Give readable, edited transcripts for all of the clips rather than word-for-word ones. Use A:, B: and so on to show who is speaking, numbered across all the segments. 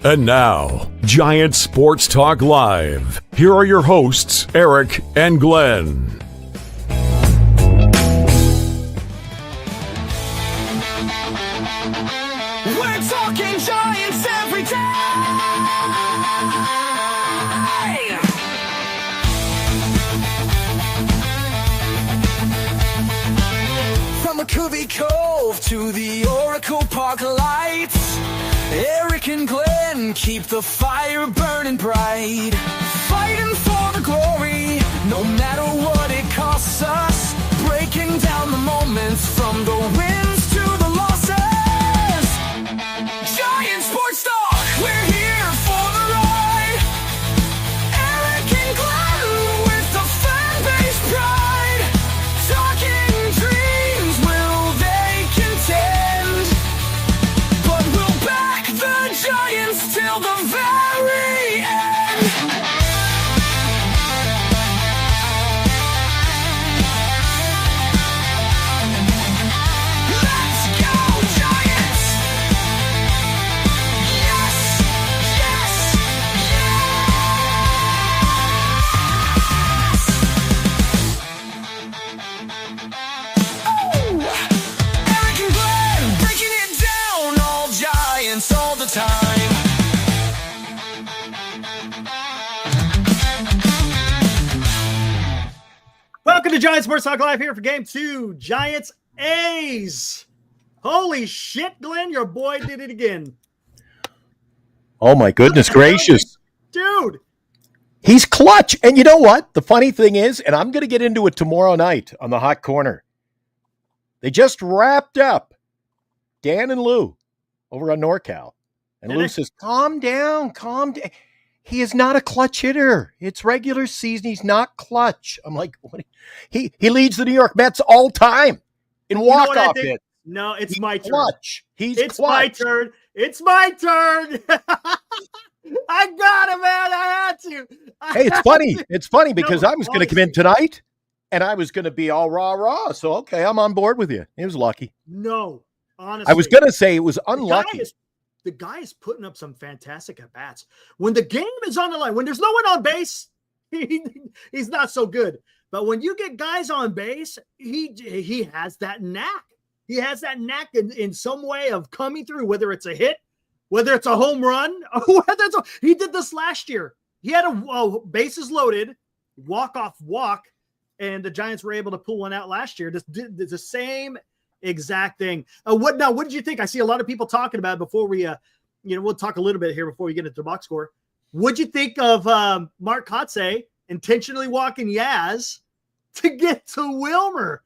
A: And now, Giant Sports Talk Live. Here are your hosts, Eric and Glenn.
B: We're talking Giants every day. From McCovey Cove to the Oracle Park lights, Eric and Glenn keep the fire burning bright, fighting for the glory, no matter what it costs us, breaking down the moments from the wins to the losses. Giant Sports Talk, we're here for the ride. Eric and Glenn with the fan base pride, talking dreams, will they contend? But we'll back the Giants till the very end. Let's go, Giants! Yes, yes, yes! Oh! Eric and Glenn breaking it down, all Giants all the time.
C: Welcome to Giant Sports Talk Live here for Game 2, Giants A's. Holy shit, Glenn, your boy did it again.
D: Oh, my goodness gracious.
C: Dude,
D: He's clutch. And you know what? The funny thing is, and I'm going to get into it tomorrow night on the Hot Corner, they just wrapped up Dan and Lou over on NorCal. And
C: Did
D: Lou
C: they?
D: says, calm down, calm down. He is not a clutch hitter. It's regular season. He's not clutch. I'm like, what? He leads the New York Mets all time in
C: you know what I
D: walk-off
C: think?
D: hits.
C: No, it's
D: He's
C: my turn.
D: clutch. He's
C: It's
D: clutch.
C: my turn. It's my turn. I got him, man. I had to.
D: Hey, it's funny. It's funny because
C: No,
D: I was going to come in tonight and I was going to be all rah. So, okay, I'm on board with you. It was lucky.
C: No, honestly.
D: I was going to say it was unlucky.
C: The guy is putting up some fantastic at-bats. When the game is on the line, when there's no one on base, he's not so good. But when you get guys on base, he has that knack. He has that knack in some way of coming through, whether it's a hit, whether it's a home run, or whether it's he did this last year. He had a bases loaded, walk-off walk, and the Giants were able to pull one out last year. Just did the same exact thing. What did you think? I see a lot of people talking about it before we, we'll talk a little bit here before we get into the box score. What'd you think of Mark Kotze intentionally walking Yaz to get to Wilmer?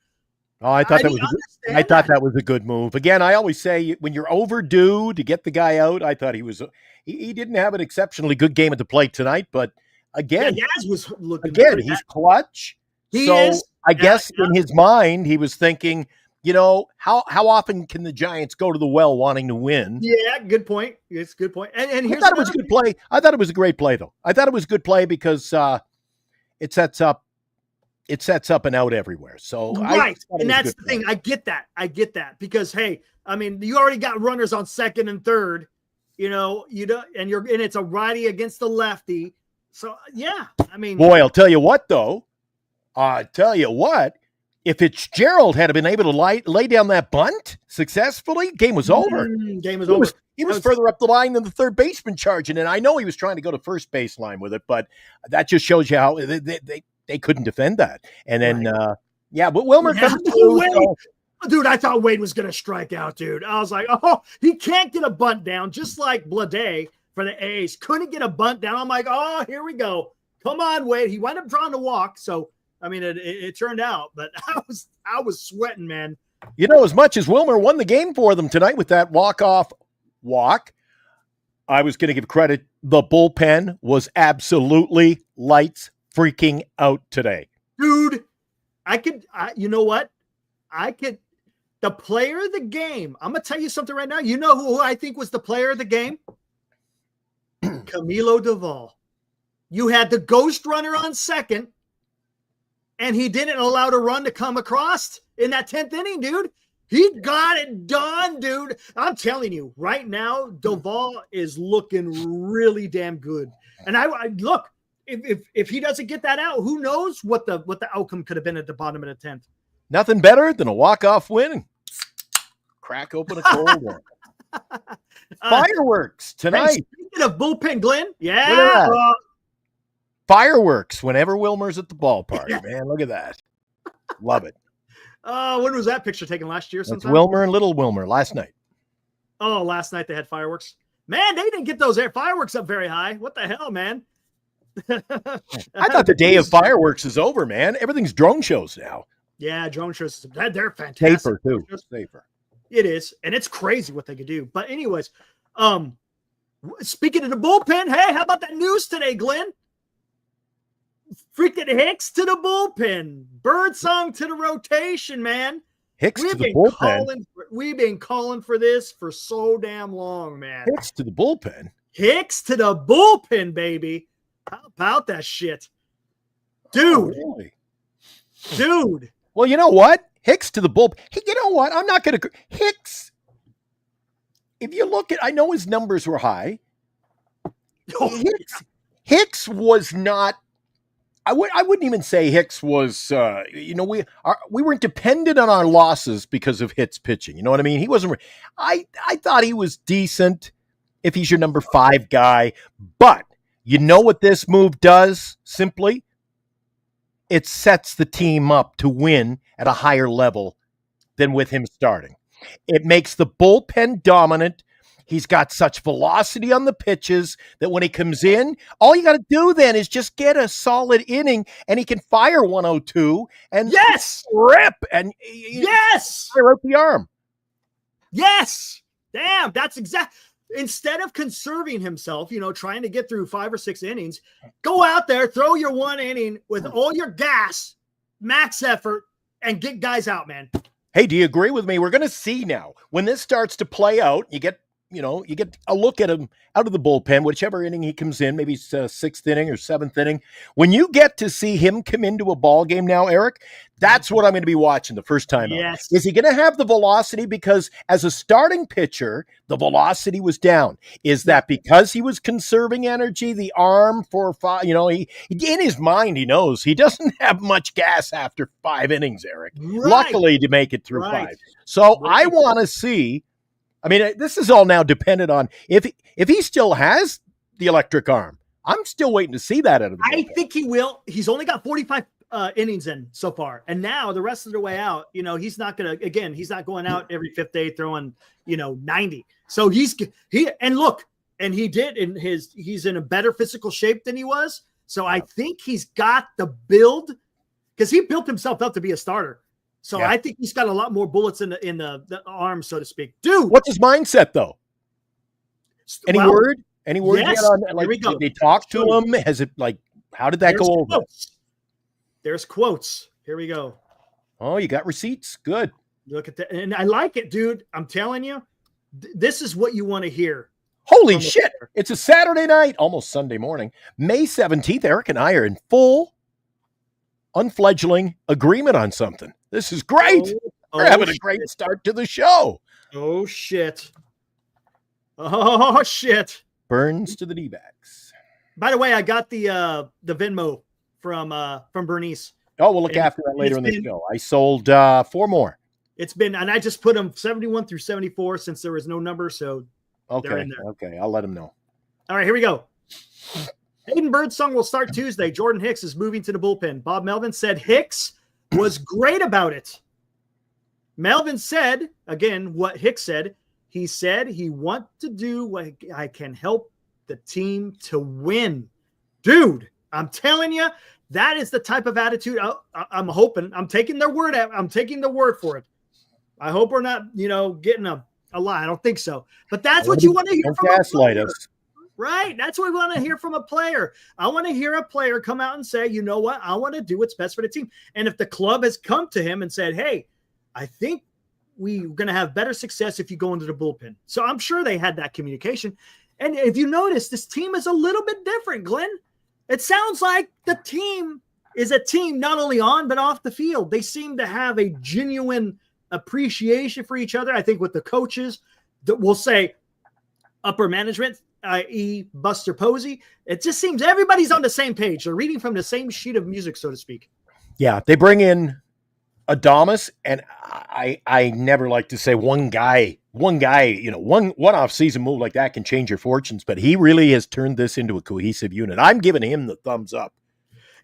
D: Oh, I thought that was a good move. Again, I always say when you're overdue to get the guy out, I thought he didn't have an exceptionally good game at the plate tonight, but again,
C: Yaz was looking
D: he's clutch.
C: He is.
D: I guess in his mind, he was thinking, how often can the Giants go to the well wanting to win?
C: Yeah, good point. It's a good point. And
D: I
C: here's
D: thought it was a good play. I thought it was a great play, though. I thought it was a good play because it sets up and out everywhere. So
C: right, and that's the thing. I get that because hey, I mean, you already got runners on second and third. You don't, and it's a righty against the lefty. So yeah, I mean,
D: boy, I'll tell you what, though. If Fitzgerald had been able to lay down that bunt successfully, game was over.
C: Game was over.
D: He was further up the line than the third baseman charging, and I know he was trying to go to first baseline with it, but that just shows you how they couldn't defend that. And then, but Wilmer comes through.
C: Dude, I thought Wade was going to strike out, dude. I was like, oh, he can't get a bunt down, just like Blade for the A's. Couldn't get a bunt down. I'm like, oh, here we go. Come on, Wade. He wound up drawing the walk, so I mean, it turned out, but I was sweating, man.
D: As much as Wilmer won the game for them tonight with that walk-off walk, I was going to give credit. The bullpen was absolutely lights freaking out today.
C: Dude, you know what? The player of the game, I'm going to tell you something right now. You know who I think was the player of the game? Camilo Duvall. You had the ghost runner on second, and he didn't allow the run to come across in that 10th inning, dude. He got it done, dude. I'm telling you right now, Doval is looking really damn good. And I look, if he doesn't get that out, who knows what the outcome could have been at the bottom of the 10th.
D: Nothing better than a walk-off win. Crack open a cold one. Fireworks tonight.
C: Hey, speaking of bullpen, Glenn.
D: Look at
C: Yeah.
D: that. Fireworks whenever Wilmer's at the ballpark, man. Look at that. Love it.
C: When was that picture taken? Last year
D: That's
C: sometime?
D: Wilmer and Little Wilmer last night.
C: Oh, last night they had fireworks. Man, they didn't get those fireworks up very high. What the hell, man?
D: I thought the day of fireworks is over, man. Everything's drone shows now.
C: Yeah, drone shows. They're fantastic.
D: Safer, too. Safer.
C: It is, and it's crazy what they could do. But anyways, speaking of the bullpen, hey, how about that news today, Glenn? Freaking Hicks to the bullpen. Birdsong to the rotation, man.
D: Hicks to the bullpen.
C: We've been calling for this for so damn long, man.
D: Hicks to the bullpen.
C: Hicks to the bullpen, baby. How about that shit? Dude.
D: Oh, really?
C: Dude.
D: Well, you know what? Hicks to the bullpen. Hey, you know what? I'm not going to. Hicks, if you look at, I know his numbers were high. Hicks was not. I wouldn't even say Hicks was. We weren't dependent on our losses because of Hicks pitching. You know what I mean? He wasn't. I thought he was decent if he's your number 5 guy. But you know what this move does? Simply, it sets the team up to win at a higher level than with him starting. It makes the bullpen dominant. He's got such velocity on the pitches that when he comes in, all you got to do then is just get a solid inning and he can fire 102 and rip and fire out the arm.
C: Yes. Damn, that's exact. Instead of conserving himself, trying to get through 5 or 6 innings, go out there, throw your 1 inning with all your gas, max effort, and get guys out, man.
D: Hey, do you agree with me? We're going to see now when this starts to play out. You get a look at him out of the bullpen, whichever inning he comes in, maybe it's 6th inning or 7th inning. When you get to see him come into a ball game now, Eric, that's what I'm going to be watching the first time.
C: Yes.
D: Is he going to have the velocity? Because as a starting pitcher, the velocity was down. Is that because he was conserving energy, the arm for 5? He in his mind, he knows he doesn't have much gas after 5 innings, Eric.
C: Right.
D: Luckily to make it through 5. So I want to see. I mean, this is all now dependent on if he still has the electric arm. I'm still waiting to see that out of the bullpen.
C: I think he will. He's only got 45 innings in so far. And now the rest of the way out, he's not going to, again, he's not going out every 5th day throwing, 90. So he's in a better physical shape than he was. So I think he's got the build because he built himself up to be a starter. So I think he's got a lot more bullets in the arm, so to speak. Dude,
D: what's his mindset though? Any word? Any word
C: yes.
D: yet on that? Like,
C: Here we go.
D: did they talk to him? Has it how did that go over?
C: There's quotes. Here we go.
D: Oh, you got receipts? Good.
C: Look at that. And I like it, dude. I'm telling you, this is what you want to hear.
D: Holy shit. It's a Saturday night, almost Sunday morning. May 17th, Eric and I are in full unfledgling agreement on something. This is great. We're having a great start to the show.
C: Oh, shit. Oh, shit.
D: Burns to the D-backs.
C: By the way, I got the Venmo from Bernice.
D: Oh, we'll look after that later in the show. I sold 4 more.
C: It's been, and I just put them 71 through 74 since there was no number. So they're in there.
D: Okay. I'll let him know.
C: All right, here we go. Hayden Birdsong will start Tuesday. Jordan Hicks is moving to the bullpen. Bob Melvin said Hicks was great about it. Melvin said, again, what Hicks said. He said he wants to do what I can help the team to win. Dude, I'm telling you, that is the type of attitude I'm hoping. I'm taking their word. I'm taking the word for it. I hope we're not, getting a lie. I don't think so. But that's what you want to hear from a player. Right? That's what we want to hear from a player. I want to hear a player come out and say, you know what? I want to do what's best for the team. And if the club has come to him and said, hey, I think we're going to have better success if you go into the bullpen. So I'm sure they had that communication. And if you notice, this team is a little bit different, Glenn. It sounds like the team is a team not only on but off the field. They seem to have a genuine appreciation for each other. I think with the coaches, that we'll say upper management, i.e. Buster Posey, it just seems everybody's on the same page. They're reading from the same sheet of music, so to speak.
D: Yeah, they bring in Adamas, and I never like to say one guy, one off season move like that can change your fortunes, but he really has turned this into a cohesive unit. I'm giving him the thumbs up.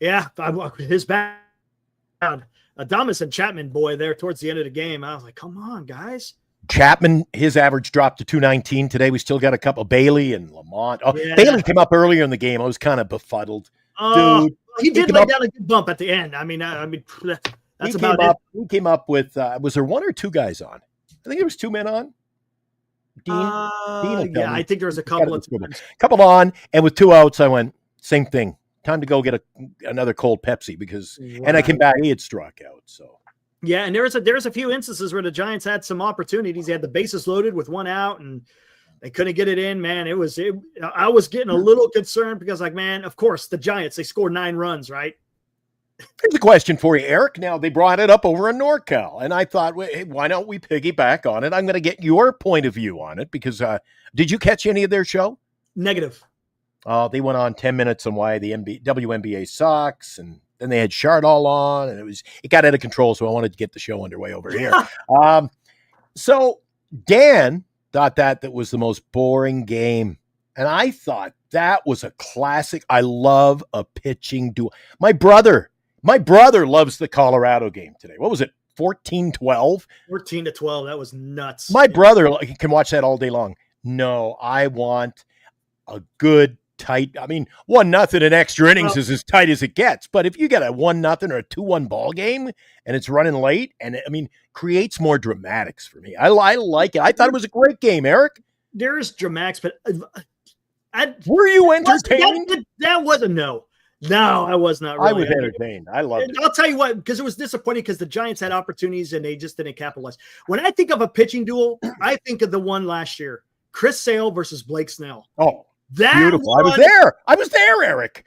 C: Yeah, his background, Adamas and Chapman, boy, there towards the end of the game, I was like, come on, guys.
D: Chapman, his average dropped to 219 today. We still got a couple, Bailey and Lamont. Oh,
C: Yeah.
D: Bailey came up earlier in the game. I was kind of befuddled.
C: Oh,
D: Dude,
C: he did lay down a good bump at the end. I mean, that's about it.
D: He came up with, was there one or two guys on? I think there was two men on. Dean
C: Yeah, I think there was a couple of times.
D: Couple on, and with two outs, I went, same thing. Time to go get another cold Pepsi because, and I came back, he had struck out. So
C: yeah, and there's a few instances where the Giants had some opportunities. They had the bases loaded with one out, and they couldn't get it in. Man, I was getting a little concerned because, like, man, of course the Giants, they scored 9 runs, right?
D: Here's a question for you, Eric. Now, they brought it up over in NorCal, and I thought, hey, why don't we piggyback on it? I'm going to get your point of view on it because did you catch any of their show?
C: Negative.
D: They went on 10 minutes on why the WNBA sucks, and then they had Shard all on, and it got out of control, so I wanted to get the show underway over here. So Dan thought that was the most boring game, and I thought that was a classic. I love a pitching duel. My brother loves the Colorado game today. What was it, 14-12?
C: 14-12. That was nuts.
D: My brother can watch that all day long. No, I want a good, tight. I mean, 1-0 in extra innings is as tight as it gets. But if you get a 1-0 or a 2-1 ball game and it's running late, and I mean, creates more dramatics for me. I like it. I thought it was a great game, Eric.
C: There's dramatics, but
D: were you entertained?
C: That wasn't no. No, I was not really.
D: I was entertained. I loved it.
C: I'll tell you what, because it was disappointing because the Giants had opportunities and they just didn't capitalize. When I think of a pitching duel, I think of the one last year, Chris Sale versus Blake Snell.
D: Oh,
C: that
D: beautiful.
C: One,
D: I was there, Eric.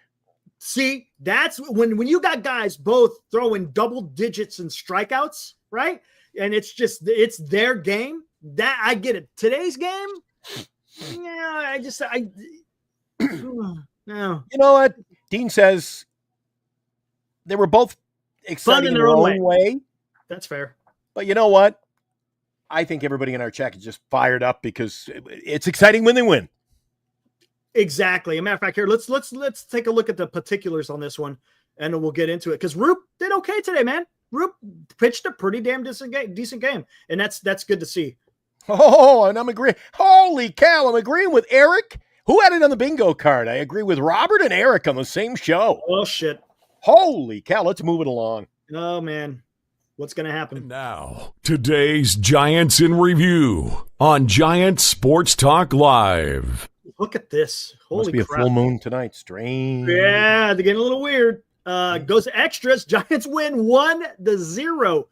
C: See, that's when you got guys both throwing double digits and strikeouts, right? And it's their game. That I get it. Today's game, yeah, no.
D: You know what? Dean says they were both exciting in their own way.
C: That's fair.
D: But you know what? I think everybody in our chat is just fired up because it's exciting when they win.
C: Exactly. As a matter of fact, here, let's take a look at the particulars on this one, and then we'll get into it. Because Roop did okay today, man. Roop pitched a pretty damn decent game, and that's good to see.
D: Oh, and I'm agreeing. Holy cow, I'm agreeing with Eric. Who had it on the bingo card? I agree with Robert and Eric on the same show.
C: Oh, shit.
D: Holy cow, let's move it along.
C: Oh, man. What's going to happen?
A: And now, today's Giants in Review on Giant Sports Talk Live.
C: Look at this. Holy
D: Must be
C: crap.
D: A full moon tonight. Strange.
C: Yeah, they're getting a little weird. Goes to extras. Giants win 1-0.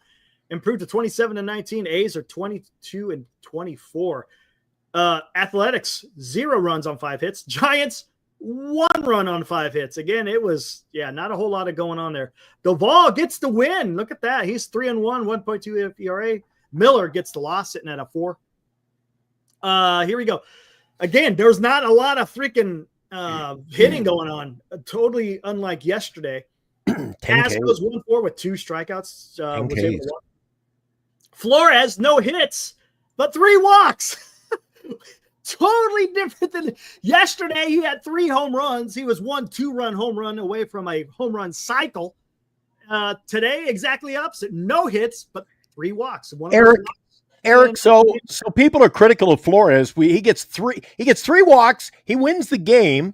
C: Improved to 27-19. A's are 22-24. Athletics, 0 runs on 5 hits. Giants, 1 run on 5 hits. Again, it was, not a whole lot of going on there. Duvall gets the win. Look at that. He's 3-1, 1.2 ERA. Miller gets the loss, sitting at a 4. Here we go. Again, there's not a lot of freaking hitting going on. Totally unlike yesterday. Cass goes 1-4 with 2 strikeouts. Flores, no hits, but 3 walks. Totally different than yesterday. He had 3 home runs. He was 1 2-run home run away from a home run cycle. Today, exactly opposite. No hits, but 3 walks.
D: Eric, so people are critical of Flores. He gets 3 walks. He wins the game.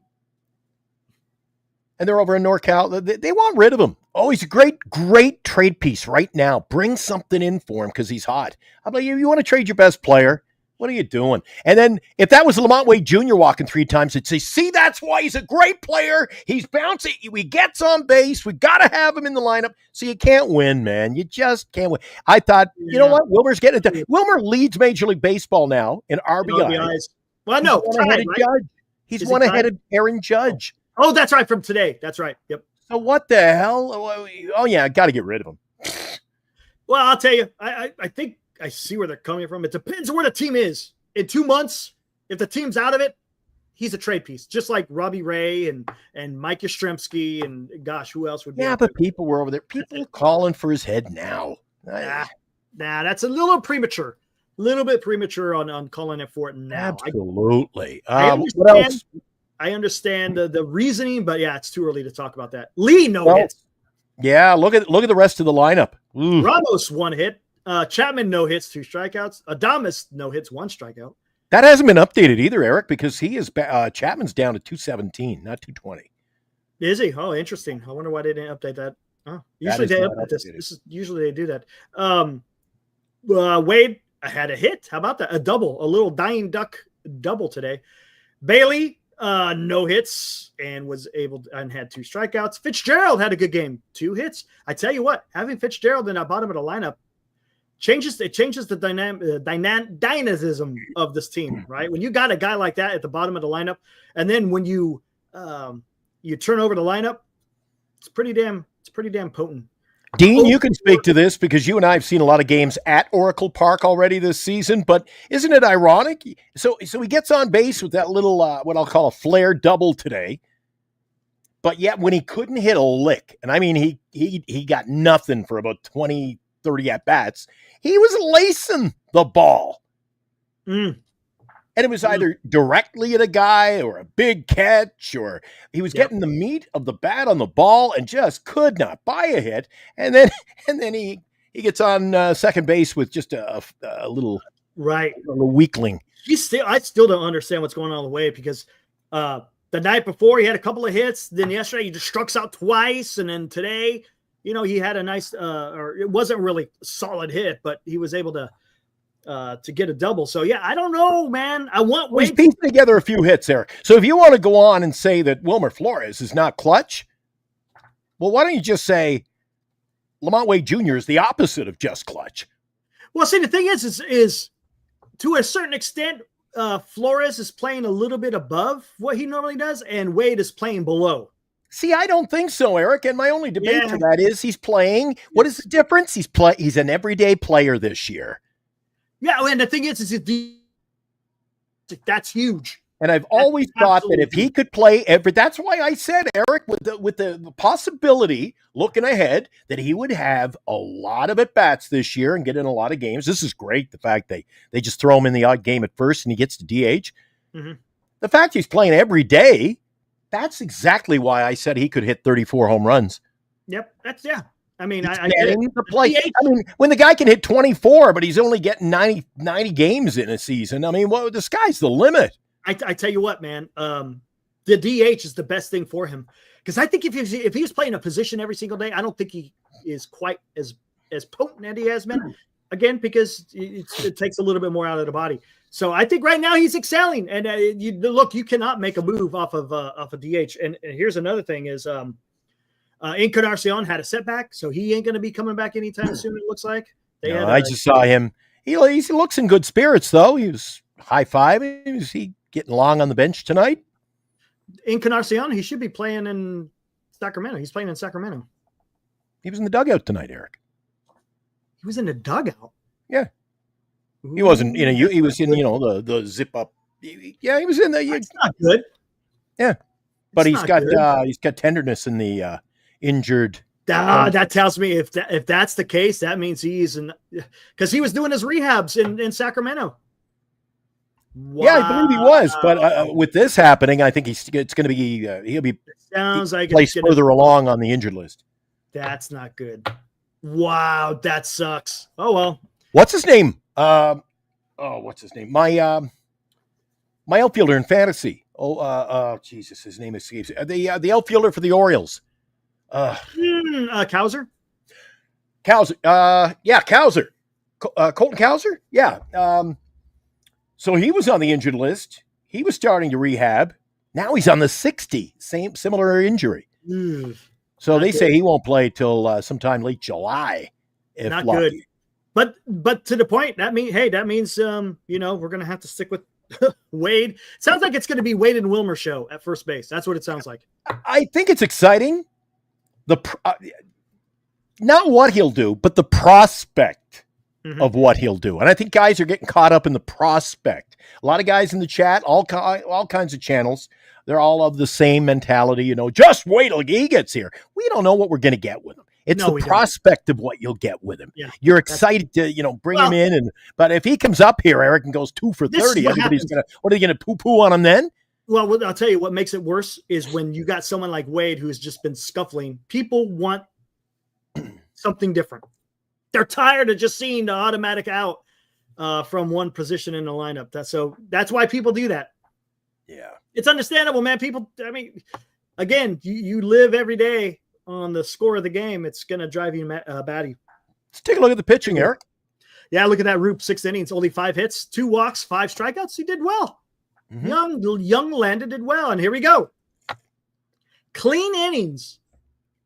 D: And they're over in NorCal. They want rid of him. Oh, he's a great trade piece right now. Bring something in for him because he's hot. I'm like, you want to trade your best player? What are you doing? And then if that was Lamont Wade Jr. walking 3 times, it'd say, see, that's why he's a great player. He's bouncing. He gets on base. We got to have him in the lineup. So you can't win, man. You just can't win. I thought, you know what? Wilmer's getting it done. Wilmer leads Major League Baseball now in RBIs.
C: Well, no.
D: He's one ahead of Aaron Judge.
C: Oh, that's right. From today. That's right. Yep.
D: So what the hell? Oh, yeah. Got to get rid of him.
C: Well, I'll tell you, I think I see where they're coming from. It depends where the team is. In 2 months, if the team's out of it, he's a trade piece, just like Robbie Ray and Mike Yastrzemski and gosh, who else would be?
D: Yeah, but people were over there. People are calling for his head now.
C: Nah, that's a little premature. A little bit premature on calling it for it now.
D: Absolutely.
C: What else? I understand the reasoning, but yeah, it's too early to talk about that. Lee hits.
D: Yeah, look at the rest of the lineup.
C: Ramos 1 hit. Chapman no hits, 2 strikeouts. Adames no hits, 1 strikeout.
D: That hasn't been updated either, Eric, because Chapman's down to 217, not 220.
C: Is he? Oh, interesting. I wonder why they didn't update that. Oh, usually they update this. Usually they do that. Wade had a hit. How about that? A double, a little dying duck double today. Bailey no hits and had 2 strikeouts. Fitzgerald had a good game, 2 hits. I tell you what, having Fitzgerald in the bottom of the lineup changes the dynamism of this team, right? When you got a guy like that at the bottom of the lineup, and then when you turn over the lineup, it's pretty damn potent.
D: Dean, you can speak to this because you and I have seen a lot of games at Oracle Park already this season, but isn't it ironic? So he gets on base with that little, what I'll call a flare double today, but yet when he couldn't hit a lick, and I mean, he got nothing for about 20, 30 at-bats, he was lacing the ball. And it was either directly at a guy or a big catch, or he was getting the meat of the bat on the ball and just could not buy a hit. And then he gets on second base with just a little weakling.
C: I still don't understand what's going on the way because the night before he had a couple of hits. Then yesterday he just struck out twice, and then today, he had a nice or it wasn't really a solid hit, but he was able to get a double. So yeah, I don't know, man.
D: He's piecing together a few hits, Eric. So if you want to go on and say that Wilmer Flores is not clutch, well, why don't you just say Lamont Wade Jr. is the opposite of just clutch?
C: Well, see, the thing is to a certain extent, Flores is playing a little bit above what he normally does, and Wade is playing below.
D: See, I don't think so, Eric. And my only debate for that is he's playing. What is the difference? He's an everyday player this year.
C: Yeah, and the thing is that's huge.
D: And I've always thought that if he could play that's why I said, Eric, with the possibility looking ahead that he would have a lot of at-bats this year and get in a lot of games. This is great, the fact they just throw him in the odd game at first and he gets to DH. Mm-hmm. The fact he's playing every day, that's exactly why I said he could hit 34 home runs.
C: Yep, I mean, I
D: mean, when the guy can hit 24, but he's only getting 90 games in a season, I mean, well, the sky's the limit.
C: I tell you what, man, the DH is the best thing for him. Because I think if he was playing a position every single day, I don't think he is quite as potent as he has been. Again, because it takes a little bit more out of the body. So I think right now he's excelling. And you cannot make a move off of DH. And here's another thing is Encarnacion had a setback, so he ain't going to be coming back anytime soon, it looks like.
D: I just saw him. He looks in good spirits, though. He was high-fiving. Is he getting long on the bench tonight?
C: Encarnacion, he should be playing in Sacramento. He's playing in Sacramento.
D: He was in the dugout tonight, Eric.
C: He was in the dugout?
D: Yeah. Ooh. He wasn't, he was in, the zip-up. Yeah, he was in the...
C: That's not good.
D: Yeah. But he's got tenderness in the... injured.
C: That tells me if that's the case, that means he's because he was doing his rehabs in Sacramento. Wow.
D: Yeah, I believe he was. But with this happening, I think it's going to be he'll be placed further along on the injured list.
C: That's not good. Wow, that sucks. Oh well.
D: What's his name? What's his name? My outfielder in fantasy. Jesus, his name escapes. The outfielder for the Orioles.
C: Cowser?
D: Cowser. Cowser. Colton Cowser? Yeah. So he was on the injured list. He was starting to rehab. Now he's on the 60. Similar injury. So they say he won't play till sometime late July. If
C: not
D: lucky.
C: Good. But to the point, that means we're gonna have to stick with Wade. Sounds like it's gonna be Wade and Wilmer show at first base. That's what it sounds like.
D: I think it's exciting. Not what he'll do, but the prospect of what he'll do. And I think guys are getting caught up in the prospect. A lot of guys in the chat, all kinds of channels, they're all of the same mentality. Just wait till he gets here. We don't know what we're going to get with him. It's the prospect of what you'll get with him. Yeah, you're excited to, bring him in. But if he comes up here, Eric, and goes 2 for 30, everybody's going to, what are they going to poo-poo on him then?
C: Well, I'll tell you what makes it worse is when you got someone like Wade who's just been scuffling. People want something different. They're tired of just seeing the automatic out from one position in the lineup. That's why people do that.
D: Yeah.
C: It's understandable, man. People, again, you live every day on the score of the game. It's going to drive you batty.
D: Let's take a look at the pitching, Eric.
C: Yeah, look at that Roop, 6 innings, only 5 hits, 2 walks, 5 strikeouts. He did well. Young Landon did well, and here we go. Clean innings,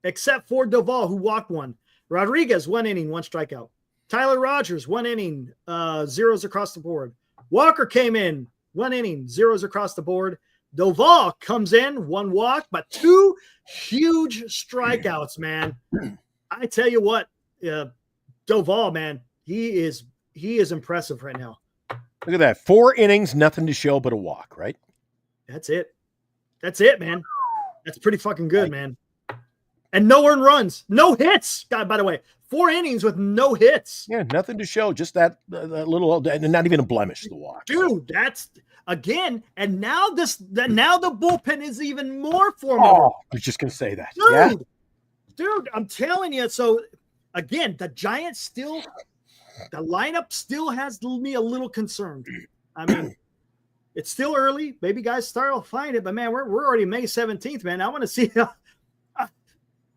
C: except for Doval, who walked 1. Rodriguez, 1 inning, 1 strikeout. Tyler Rogers, 1 inning, 0s across the board. Walker came in, 1 inning, 0s across the board. Doval comes in, 1 walk, but 2 huge strikeouts, man. I tell you what, Doval, man, he is impressive right now.
D: Look at that. 4 innings, nothing to show but a walk, right?
C: That's it, man. That's pretty fucking good, man. And no earned runs, no hits. God, by the way, 4 innings with no hits.
D: Yeah, nothing to show. Just that little, and not even a blemish, the walk.
C: Dude, that's again. And now the bullpen is even more formidable.
D: Oh, I was just gonna say that.
C: Dude, I'm telling you. So again, the Giants the lineup still has me a little concerned. It's still early. Maybe guys will find it, but man, we're already May 17th, man. I want to see.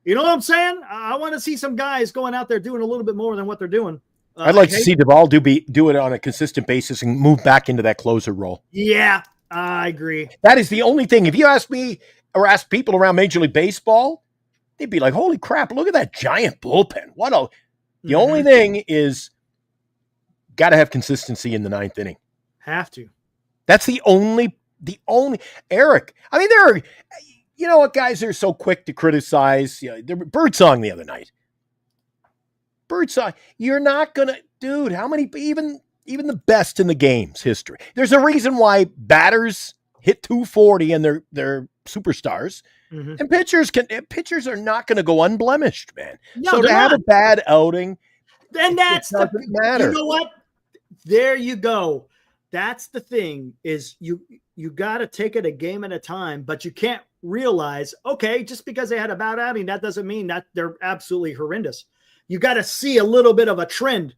C: You know what I'm saying? I want to see some guys going out there doing a little bit more than what they're doing.
D: I'd like to see Duvall do it on a consistent basis and move back into that closer role.
C: Yeah, I agree.
D: That is the only thing. If you ask me or ask people around Major League Baseball, they'd be like, holy crap, look at that giant bullpen. The only thing is got to have consistency in the 9th inning.
C: Have to.
D: That's the only Eric. There are, you know what, guys are so quick to criticize. Birdsong the other night. Birdsong, you're not gonna, dude. How many, even the best in the game's history? There's a reason why batters hit 240 and they're superstars, and pitchers are not going to go unblemished, man. No, so to have a bad outing,
C: then that's
D: doesn't matter.
C: You know what? There you go. That's the thing is you got to take it a game at a time, but you can't realize, okay, just because they had a bad outing, that doesn't mean that they're absolutely horrendous. You got to see a little bit of a trend.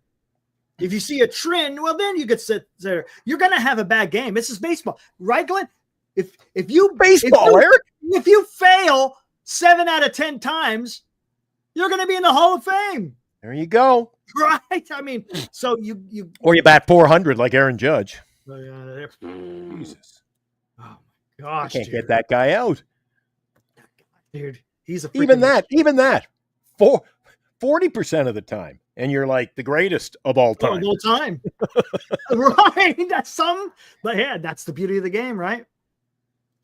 C: If you see a trend, well, then you could sit there. You're going to have a bad game. This is baseball, right, Glenn? If you fail 7 out of 10 times, you're going to be in the Hall of Fame.
D: There you go.
C: Right? So you
D: or you bat 400 like Aaron Judge.
C: Jesus. Oh my gosh.
D: Can't get that guy out.
C: Dude, he's
D: even that 40% of the time. And you're like the greatest of all time.
C: Of all time. Right. That's some, but yeah, that's the beauty of the game, right?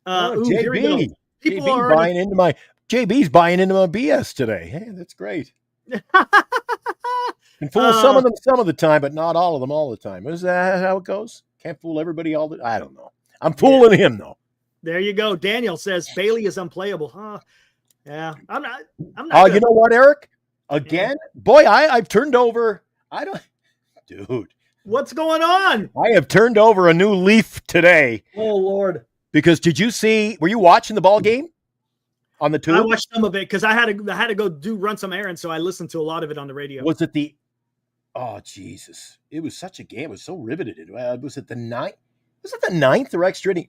D: JB. JB's buying into my BS today. Hey, that's great. Can fool some of them some of the time, but not all of them all the time. Is that how it goes? Can't fool everybody all the I don't know. I'm fooling him though.
C: There you go. Daniel says Bailey is unplayable. Huh? Yeah. I'm not
D: Oh, you know what, Eric? Again? Yeah. Boy, I've turned over. Dude.
C: What's going on?
D: I have turned over a new leaf today.
C: Oh Lord.
D: Because were you watching the ball game on the tube?
C: I watched some of it because I had to go run some errands, so I listened to a lot of it on the radio.
D: Was it oh Jesus. It was such a game. It was so riveted. Was it the 9th? Was it the 9th or extra inning?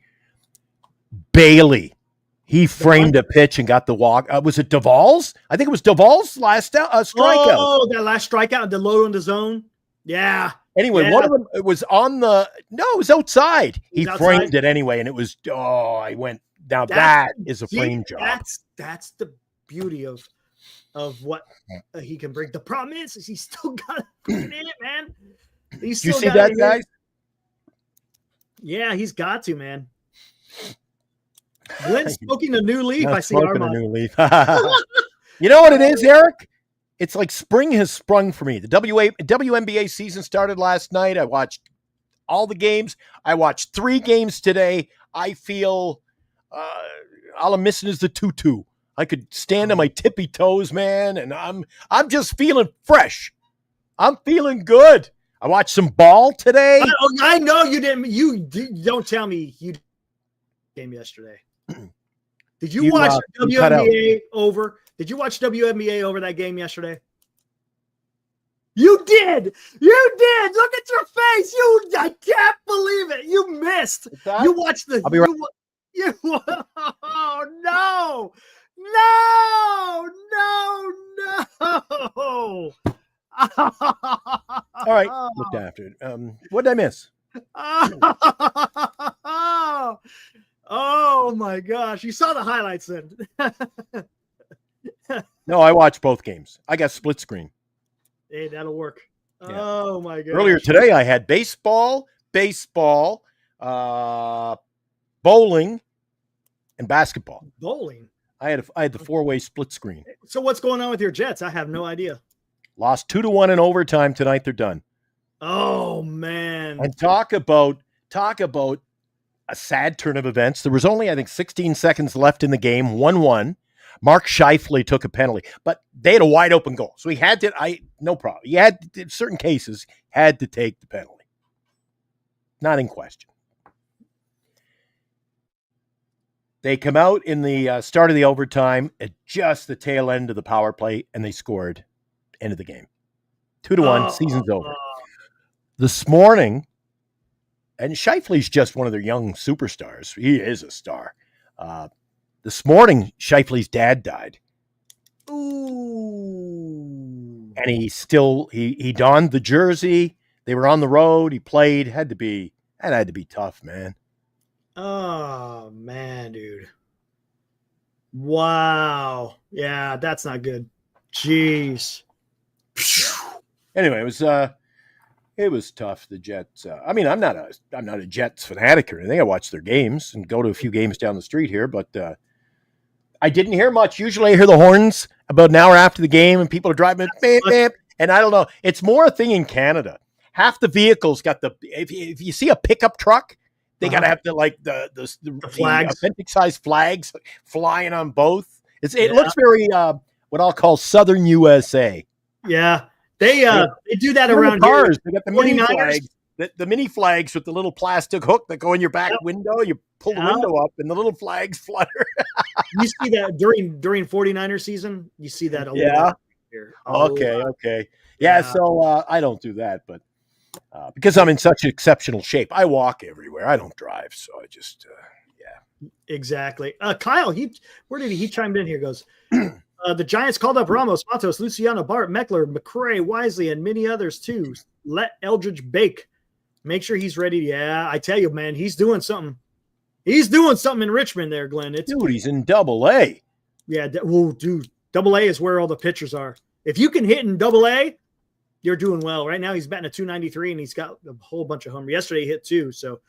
D: Bailey. He framed a pitch and got the walk. Was it Duvall's? I think it was Duvall's last strikeout.
C: Oh, that last strikeout, the low in the zone. Yeah.
D: Anyway, one of them, it was it was outside. He framed it annie and it was, I went down. That is a frame job.
C: That's the beauty of what he can bring. The problem is he's still got it in it, man.
D: You see that, guys?
C: Yeah, he's got to, man. Glenn's smoking a new leaf. I see
D: Armand. A new leaf. You know what it is, Eric? it's like spring has sprung for me. The WNBA season started last night. I watched all the games. I watched 3 games today. I feel all I'm missing is the tutu. I could stand on my tippy toes, man, and I'm just feeling fresh. I'm feeling good. I watched some ball today.
C: I know you didn't. Don't tell me you game yesterday. Did you watch WNBA over? Did you watch WNBA over that game yesterday? You did. You did. Look at your face. I can't believe it. You missed. You watched the.
D: I'll be right.
C: Oh no! No!
D: All right, looked after it. What did I miss?
C: Oh my gosh! You saw the highlights then.
D: No, I watched both games. I got split screen.
C: Hey, that'll work.
D: Yeah.
C: Oh my god!
D: Earlier today, I had baseball, bowling, and basketball.
C: Bowling.
D: I had the 4-way split screen.
C: So what's going on with your Jets? I have no idea.
D: Lost 2-1 in overtime tonight. They're done.
C: Oh man!
D: And talk about a sad turn of events. There was only, I think, 16 seconds left in the game. 1-1. Mark Scheifele took a penalty, but they had a wide open goal, so he had to. No problem. He had, in certain cases, had to take the penalty. Not in question. They come out in the start of the overtime at just the tail end of the power play, and they scored. End of the game. 2-1. Season's over. This morning, and Scheifele's just one of their young superstars. He is a star. This morning, Scheifele's dad died.
C: Ooh.
D: And he donned the jersey. They were on the road. He played. That had to be tough, man.
C: Oh man, dude. Wow. Yeah, that's not good. Jeez.
D: Anyway, it was tough. The Jets. I'm not a Jets fanatic or anything. I watch their games and go to a few games down the street here, but I didn't hear much. Usually I hear the horns about an hour after the game and people are driving, beep, beep, and I don't know. It's more a thing in Canada. Half the vehicles got if you see a pickup truck, they got to have the
C: flags,
D: authentic size flags flying on both. It looks very what I'll call Southern USA.
C: Yeah, they do that around
D: cars.
C: Here.
D: They got the mini flags, the mini flags with the little plastic hook that go in your back window. You pull the window up, and the little flags flutter.
C: You see that during 49er season. You see that a lot here.
D: Okay. Yeah, so I don't do that, but because I'm in such exceptional shape, I walk everywhere. I don't drive, so I just
C: Exactly. Kyle, he chimed in here. Goes. The Giants called up Ramos, Matos, Luciano, Bart, Meckler, McCray, Wisely, and many others too. Let Eldridge bake. Make sure he's ready. Yeah, I tell you, man, he's doing something. He's doing something in Richmond there, Glenn.
D: Dude, he's in Double-A.
C: Yeah, dude, Double-A is where all the pitchers are. If you can hit in Double-A, you're doing well. Right now, he's batting at 293, and he's got a whole bunch of homers. Yesterday, he hit 2. So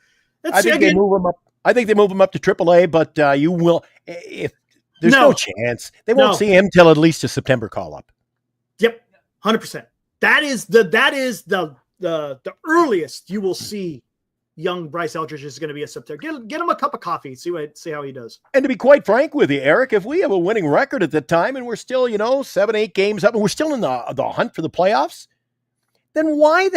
D: I think they move him up. I think they move him up to AAA, but you will if. There's no chance. They won't see him till at least a September call-up.
C: Yep, 100%. That is the earliest you will see young Bryce Eldridge is going to be a September. Get him a cup of coffee. See how he does.
D: And to be quite frank with you, Eric, if we have a winning record at the time and we're still 7-8 games up and we're still in the hunt for the playoffs, then why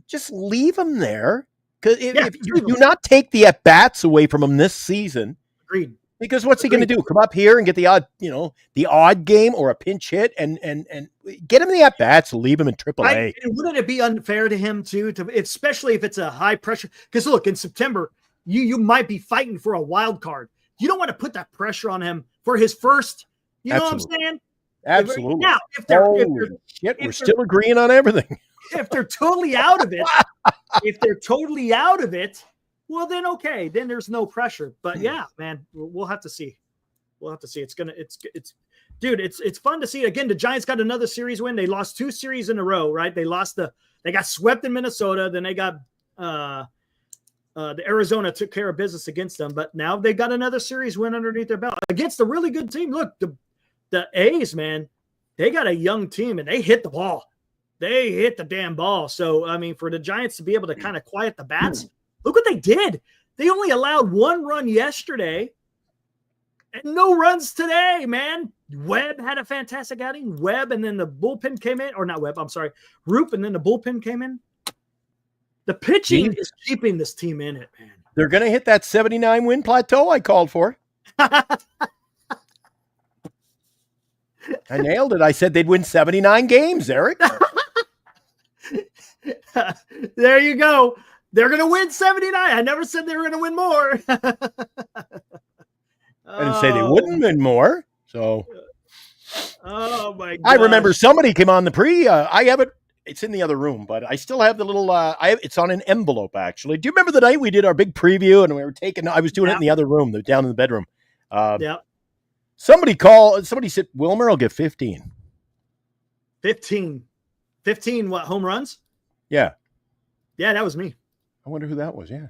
D: just leave him there? Because if you do not take the at-bats away from him this season.
C: Agreed.
D: Because what's he going to do? Come up here and get the odd game or a pinch hit and get him the at bats, leave him in AAA.
C: Wouldn't it be unfair to him too, especially if it's a high pressure? Because look, in September, you might be fighting for a wild card. You don't want to put that pressure on him for his first. You know what I'm saying?
D: Absolutely.
C: Now,
D: we're still agreeing on everything.
C: If they're totally out of it, well, then okay, then there's no pressure. But yeah, man, we'll have to see. It's fun to see. Again, the Giants got another series win. They lost 2 series in a row, right? They got swept in Minnesota. Then they got the Arizona took care of business against them. But now they got another series win underneath their belt against a really good team. Look, the A's, man, they got a young team and they hit the ball. They hit the damn ball. So, I mean, for the Giants to be able to kind of quiet the bats, look what they did. They only allowed 1 run yesterday and no runs today, man. Webb had a fantastic outing. Webb, and then the bullpen came in. Or not Webb, I'm sorry. Roop, and then the bullpen came in. The pitching is keeping this team in it, man.
D: They're going to hit that 79 win plateau I called for. I nailed it. I said they'd win 79 games, Eric.
C: There you go. They're going to win 79. I never said they were going to win more.
D: I didn't say they wouldn't win more. So,
C: oh my God.
D: I remember somebody came on the I have it. It's in the other room, but I still have the little, it's on an envelope actually. Do you remember the night we did our big preview and we were I was doing it in the other room, down in the bedroom.
C: Yeah.
D: Somebody said, Wilmer will get 15.
C: 15 what, home runs?
D: Yeah.
C: Yeah, that was me.
D: I wonder who that was. Yeah.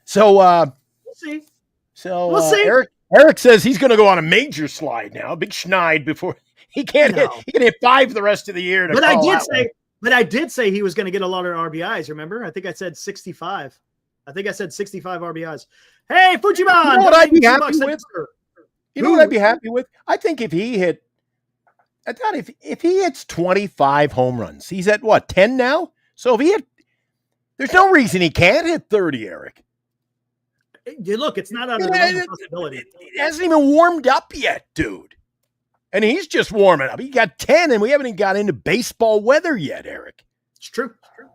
D: So,
C: we'll see.
D: So
C: we'll see.
D: Eric says he's going to go on a major slide now, a big schneid before he can't hit. He can hit 5 the rest of the year.
C: But I did say he was going to get a lot of RBIs. Remember? I think I said 65. I think I said 65 RBIs. Hey, Fujiman.
D: You know what I'd be happy with? You know what I'd be happy with? I think if he hit, I thought if he hits 25 home runs, he's at what, 10 now? So if he hit, there's no reason he can't hit 30, Eric.
C: Look, it's not out of the possibility.
D: It hasn't even warmed up yet, dude. And he's just warming up. He got 10, and we haven't even got into baseball weather yet, Eric.
C: It's true.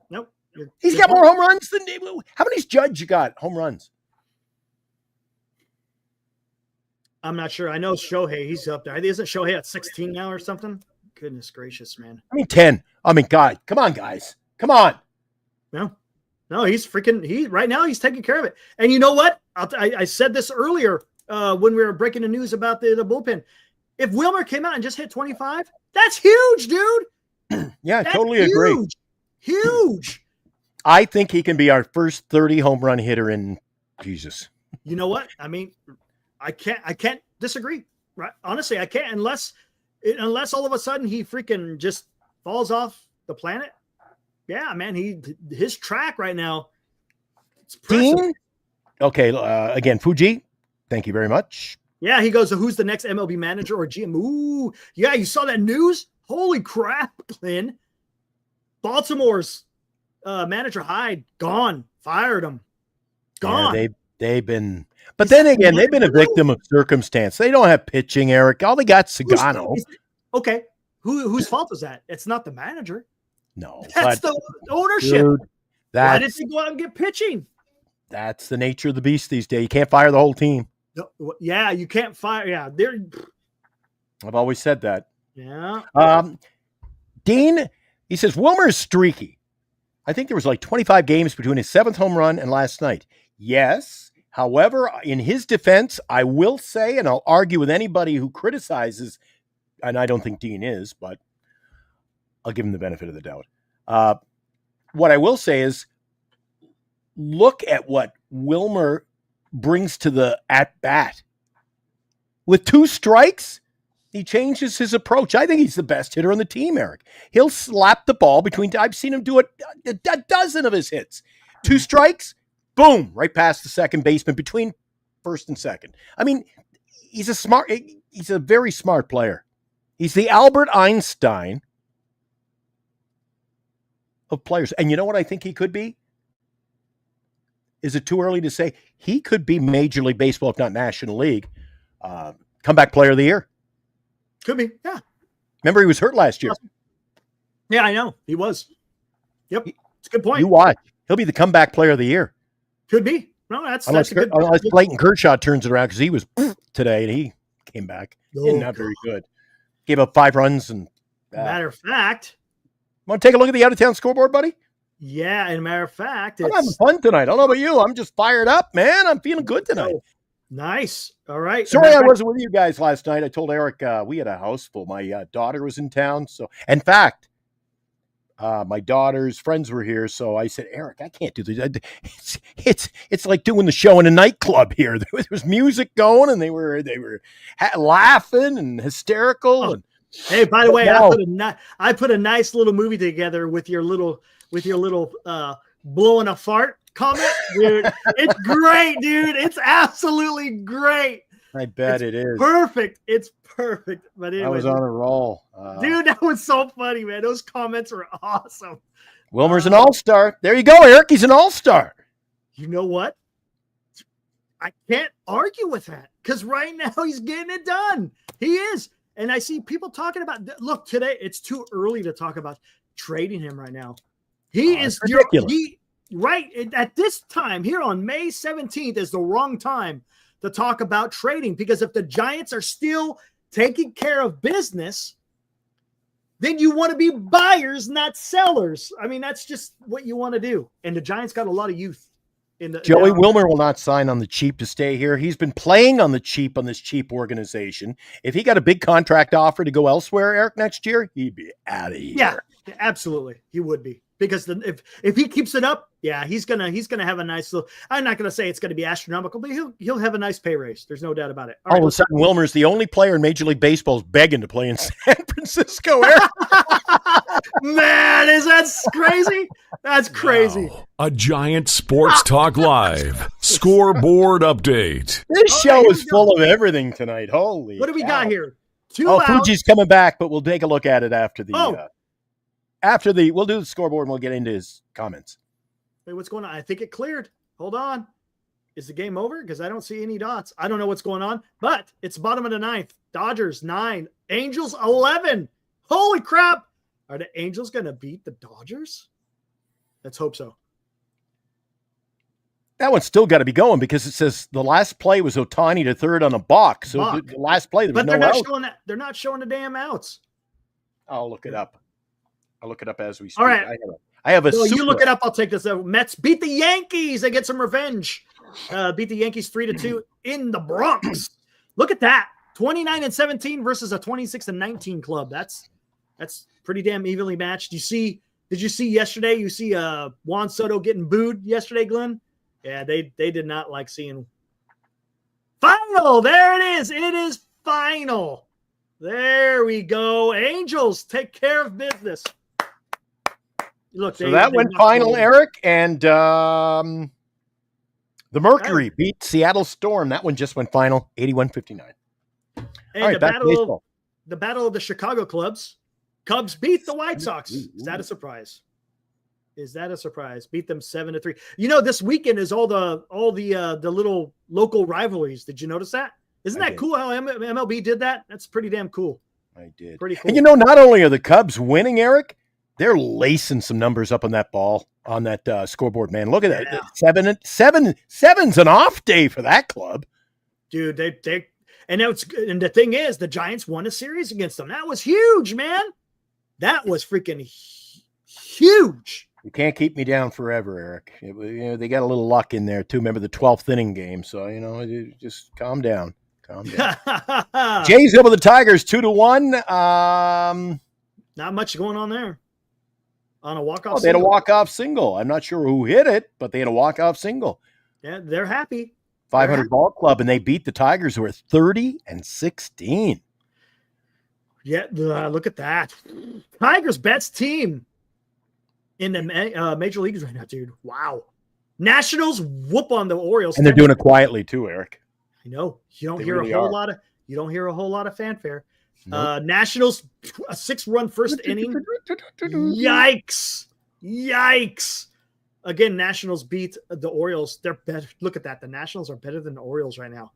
C: Nope.
D: He's got more home runs than how many's Judge got home runs?
C: I'm not sure. I know Shohei, he's up there. Isn't Shohei at 16 now or something? Goodness gracious, man.
D: I mean, 10. I mean, God, come on, guys. Come on.
C: No, he's right now he's taking care of it. And you know what? I said this earlier when we were breaking the news about the bullpen. If Wilmer came out and just hit 25, that's huge, dude.
D: Yeah, that's totally agree.
C: Huge.
D: I think he can be our first 30 home run hitter in Jesus.
C: You know what? I mean, I can't disagree. Right? Honestly, I can't unless all of a sudden he freaking just falls off the planet. Yeah, man, his track right now. It's
D: Dean? Okay, again, Fuji, thank you very much.
C: Yeah, he goes, so who's the next MLB manager or GM? Ooh, yeah, you saw that news? Holy crap, Glenn. Baltimore's manager Hyde, gone. Fired him. Gone.
D: Yeah, they've been, but then again, they've been a victim of circumstance. They don't have pitching, Eric. All they got Sagano.
C: Okay, whose fault is that? It's not the manager.
D: No,
C: that's the ownership.
D: Dude,
C: why did they go out and get pitching?
D: That's the nature of the beast these days. You can't fire the whole team.
C: No, yeah, you can't fire. Yeah,
D: I've always said that.
C: Yeah.
D: Dean, he says Wilmer is streaky. I think there was like 25 games between his 7th home run and last night. Yes. However, in his defense, I will say, and I'll argue with anybody who criticizes, and I don't think Dean is, but I'll give him the benefit of the doubt. What I will say is, look at what Wilmer brings to the at-bat. With 2 strikes, he changes his approach. I think he's the best hitter on the team, Eric. He'll slap the ball between, I've seen him do it a dozen of his hits. 2 strikes, boom, right past the second baseman between first and second. I mean, he's a very smart player. He's the Albert Einstein of players. And you know what I think he could be? Is it too early to say? He could be Major League Baseball, if not National League, comeback player of the year.
C: Could be, yeah.
D: Remember, he was hurt last year.
C: Yeah, I know. He was. Yep. It's a good point.
D: You watch. He'll be the comeback player of the year.
C: Could be. No, that's a good point.
D: Unless Clayton Kershaw turns it around, because he was today and he came back. Not very good. Gave up 5 runs. And
C: matter of fact.
D: Want to take a look at the out-of-town scoreboard, buddy?
C: Yeah, and matter of fact,
D: I'm having fun tonight. I don't know about you. I'm just fired up, man. I'm feeling good tonight.
C: Nice. All right.
D: Sorry I wasn't with you guys last night. I told Eric we had a house full. My daughter was in town. So, in fact, my daughter's friends were here. So I said, Eric, I can't do this. It's like doing the show in a nightclub here. There was music going, and they were laughing and hysterical.
C: Hey, by the way,
D: No.
C: I put a nice little movie together with your little blowing a fart comment, dude. It's great, dude. It's absolutely great.
D: I bet it is.
C: Perfect. It's perfect. But
D: I
C: anyway,
D: was on a roll.
C: dude, that was so funny, man. Those comments were awesome.
D: Wilmer's an all-star. There you go, Eric. He's an all-star.
C: You know what? I can't argue with that because right now he's getting it done. He is. And I see people talking about, look, today it's too early to talk about trading him right now. He is
D: ridiculous.
C: Right at this time here on May 17th is the wrong time to talk about trading, because if the Giants are still taking care of business, then you want to be buyers, not sellers. I mean, that's just what you want to do. And the Giants got a lot of youth.
D: Joey Wilmer will not sign on the cheap to stay here. He's been playing on the cheap on this cheap organization. If he got a big contract offer to go elsewhere, Eric, next year, he'd be out of here.
C: Yeah, absolutely. He would be. Because if he keeps it up, yeah, he's gonna have a nice little. I'm not gonna say it's gonna be astronomical, but he'll have a nice pay raise. There's no doubt about it.
D: All of a sudden, Wilmer's the only player in Major League Baseball begging to play in San Francisco. Eric.
C: Man, is that crazy? That's crazy.
A: Wow. A Giant Sports Talk Live scoreboard update.
D: This show is full of everything tonight. Holy!
C: What do we got here?
D: Fuji's coming back, but we'll take a look at it after the. We'll do the scoreboard and we'll get into his comments.
C: Wait, what's going on? I think it cleared. Hold on. Is the game over? Because I don't see any dots. I don't know what's going on, but it's bottom of the ninth. Dodgers 9, Angels 11. Holy crap. Are the Angels going to beat the Dodgers? Let's hope so.
D: That one's still got to be going because it says the last play was Ohtani to third on a balk. So the last play, there was no out.
C: They're not showing the damn outs.
D: I'll look it up. I'll look it up as we speak.
C: All right.
D: I have a
C: well, you look it up. I'll take this. Mets beat the Yankees. They get some revenge. Beat the Yankees 3-2 in the Bronx. Look at that. 29-17 versus a 26-19 club. That's pretty damn evenly matched. Did you see yesterday? You see Juan Soto getting booed yesterday, Glenn? Yeah, they did not like seeing final. There it is. It is final. There we go. Angels take care of business. Look,
D: so that went final, Eric, and the Mercury beat Seattle Storm. That one just went final, 81-59.
C: And
D: all right,
C: the battle of the Chicago clubs. Cubs beat the White Sox. Is that a surprise? Beat them 7-3. You know, this weekend is all the little local rivalries. Did you notice that? Isn't that cool how MLB did that? That's pretty damn cool.
D: I did.
C: Pretty cool.
D: And you know, not only are the Cubs winning, Eric, they're lacing some numbers up on that ball, on that scoreboard, man. Look at that. 7's an off day for that club.
C: Dude, and the thing is, the Giants won a series against them. That was huge, man. That was freaking huge.
D: You can't keep me down forever, Eric. They got a little luck in there, too. Remember the 12th inning game. So, just calm down. Jays over the Tigers 2-1.
C: Not much going on there. On a walk-off
D: they had a walk-off single. I'm not sure who hit it, but they had a walk-off single.
C: Yeah, they're happy.
D: 500 ball club, and they beat the Tigers, who are 30-16.
C: Yeah, look at that. Tigers best team in the major leagues right now, dude. Wow. Nationals whoop on the Orioles.
D: And they're doing it quietly too, Eric.
C: I know. You don't hear a whole lot of fanfare. Nope. Nationals, a 6-run first inning. Yikes. Again, Nationals beat the Orioles. They're better. Look at that. The Nationals are better than the Orioles right now.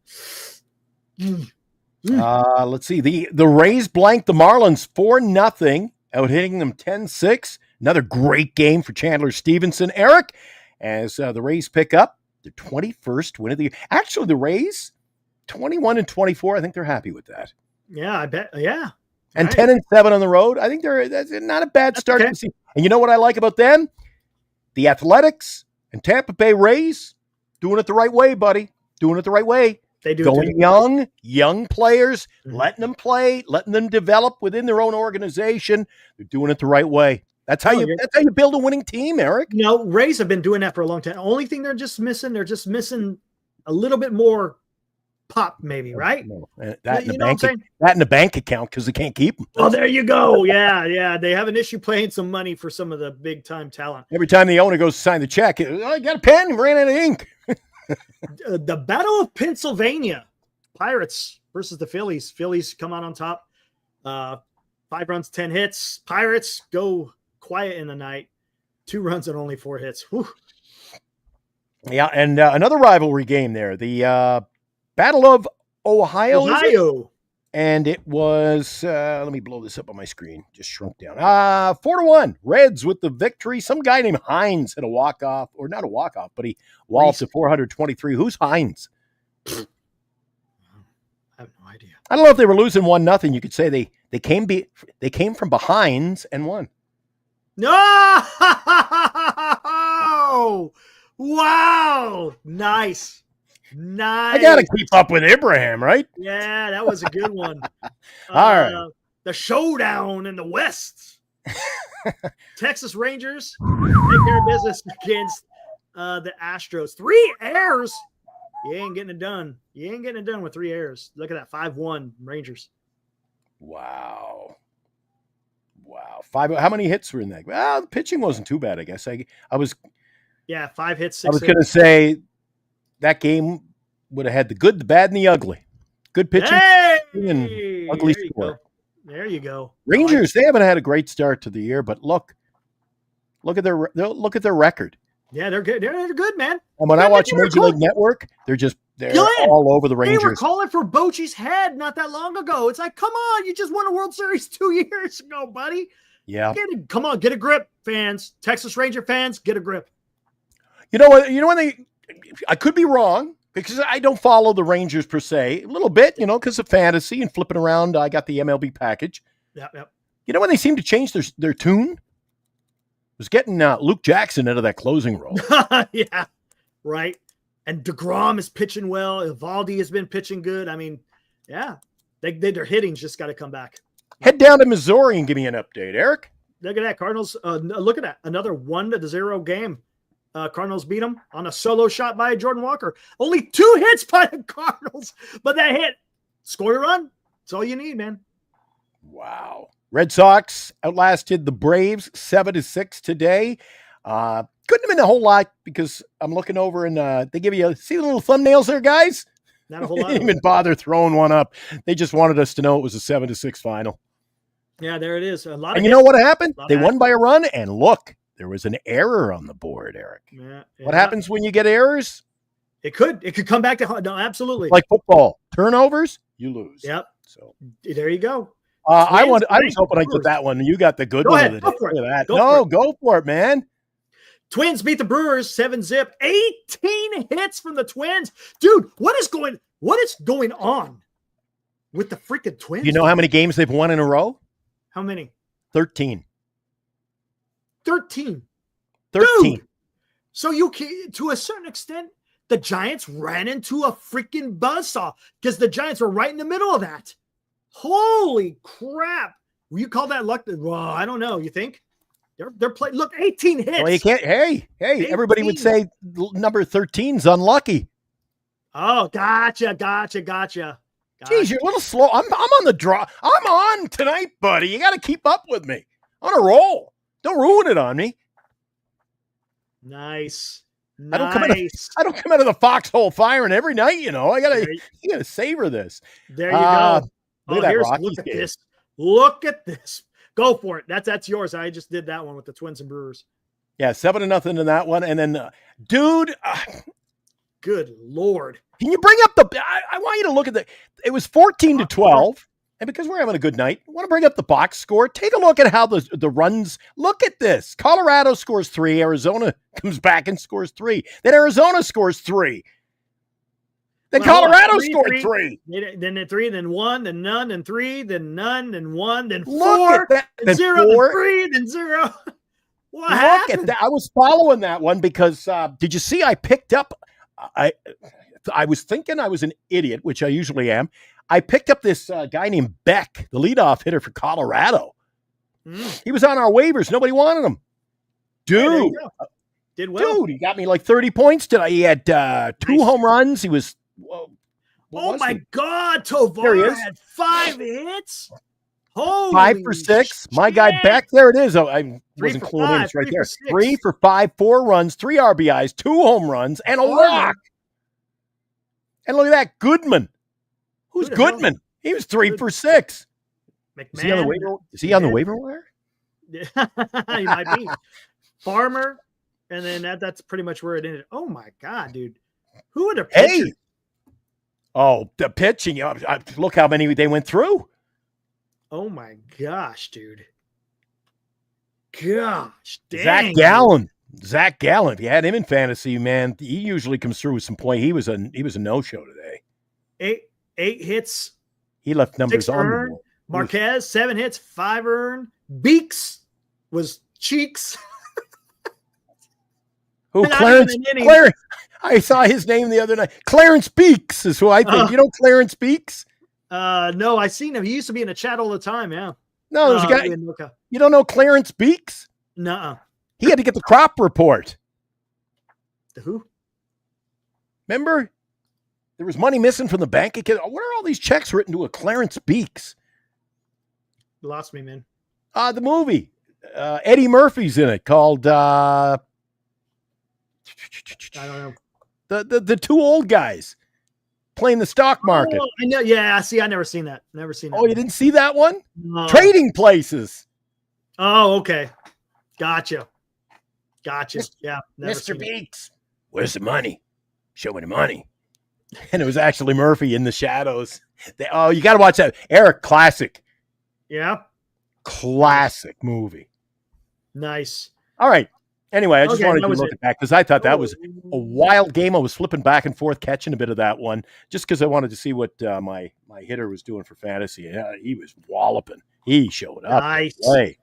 D: Let's see. The Rays blanked the Marlins 4-0, out hitting them 10-6. Another great game for Chandler Stevenson, Eric, as the Rays pick up their 21st win of the year. Actually, the Rays, 21-24. I think they're happy with that.
C: Yeah, I bet. Yeah.
D: And 10-7 on the road. I think that's not a bad start to the season. And you know what I like about them? The Athletics and Tampa Bay Rays doing it the right way, buddy. Doing it the right way.
C: They do.
D: Going young players, letting them play, letting them develop within their own organization. They're doing it the right way. That's how you build a winning team, Eric.
C: No, Rays have been doing that for a long time. The only thing they're just missing a little bit more pop, maybe, right?
D: No. That in
C: You
D: the
C: know what I'm
D: bank.
C: saying?
D: That in the bank account because they can't keep them.
C: Oh, there you go. Yeah. They have an issue paying some money for some of the big time talent.
D: Every time the owner goes to sign the check, I got a pen, ran out of ink.
C: The Battle of Pennsylvania, Pirates versus the Phillies. Phillies come out on top. 5 runs, 10 hits. Pirates go quiet in the night. 2 runs and only 4 hits. Whew.
D: Yeah, and another rivalry game there. The Battle of Ohio. Is it? And it was, let me blow this up on my screen. Just shrunk down. 4-1. Reds with the victory. Some guy named Hines had a walk-off, or not a walk-off, but he walloped to 423. Who's Hines?
C: I have no idea.
D: I don't know if they were losing 1-0. You could say they came from behinds and won.
C: No! Wow! Nice.
D: I got to keep up with Abraham, right?
C: Yeah, that was a good one.
D: All right.
C: The showdown in the West. Texas Rangers take care of business against the Astros. 3 errors. You ain't getting it done. You ain't getting it done with 3 errors. Look at that. 5-1 Rangers.
D: Wow. 5. How many hits were in that? Well, the pitching wasn't too bad, I guess. I was
C: 5 hits, 6
D: I was going to say that game would have had the good, the bad, and the ugly. Good pitching and ugly score.
C: There you go.
D: Rangers, they haven't had a great start to the year, but look at their record.
C: Yeah, they're good. They're good, man.
D: And when I watch Major League Network, they're all over the Rangers.
C: They were calling for Bochy's head not that long ago. It's like, come on, you just won a World Series 2 years ago, buddy.
D: Yeah.
C: Come on, get a grip, fans. Texas Ranger fans, get a grip.
D: You know what? I could be wrong because I don't follow the Rangers per se. A little bit, because of fantasy and flipping around. I got the MLB package.
C: Yep.
D: You know when they seem to change their tune? It was getting Luke Jackson out of that closing role.
C: Yeah, right. And DeGrom is pitching well. Evaldi has been pitching good. I mean, yeah, their hitting's just got to come back.
D: Head down to Missouri and give me an update, Eric.
C: Look at that, Cardinals. Look at that, another 1-0 game. Cardinals beat them on a solo shot by Jordan Walker. Only 2 hits by the Cardinals, but that hit scored a run. That's all you need, man.
D: Wow. Red Sox outlasted the Braves 7-6 today. Couldn't have been a whole lot because I'm looking over and they give you see the little thumbnails there, guys?
C: Not a whole
D: They
C: lot.
D: didn't even bother throwing one up. They just wanted us to know it was a 7-6 final.
C: Yeah, there it is. A lot.
D: And you know what happened? They won by a run, and look, there was an error on the board, Eric.
C: Yeah.
D: What happens when you get errors?
C: It could come back to no, absolutely.
D: Like football, turnovers, you lose.
C: Yep.
D: So
C: there you go.
D: I was hoping I'd get that one. You got the good one of the day. Look at that. Go for it, man.
C: Twins beat the Brewers 7-0. 18 hits from the Twins. Dude, what is going on with the freaking Twins?
D: You know how many games they've won in a row?
C: How many?
D: 13.
C: 13.
D: Dude.
C: So to a certain extent, the Giants ran into a freaking buzzsaw because the Giants were right in the middle of that. Holy crap. Will you call that luck? Well, I don't know. You think? They're playing. Look, 18 hits.
D: Well, you can't. Hey, 18. Everybody would say number 13's unlucky.
C: Oh, gotcha.
D: Geez, you're a little slow. I'm on the draw. I'm on tonight, buddy. You got to keep up with me. On a roll. Don't ruin it on me.
C: Nice.
D: I don't come out of the foxhole firing every night. You gotta savor this.
C: There you go.
D: Look at
C: this. Look at this. Go for it. That's yours. I just did that one with the Twins and Brewers.
D: Yeah, 7-0 in that one. And then, dude.
C: Good Lord.
D: Can you bring up I want you to look at it was 14-12. And because we're having a good night, I want to bring up the box score. Take a look at how the runs. Look at this. Colorado scores 3. Arizona comes back and scores 3. Then Arizona scores 3. Then Colorado scored 3.
C: Then 3, then 1, then none, then 3, then none, then 1, then 4,
D: look at that.
C: then 0, then 3, then 0. What happened?
D: At that. I was following that one because did you see I picked up I was thinking I was an idiot, which I usually am. I picked up this guy named Beck, the leadoff hitter for Colorado. He was on our waivers. Nobody wanted him. Dude.
C: Did well.
D: Dude, he got me like 30 points today. He had 2 home runs. He was What
C: Oh
D: was
C: my
D: he?
C: God,
D: There he
C: Tovar
D: is.
C: had 5 hits. Holy
D: 5 for 6. My guy
C: shit.
D: Beck. There it is. Oh, I
C: 3
D: wasn't
C: for
D: cluing in.
C: 5,
D: It's right
C: 3 for
D: there.
C: 6.
D: 3 for 5, 4 runs, 3 RBIs, 2 home runs, and a
C: Farmer.
D: walk. And look at that, Goodman. Who's
C: Who the hell?
D: Goodman? He was 3
C: Good.
D: for 6.
C: McMahon.
D: Is he on the waiver? Is he on the waiver wire?
C: He might be. Farmer. And then that's pretty much where it ended. Oh my God, dude. Who would have
D: Hey. Oh, the pitching. Look how many they went through.
C: Oh my gosh, dude. Gosh, dang.
D: Zach Gallen. Zach Gallen. If you had him in fantasy, man, he usually comes through with some play. He was a no-show today.
C: 8 hits.
D: He left numbers
C: 6
D: on the
C: earned.
D: board.
C: Marquez, 7 hits, 5 earned. Beeks was cheeks.
D: Who?
C: Not
D: Clarence?
C: even an inning.
D: Clarence. I saw his name the other night. Clarence Beeks is who I think. You know Clarence Beeks?
C: No, I seen him. He used to be in the chat all the time. Yeah.
D: No, there's a guy.
C: Okay.
D: You don't know Clarence Beeks?
C: Nuh-uh.
D: He had to get the crop report.
C: The who?
D: Remember? There was money missing from the bank account. What are all these checks written to a Clarence Beeks?
C: You lost me, man.
D: The movie. Eddie Murphy's in it called
C: I don't know.
D: the 2 old guys playing the stock market.
C: Oh, I know. Yeah, see, I never seen that. Never seen that.
D: Oh, you didn't see that one?
C: No.
D: Trading Places.
C: Oh, okay. Gotcha. Yeah. Never
D: Mr.
C: seen it.
D: Beeks, where's the money? Show me the money. And it was actually Murphy in the shadows. You got to watch that. Eric, classic movie.
C: Nice.
D: All right. Anyway, I just
C: Okay,
D: wanted
C: that
D: to
C: was
D: look
C: it.
D: at that because I thought that was a wild game. I was flipping back and forth, catching a bit of that one, just because I wanted to see what my hitter was doing for fantasy. Yeah, he was walloping. He showed up.
C: Nice.
D: Play.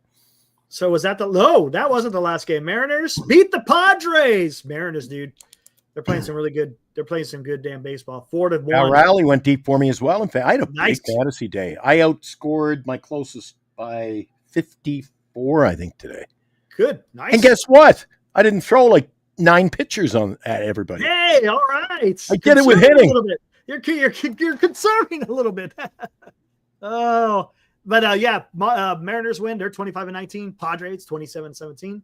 C: So was that that wasn't the last game. Mariners beat the Padres. Mariners, dude. They're playing some really good. They're playing some good damn baseball. 4-1.
D: Now, Rally went deep for me as well. In fact, I had a
C: Nice.
D: big fantasy day. I outscored my closest by 54, I think, today.
C: Good. Nice.
D: And guess what? I didn't throw like 9 pitchers at everybody.
C: Hey, all right.
D: I did it with
C: Conserving
D: hitting.
C: a little bit. You're conserving a little bit. Oh, but Mariners win. They're 25-19. Padres 27-17.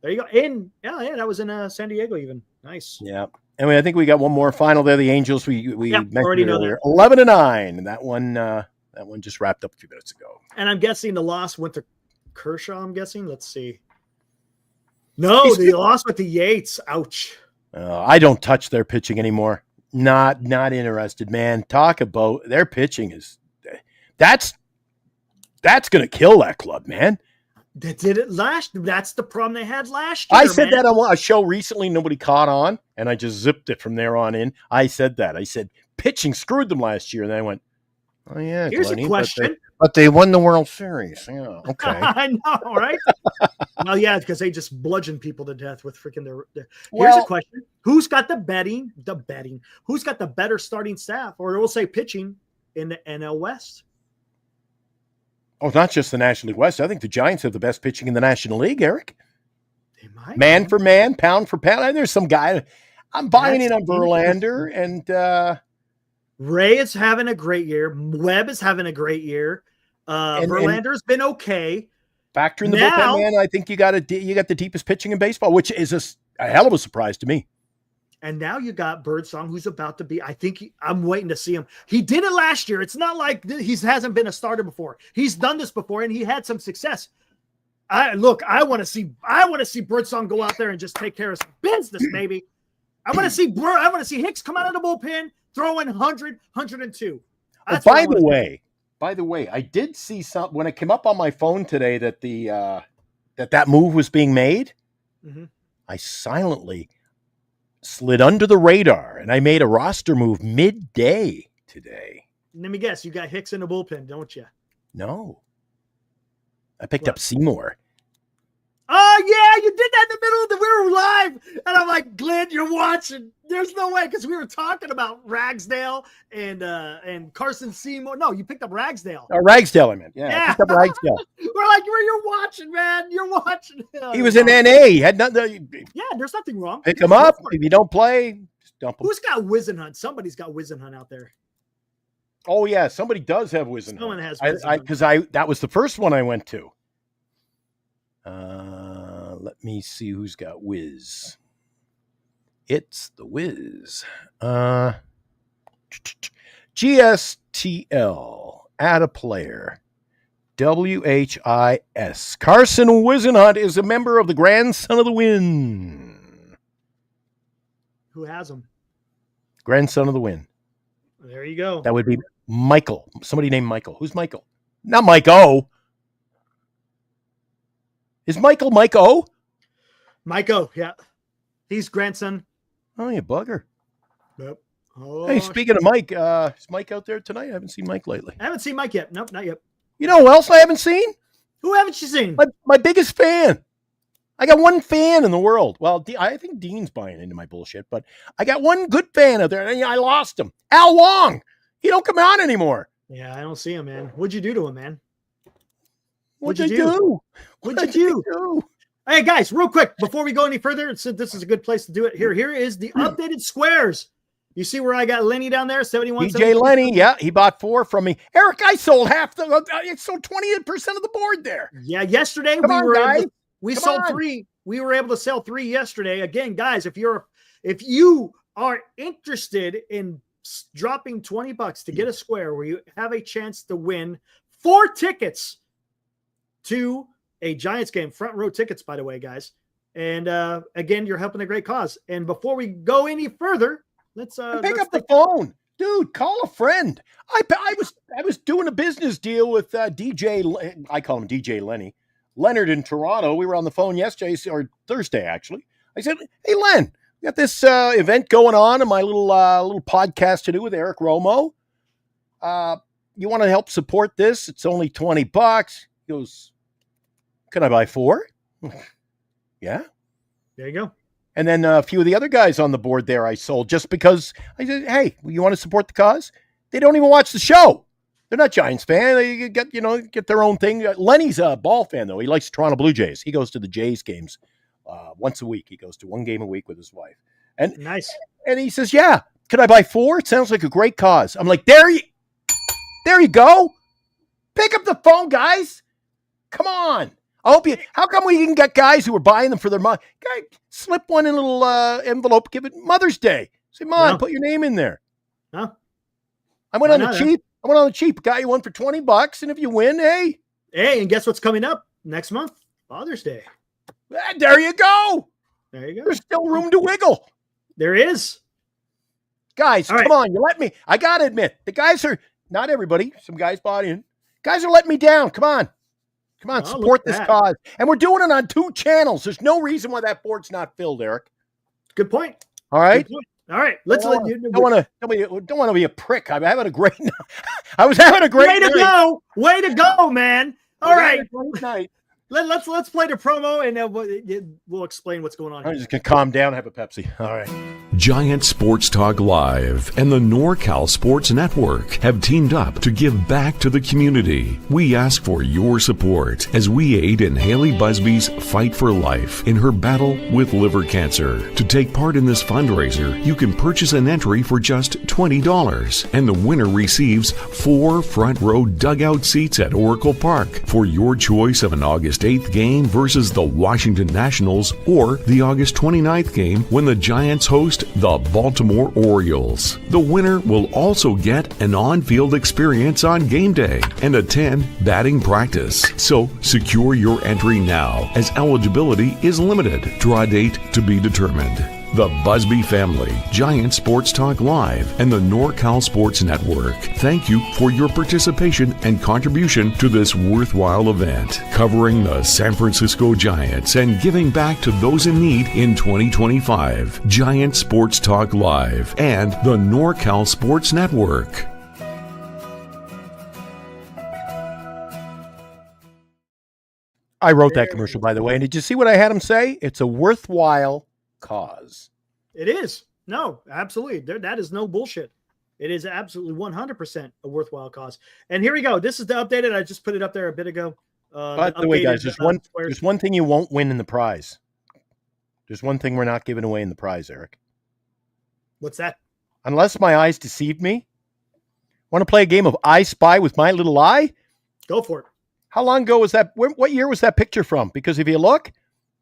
C: There you go. And that was in San Diego even. Nice.
D: Yeah. Anyway, I think we got one more final there. The Angels, we mentioned
C: already know
D: earlier, 11-9, and that one just wrapped up a few minutes ago.
C: And I'm guessing the loss went to Kershaw. I'm guessing. Let's see. No, they lost with the Yates. Ouch.
D: I don't touch their pitching anymore. Not interested, man. Talk about their pitching that's going to kill that club, man.
C: They did it that's the problem they had last year.
D: I said
C: man.
D: that on a show recently, nobody caught on, and I just zipped it from there on in. I said that. I said pitching screwed them last year, and then I went, oh yeah.
C: Here's
D: Glennie,
C: a question.
D: but they won the World Series. Yeah, okay.
C: I know, right? Well, yeah, because they just bludgeon people to death with freaking their Here's
D: Well-
C: a question. Who's got the betting? Who's got the better starting staff, or we'll say pitching in the NL West?
D: Oh, not just the National League West. I think the Giants have the best pitching in the National League, Eric.
C: They might.
D: Man for man, pound for pound. And there's some guy. I'm buying in on
C: That's
D: Verlander, and
C: Ray is having a great year. Webb is having a great year. Verlander's been okay.
D: factor in the
C: Now-
D: bullpen, man. I think you got the deepest pitching in baseball, which is a hell of a surprise to me.
C: And now you got Birdsong, who's about to be. I'm waiting to see him. He did it last year. It's not like he hasn't been a starter before. He's done this before, and he had some success. I want to see Birdsong go out there and just take care of some business, maybe. I want to see Hicks come out of the bullpen, throwing 100, 102.
D: Oh, by the way, I did see some when it came up on my phone today that that move was being made.
C: Mm-hmm.
D: I silently slid under the radar, and I made a roster move midday today.
C: Let me guess, you got Hicks in the bullpen, don't you?
D: No, I picked up Seymour.
C: Oh yeah, you did that in the middle of we were live, and I'm like, Glenn, you're watching. There's no way, because we were talking about Ragsdale and Carson Seymour. No, you picked up Ragsdale.
D: Ragsdale, I meant. Yeah, I picked up Ragsdale.
C: We're like, you're watching, man. You're watching.
D: He was in NA. He had nothing.
C: Yeah, there's nothing wrong.
D: Pick him up. If you don't play, just dump him.
C: Who's got Wizenhunt? Somebody's got Wizenhunt out there.
D: Oh yeah, somebody does have Wizenhunt.
C: Someone has
D: Because that was the first one I went to. Let me see who's got Wiz. It's the Wiz. GSTL. Add a player. WHIS. Carson Wizenhunt is a member of the Grandson of the Wind.
C: Who has him?
D: Grandson of the Wind.
C: There you go.
D: That would be Michael. Somebody named Michael. Who's Michael? Not Mike O. Is Michael Mike O?
C: Mike O, yeah. He's grandson.
D: Oh, you bugger.
C: Yep. Oh,
D: Hey, speaking of Mike, is Mike out there tonight? I haven't seen Mike lately.
C: I haven't seen Mike yet. Nope, not yet.
D: You know who else I haven't seen?
C: Who haven't you seen?
D: My biggest fan. I got one fan in the world. Well, I think Dean's buying into my bullshit, but I got one good fan out there, and I lost him. Al Wong. He don't come on anymore.
C: Yeah, I don't see him, man. What'd you do to him, man?
D: What'd you do?
C: What'd you do? Hey, guys, real quick, before we go any further, this is a good place to do it. Here is the updated squares. You see where I got Lenny down there? 71.
D: DJ Lenny, yeah, he bought 4 from me. Eric, I sold I sold 28% of the board there.
C: Yeah, yesterday we sold 3. We were able to sell 3 yesterday. Again, guys, if you are interested in dropping $20 to get a square where you have a chance to win 4 tickets to a Giants game, front row tickets, by the way, guys. And again, you're helping a great cause. And before we go any further, let's
D: pick up the phone, dude. Call a friend. I was doing a business deal with DJ. I call him DJ Lenny Leonard in Toronto. We were on the phone yesterday or Thursday, actually. I said, "Hey, Len, we got this event going on in my little podcast to do with Eric Romo. You want to help support this? It's only $20." He goes, "Can I buy 4?" Yeah.
C: There you go.
D: And then a few of the other guys on the board there I sold just because I said, "Hey, you want to support the cause?" They don't even watch the show. They're not Giants fan. They get their own thing. Lenny's a ball fan, though. He likes Toronto Blue Jays. He goes to the Jays games once a week. He goes to 1 game a week with his wife. And
C: nice.
D: And he says, "Yeah, could I buy 4? It sounds like a great cause." I'm like, there you go. Pick up the phone, guys. Come on. How come we didn't get guys who are buying them for their money? Guy, slip one in a little envelope, give it Mother's Day. Say, "Mom, put your name in there."
C: Huh?
D: I went on the cheap. Got you one for $20, and if you win, hey.
C: Hey, and guess what's coming up next month? Father's Day.
D: There you go.
C: There you go.
D: There's still room to wiggle.
C: There is.
D: Guys, come on. You let me. I got to admit, the guys are, not everybody, some guys bought in. Guys are letting me down. Come on. Come on, support this cause. And we're doing it on 2 channels. There's no reason why that board's not filled, Eric.
C: Good point.
D: All right.
C: All right. Let's
D: don't want to be a prick. I'm having a great night. I was having a great
C: night. Way to go, man. All right.
D: Great night.
C: Let's play the promo and then we'll explain what's going on here.
D: I'm just going to calm down and have a Pepsi. All right.
A: Giant Sports Talk Live and the NorCal Sports Network have teamed up to give back to the community. We ask for your support as we aid in Haley Busby's fight for life in her battle with liver cancer. To take part in this fundraiser, you can purchase an entry for just $20, and the winner receives 4 front row dugout seats at Oracle Park for your choice of an August 8th game versus the Washington Nationals or the August 29th game when the Giants host the Baltimore Orioles. The winner will also get an on-field experience on game day and attend batting practice. So secure your entry now as eligibility is limited. Draw date to be determined. The Busby family, Giant Sports Talk Live, and the NorCal Sports Network thank you for your participation and contribution to this worthwhile event, covering the San Francisco Giants and giving back to those in need in 2025. Giant Sports Talk Live and the NorCal Sports Network.
D: I wrote that commercial, by the way, and did you see what I had him say? It's a worthwhile cause.
C: It is. No, absolutely. That is no bullshit. It is absolutely 100% a worthwhile cause. And here we go. This is the updated. I just put it up there a bit ago.
D: By the way, guys, there's one thing you won't win in the prize. There's one thing we're not giving away in the prize, Eric.
C: What's that?
D: Unless my eyes deceived me, Want to play a game of I Spy with my little eye?
C: Go for it.
D: How long ago was that? What year was that picture from? Because if you look,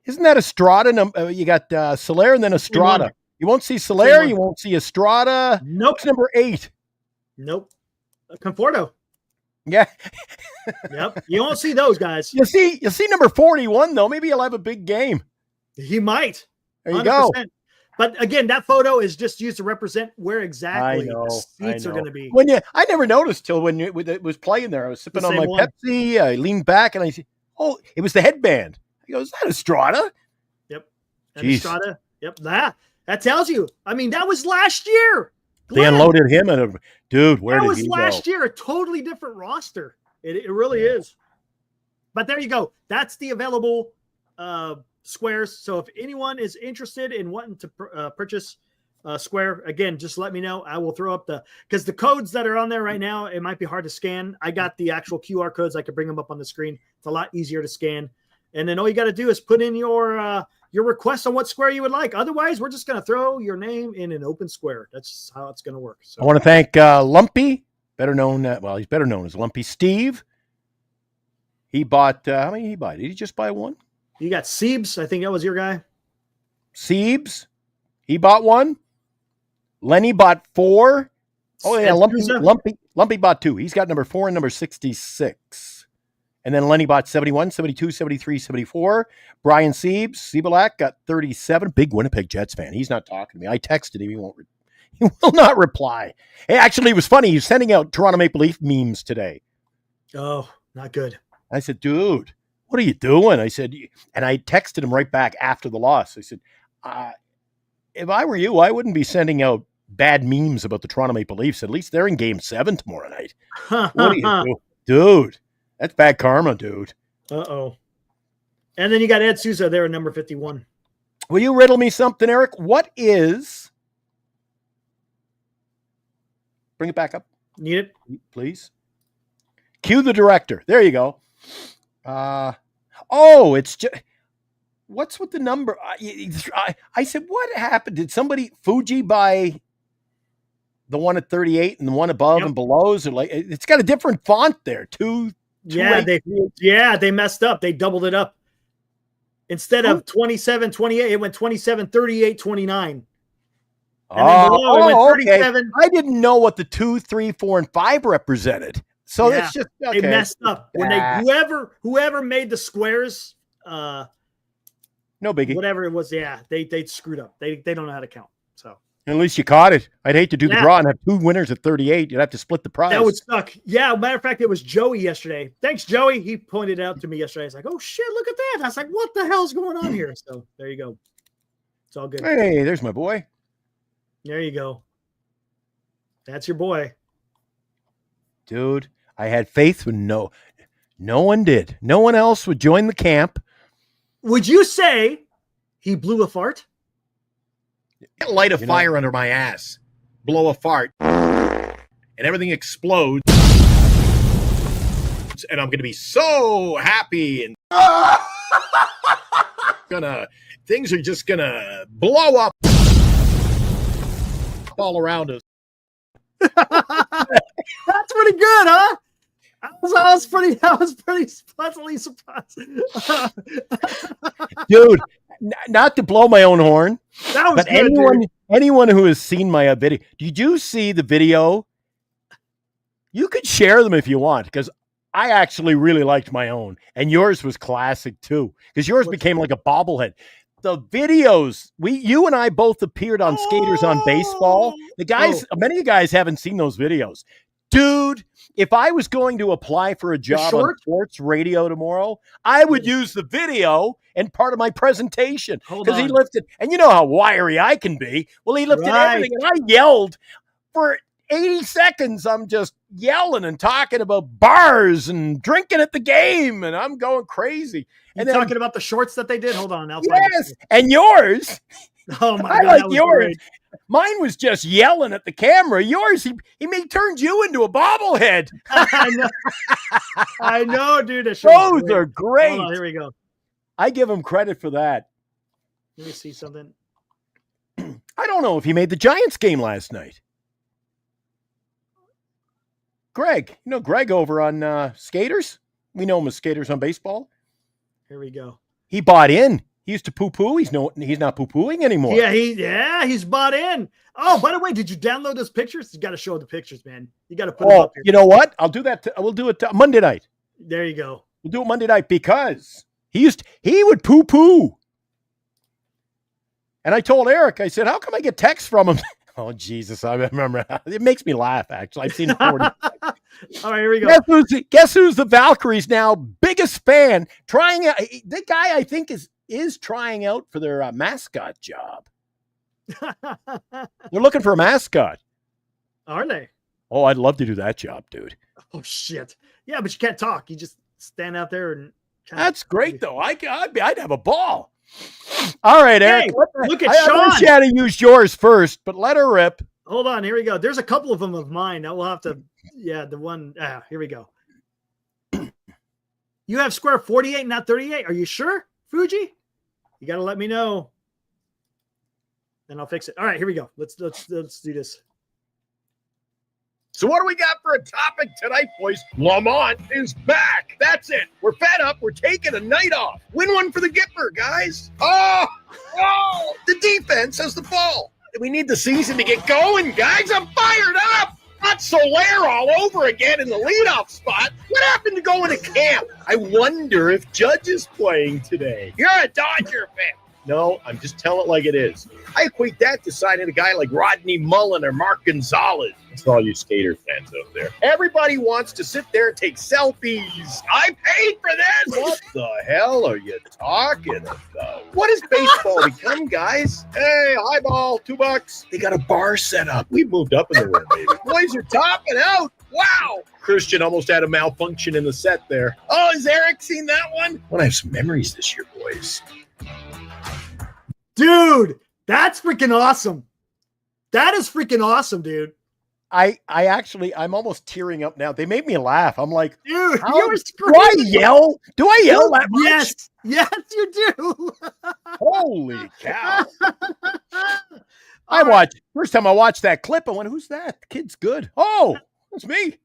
D: isn't that Estrada? You got Soler and then Estrada. You won't see Soler. You won't see Estrada.
C: Nope.
D: It's number 8.
C: Nope. Conforto.
D: Yeah.
C: Yep. You won't see those guys.
D: You'll see number 41, though. Maybe he'll have a big game.
C: He might.
D: There you go.
C: But again, that photo is just used to represent where exactly
D: the
C: seats are going to be.
D: I never noticed till when it was playing there. I was sipping on my Pepsi. I leaned back and I said, "Oh, it was the headband." He goes, "Is that Estrada?"
C: Yep. And Estrada. Yep. That tells you. I mean, that was last year.
D: They unloaded him and dude. Where did he go? That was
C: last year. A totally different roster. It really is. But there you go. That's the available squares. So if anyone is interested in wanting to purchase a square, again, just let me know. I will throw up because the codes that are on there right now, it might be hard to scan. I got the actual QR codes. I could bring them up on the screen. It's a lot easier to scan. And then all you got to do is put in your request on what square you would like. Otherwise, we're just going to throw your name in an open square. That's how it's going to work. So I
D: want to thank Lumpy, better known he's better known as Lumpy Steve. He bought how many did he buy? Did he just buy one?
C: You got Siebes. I think that was your guy.
D: Siebes. He bought one. Lenny bought 4. Oh, yeah. Lumpy bought 2. He's got number 4 and number 66. And then Lenny bought 71, 72, 73, 74. Brian Siebelak got 37. Big Winnipeg Jets fan. He's not talking to me. I texted him. He will not reply. Hey, actually, it was funny. He's sending out Toronto Maple Leaf memes today.
C: Oh, not good.
D: I said, dude, what are you doing? I said, and I texted him right back after the loss. I said, if I were you, I wouldn't be sending out bad memes about the Toronto Maple Leafs. At least they're in Game 7 tomorrow night. What are you doing? Dude, that's bad karma, dude.
C: Uh-oh. And then you got Ed Souza there at number 51.
D: Will you riddle me something, Eric? What is... Bring it back up.
C: Need it?
D: Please. Cue the director. There you go. It's just... What's with the number? I said, what happened? Did somebody, Fuji, buy the one at 38 and the one above and below? So like, it's got a different font there.
C: They messed up. They doubled it up. Instead of 27, 28, it went 27, 38, 29. And then below it went 37.
D: Okay. I didn't know what the 2, 3, 4, and 5 represented. So it's just okay.
C: They messed up. When whoever made the squares,
D: no biggie.
C: Whatever it was, they screwed up. They don't know how to count. So
D: at least you caught it. I'd hate to do the draw and have 2 winners at 38. You'd have to split the prize.
C: That would suck. Yeah, matter of fact, it was Joey yesterday. Thanks, Joey. He pointed it out to me yesterday. I was like, oh shit, look at that. I was like, what the hell's going on here? So there you go. It's all good.
D: Hey, there's my boy.
C: There you go. That's your boy.
D: Dude, I had faith when no one did. No one else would join the camp.
C: Would you say he blew a fart?
E: Light a fire under my ass, blow a fart, and everything explodes. And I'm going to be so happy and things are just going to blow up all around us.
C: That's pretty good, huh? I was pretty pleasantly surprised.
D: Dude, not to blow my own horn,
C: that was
D: but good, anyone who has seen my video, did you see the video? You could share them if you want, because I actually really liked my own, and yours was classic too, because yours became like a bobblehead. The videos, you and I both appeared on Skaters on Baseball. The guys, many of you guys haven't seen those videos. Dude, if I was going to apply for a job on sports radio tomorrow, I would use the video and part of my presentation, because he lifted, and you know how wiry I can be. Well, he lifted everything, and I yelled for 80 seconds. I'm just yelling and talking about bars and drinking at the game, and I'm going crazy.
C: And then talking about the shorts that they did. Hold on,
D: yes, and yours.
C: Oh my God,
D: I like yours.
C: Great.
D: Mine was just yelling at the camera. Yours, he turned you into a bobblehead.
C: I know, dude.
D: Those are great.
C: Hold on, here we go.
D: I give him credit for that.
C: Let me see something.
D: I don't know if he made the Giants game last night. Greg. You know Greg over on Skaters? We know him as Skaters on Baseball.
C: Here we go.
D: He bought in. He used to poo-poo. He's not poo-pooing anymore.
C: Yeah, he's bought in. Oh, by the way, did you download those pictures? You got to show the pictures, man. You got to put them up here.
D: You know what? I'll do that. We'll do it Monday night.
C: There you go.
D: We'll do it Monday night because he would poo-poo. And I told Eric, I said, how come I get texts from him? Oh, Jesus. I remember. It makes me laugh, actually. I've seen it 40 times.
C: All right, here we go.
D: Guess who's the Valkyries now? Biggest fan. Trying out. The guy, I think, is trying out for their mascot job. They're looking for a mascot.
C: Are they?
D: Oh, I'd love to do that job, dude.
C: Oh, shit. Yeah, but you can't talk. You just stand out there and.
D: That's great, though. I'd have a ball. All right, Eric.
C: Hey, look at
D: Sean. I wish you had to use yours first, but let her rip.
C: Hold on. Here we go. There's a couple of them of mine. That we'll have to. Yeah, the one. Here we go. You have square 48, not 38. Are you sure, Fuji? You got to let me know. Then I'll fix it. All right, here we go. Let's do this.
E: So what do we got for a topic tonight, boys? Lamont is back. That's it. We're fed up. We're taking a night off. Win one for the Gipper, guys. Oh, the defense has the ball. We need the season to get going, guys. I'm fired up. Not Soler all over again in the leadoff spot. What happened to going to camp? I wonder if Judge is playing today. You're a Dodger fan. No, I'm just telling it like it is. I equate that to signing a guy like Rodney Mullen or Mark Gonzalez. That's all you Skater fans out there. Everybody wants to sit there and take selfies. I paid for this. What the hell are you talking about? What has baseball become, guys? Hey, highball, $2. They got a bar set up. We've moved up in the world, baby. Boys are topping out. Wow. Christian almost had a malfunction in the set there. Oh, has Eric seen that one? I want to have some memories this year, boys.
C: Dude, that's freaking awesome. That is freaking awesome, dude.
D: I'm almost tearing up now. They made me laugh. I'm like,
C: dude,
D: you were screaming. Do I yell? Do I yell that much?
C: Yes, you do.
D: Holy cow. First time I watched that clip, I went, who's that? The kid's good. Oh, it's me.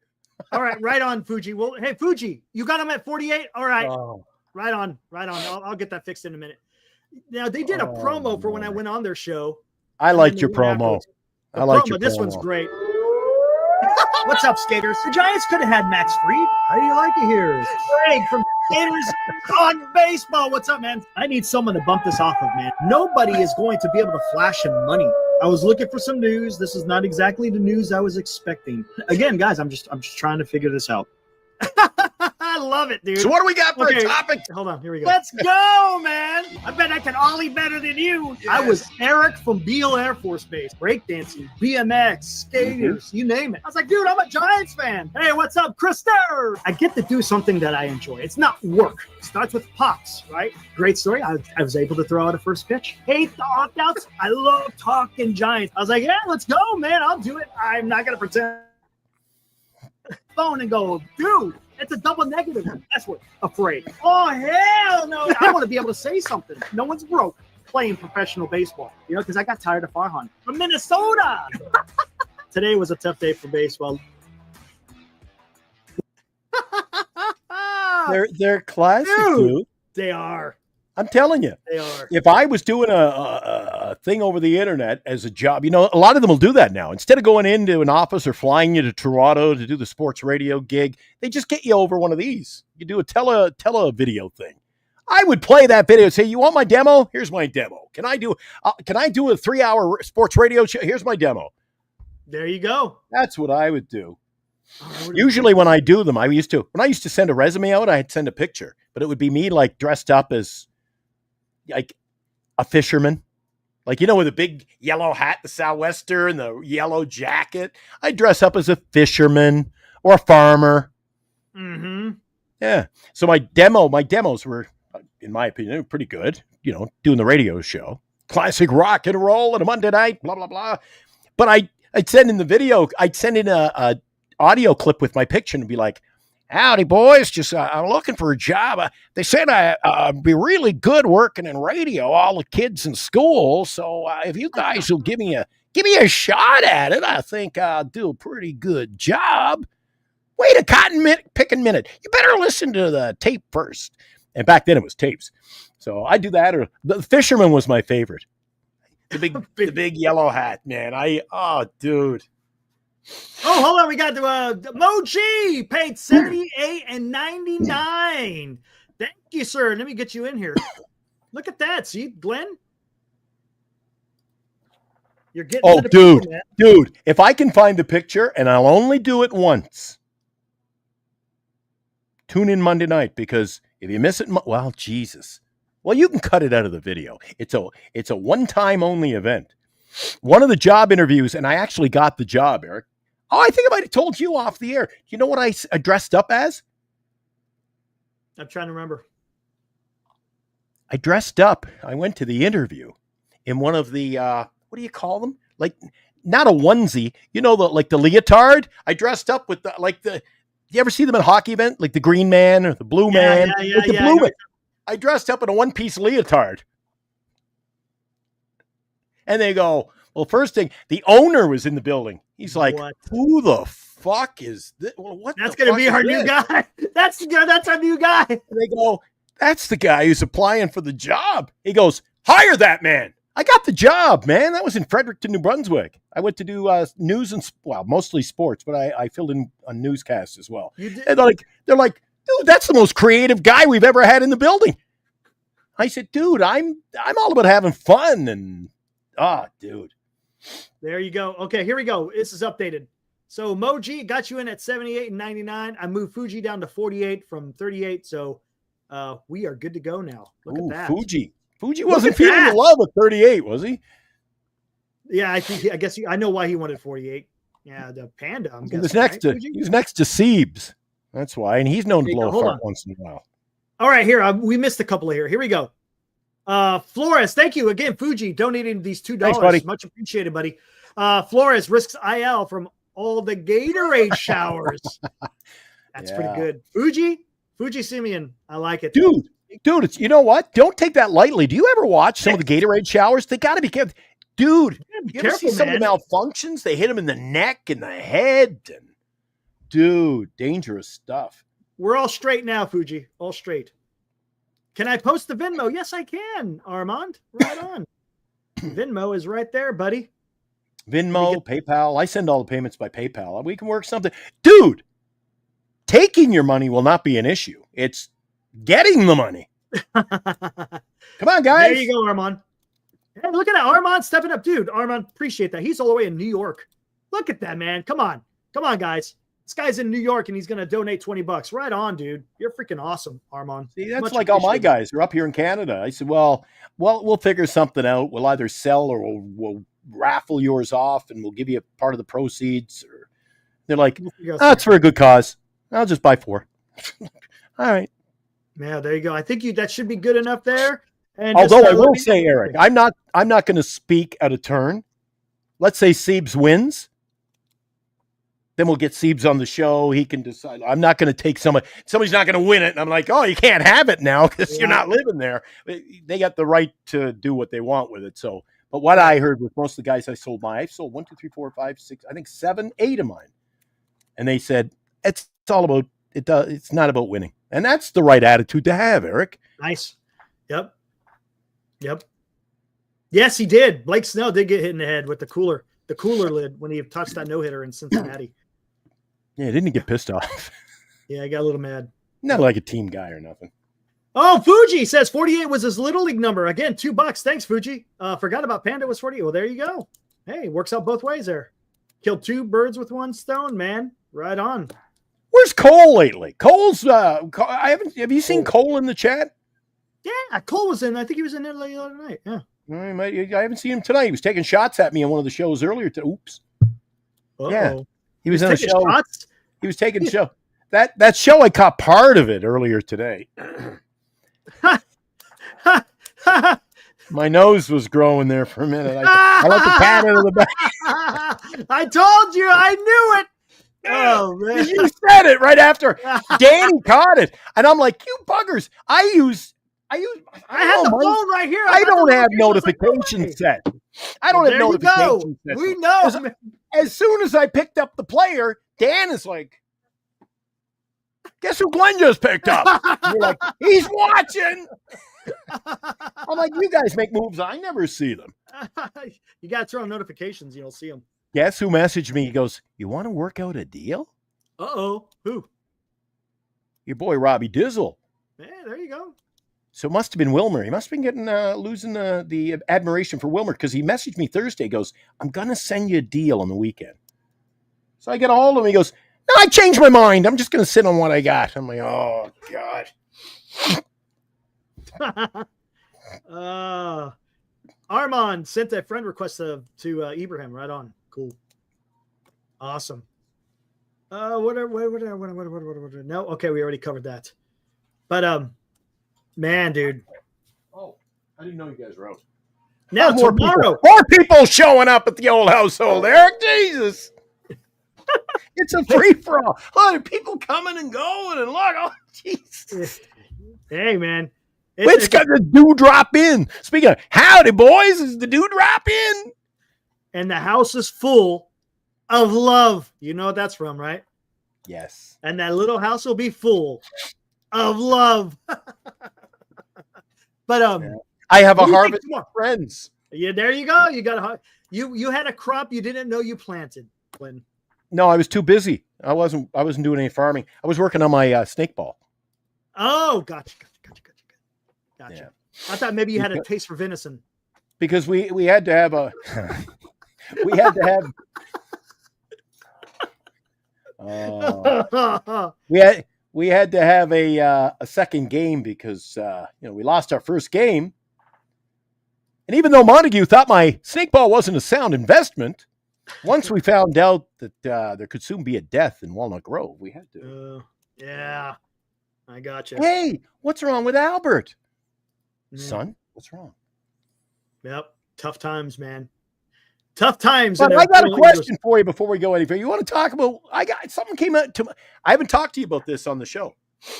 C: All right, right on, Fuji. Well, hey, Fuji, you got him at 48? All right.
D: Oh.
C: Right on. I'll get that fixed in a minute. Now, they did a promo for when I went on their show.
D: I liked your promo.
C: This one's great. What's up, Skaters? The Giants could have had Max Fried. How do you like it here? Greg from Skaters on Baseball. What's up, man? I need someone to bump this off of, man. Nobody is going to be able to flash him money. I was looking for some news. This is not exactly the news I was expecting. Again, guys, I'm just trying to figure this out. I love it, dude.
E: So what do we got for a topic?
C: Hold on, here we go. Let's go, man. I bet I can ollie better than you. Yes. I was Eric from Beale Air Force Base. Breakdancing, BMX, skaters, you name it. I was like, dude, I'm a Giants fan. Hey, what's up, Krister? I get to do something that I enjoy. It's not work. It starts with pops, right? Great story. I was able to throw out a first pitch. Hate the opt-outs. I love talking Giants. I was like, yeah, let's go, man. I'll do it. I'm not going to pretend. Phone and go, dude, it's a double negative. That's what afraid. Oh, hell no. I want to be able to say something. No one's broke playing professional baseball, because I got tired of Farhan from Minnesota. Today was a tough day for baseball.
D: They're classic, dude.
C: They are.
D: I'm telling you,
C: they are.
D: If I was doing a thing over the internet as a job, a lot of them will do that now. Instead of going into an office or flying you to Toronto to do the sports radio gig, they just get you over one of these. You do a tele video thing. I would play that video and say, "You want my demo? Here's my demo. Can I do a 3-hour sports radio show? Here's my demo."
C: There you go.
D: That's what I would do. Usually when I do them, when I used to send a resume out, I'd send a picture, but it would be me like dressed up as like a fisherman, with a big yellow hat, the sou'wester, and the yellow jacket. I dress up as a fisherman or a farmer.
C: Mm-hmm.
D: Yeah. So my demos were, in my opinion, pretty good. Doing the radio show, classic rock and roll on a Monday night, blah blah blah. But I'd send in the video. I'd send in a audio clip with my picture and be like, "Howdy, boys. Just I'm looking for a job. They said I'd be really good working in radio. All the kids in school. So if you guys will give me a shot at it, I think I'll do a pretty good job." Wait a picking minute. You better listen to the tape first. And back then it was tapes. So I do that. Or the Fisherman was my favorite. The big yellow hat, man. Dude.
C: Oh, hold on. We got the Moji paid 78 and 99. Thank you, sir. Let me get you in here. Look at that. See, Glenn? You're getting
D: Oh,
C: to the
D: dude.
C: picture, man.
D: Dude, if I can find the picture, and I'll only do it once, tune in Monday night, because if you miss it, well, Jesus. Well, you can cut it out of the video. It's a one-time only event. One of the job interviews, and I actually got the job, Eric. Oh, I think I might have told you off the air. You know what I dressed up as?
C: I'm trying to remember.
D: I dressed up. I went to the interview in one of the, what do you call them? Like, not a onesie. You know, the leotard? I dressed up with you ever see them at a hockey event? Like the green man or the blue man?
C: Yeah,
D: the blue man. I dressed up in a one-piece leotard. And they go, well, first thing, the owner was in the building. He's like,
C: What?
D: Who the fuck is this? Well, what?
C: That's going to be our new guy. That's our new guy.
D: And they go, that's the guy who's applying for the job. He goes, hire that man. I got the job, man. That was in Fredericton, New Brunswick. I went to do news and, mostly sports, but I filled in on newscasts as well.
C: You did?
D: And they're like, dude, that's the most creative guy we've ever had in the building. I said, dude, I'm all about having fun. And, dude.
C: There you go. Okay, here we go. This is updated. So Moji got you in at 78 and 99. I moved Fuji down to 48 from 38. So we are good to go now. Look at that.
D: Fuji wasn't feeling the love at 38, was he?
C: Yeah, I guess I know why he wanted 48. Yeah, the Panda.
D: He was next to Siebes. That's why, and he's known to blow a fart once in a while.
C: All right, here we missed a couple of here. Here we go. Flores, thank you again. Fuji donating these $2.
D: Thanks, buddy.
C: Much appreciated, buddy. Flores risks IL from all the Gatorade showers. That's pretty good. Fuji Simeon, I like it,
D: dude. It's, you know what? Don't take that lightly. Do you ever watch some of the Gatorade showers? They got to be careful, dude. You ever see some of the malfunctions? They hit them in the neck and the head, and dude, dangerous stuff.
C: We're all straight now, Fuji. All straight. Can I post the Venmo? Yes, I can, Armand. Right on. Venmo is right there, buddy.
D: Venmo, PayPal. I send all the payments by PayPal. We can work something. Dude, taking your money will not be an issue. It's getting the money. Come on, guys.
C: There you go, Armand. Hey, look at that. Armand stepping up. Dude, Armand, appreciate that. He's all the way in New York. Look at that, man. Come on. Come on, guys. This guy's in New York and he's going to donate $20. Right on, dude. You're freaking awesome, Armand.
D: See, that's like all my guys are up here in Canada. I said, well, we'll figure something out. We'll either sell or we'll raffle yours off and we'll give you part of the proceeds. Or they're like, it's for a good cause. I'll just buy 4. All right.
C: Yeah, there you go. I think that should be good enough there. And
D: although I will say, Eric, I'm not going to speak out of turn. Let's say Siebes wins. Then we'll get Siebes on the show. He can decide. I'm not going to take somebody's not going to win it. And I'm like, oh, you can't have it now because you're not living there. They got the right to do what they want with it. So, but what I heard with most of the guys I sold 1, 2, 3, 4, 5, 6, I think 7, 8 of mine. And they said, it's all about it. It's not about winning. And that's the right attitude to have, Eric.
C: Nice. Yep. Yes, he did. Blake Snell did get hit in the head with the cooler lid when he touched that no-hitter in Cincinnati.
D: Yeah, didn't he get pissed off?
C: Yeah, I got a little mad.
D: Not like a team guy or nothing.
C: Oh, Fuji says 48 was his little league number. Again, $2. Thanks, Fuji. Forgot about Panda was 48. Well, there you go. Hey, works out both ways there. Killed 2 birds with 1 stone, man. Right on.
D: Where's Cole lately? Cole's have you seen Cole in the chat?
C: Yeah, Cole was in. I think he was in there the other night. Yeah.
D: I haven't seen him tonight. He was taking shots at me on one of the shows earlier today. Oops.
C: Uh-oh.
D: Yeah. He was in a show.
C: Shots?
D: He was taking a show. That show, I caught part of it earlier today. My nose was growing there for a minute. I let the pat out of the back.
C: I told you. I knew it. Oh, man.
D: You said it right after Danny caught it. And I'm like, you buggers. I
C: had the phone right here.
D: I don't have notifications set. I don't have notifications set.
C: We know.
D: As soon as I picked up the player, Dan is like, Guess who Glenn just picked up? And you're like, he's watching. I'm like, you guys make moves. I never see them.
C: You got to turn on notifications. You'll see them.
D: Guess who messaged me? He goes, you want to work out a deal?
C: Uh-oh. Who?
D: Your boy, Robbie Dizzle.
C: Yeah, there you go.
D: So it must have been Wilmer. He must have been getting losing the admiration for Wilmer because he messaged me Thursday. He goes, I'm going to send you a deal on the weekend. So I get a hold of him. He goes, no, I changed my mind. I'm just going to sit on what I got. I'm like, oh, God.
C: Armand sent a friend request to Ibrahim. Right on. Cool. Awesome. What? No, okay, we already covered that. But man, dude.
D: Oh, I didn't know you guys wrote.
C: Now tomorrow,
D: more people showing up at the old household. Eric, Jesus. It's a free for all. Oh, people coming and going, and look, oh, jeez.
C: Hey, man.
D: It's got the dewdrop in. Speaking of, howdy, boys, is the dewdrop in?
C: And the house is full of love. You know what that's from, right?
D: Yes.
C: And that little house will be full of love. But
D: I have a harvest of friends.
C: Yeah, there you go. You got you had a crop you didn't know you planted. When?
D: No, I was too busy. I wasn't doing any farming. I was working on my snake ball.
C: Oh, gotcha.
D: Yeah.
C: I thought maybe you had a taste for venison.
D: Because we had to have a we had to have we had to have a second game because we lost our first game. And even though Montague thought my snake ball wasn't a sound investment, once we found out that there could soon be a death in Walnut Grove, we had to.
C: Yeah, I gotcha.
D: Hey, what's wrong with Albert? Son, what's wrong?
C: Yep, tough times, man. Tough times.
D: But I got a question for you before we go any further. You want to talk about? Something came out to. I haven't talked to you about this on the show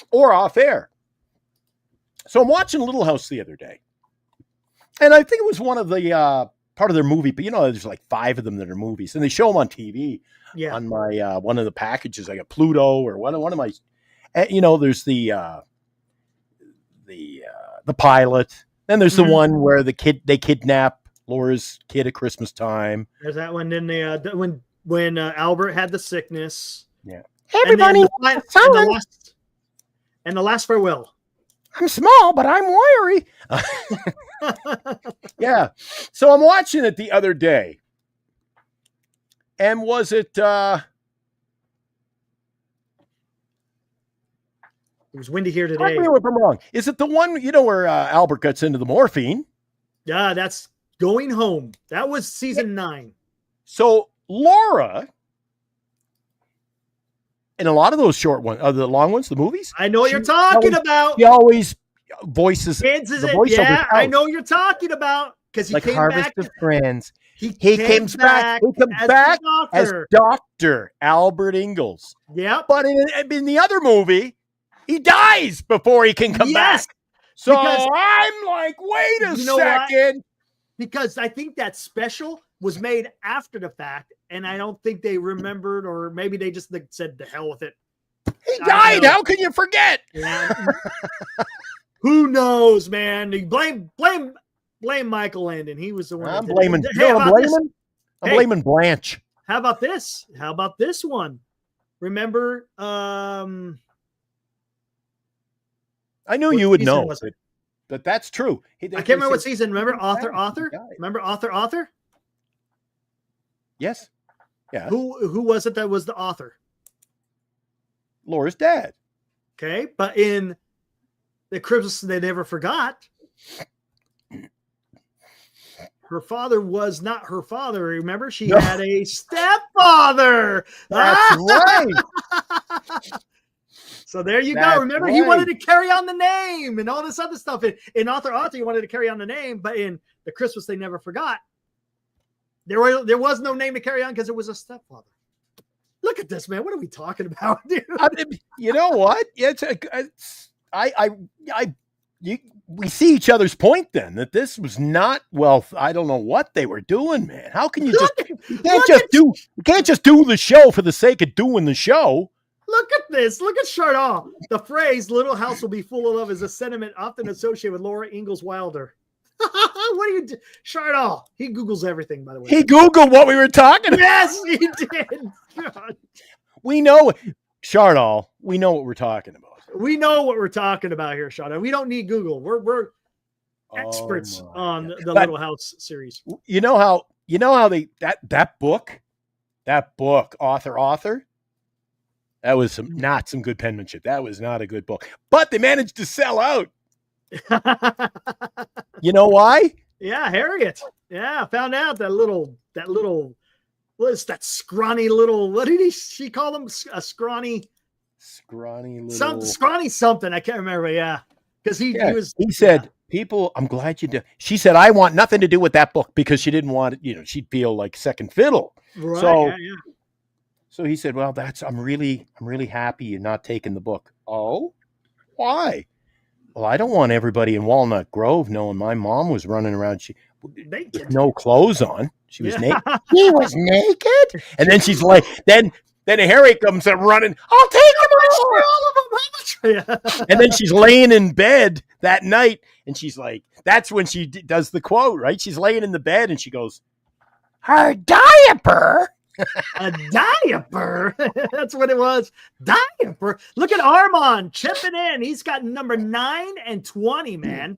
D: or off air. So I'm watching Little House the other day, and I think it was one of the part of their movie. But there's like 5 of them that are movies, and they show them on TV. Yeah. On my one of the packages, I got Pluto or one of my. There's the pilot. Then there's the one where they kidnap Laura's kid at Christmas time.
C: There's that one. Then when Albert had the sickness.
D: Yeah.
C: Everybody. And the last farewell.
D: I'm small, but I'm wiry. Yeah. So I'm watching it the other day. And was it
C: it was windy here today.
D: Correct me if I'm wrong. Is it the one, where Albert gets into the morphine?
C: Yeah, that's Going Home. That was season 9.
D: So Laura, in a lot of those short ones, the long ones, the movies.
C: I know what you're talking about.
D: He always voices
C: Kids,
D: the voiceover.
C: Yeah, I know what you're talking about. Because he
D: like
C: came
D: Harvest
C: back.
D: of Friends.
C: He
D: comes back as Dr. Albert Ingalls.
C: Yeah.
D: But in the other movie, he dies before he can come back. So I'm like, wait a second.
C: What? Because I think that special was made after the fact, and I don't think they remembered, or maybe they just said, "The hell with it."
D: He died. How can you forget?
C: Yeah. Who knows, man? Blame Michael Landon. He was the one.
D: I'm blaming. I'm blaming Blanche.
C: How about this? How about this one? Remember?
D: I knew you would know, but that's true.
C: I can't remember what season. Remember Author? Remember Author?
D: Yes. Yeah.
C: Who was it that was the author?
D: Laura's dad.
C: Okay, but in The Christmas They Never Forgot, her father was not her father. Remember, she had a stepfather.
D: That's right.
C: So there you go. Remember, he wanted to carry on the name and all this other stuff. In Author, he wanted to carry on the name, but in The Christmas They Never Forgot, there was no name to carry on because it was a stepfather. Look at this, man. What are we talking about, dude?
D: You know what? We see each other's point then that this was not, I don't know what they were doing, man. How can you you can't just do the show for the sake of doing the show?
C: Look at this. Look at Chardon. The phrase "little house will be full of love" is a sentiment often associated with Laura Ingalls Wilder. What do you do? Chardon. He Googles everything, by the way.
D: He Googled what we were talking about.
C: Yes, he did. God.
D: We know, Chardon, we know what we're talking about.
C: We know what we're talking about here, Chardon. We don't need Google. We're experts on the Little House series.
D: You know how they that book, author, that was not some good penmanship. That was not a good book. But they managed to sell out. You know why?
C: Yeah, Harriet. Yeah, found out that little what is that scrawny little, what did she call him? A scrawny
D: little
C: scrawny something. I can't remember. Yeah. Because he
D: said, people, I'm glad you did. She said, I want nothing to do with that book because she didn't want it, she'd feel like second fiddle.
C: Right.
D: So he said, well, I'm really happy you're not taking the book. Oh, why? Well, I don't want everybody in Walnut Grove knowing my mom was running around with no clothes on. She was naked. She was naked. And then she's like, then Harry comes up running. I'll take them all. And then she's laying in bed that night, and she's like, that's when she does the quote, right? She's laying in the bed, and she goes, her diaper.
C: A diaper. That's what it was. Diaper. Look at Armand chipping in. He's got number 9 and 20, man.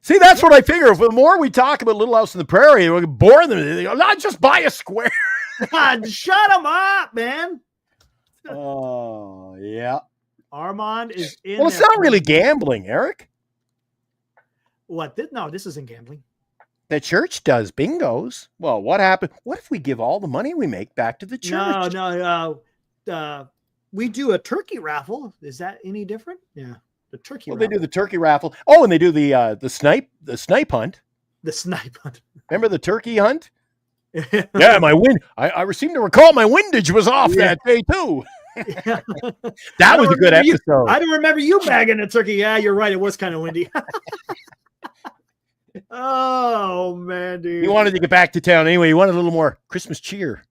D: See, that's what I figure. The more we talk about Little House on the Prairie, we're bore them. They go, no, just buy a square.
C: Shut him up, man.
D: Oh, yeah.
C: Armand is in.
D: Well, it's not really gambling, Eric.
C: What? No, this isn't gambling.
D: The church does bingos. Well, what happened? What if we give all the money we make back to the church?
C: No. We do a turkey raffle. Is that any different? Yeah, the turkey.
D: Well, raffle. They do the turkey raffle. Oh, and they do the snipe hunt.
C: The snipe hunt.
D: Remember the turkey hunt? Yeah, my wind. I seem to recall my windage was off that day too. That was a good episode.
C: I don't remember you bagging a turkey. Yeah, you're right. It was kind of windy. Oh man, dude!
D: He wanted to get back to town anyway. He wanted a little more Christmas cheer.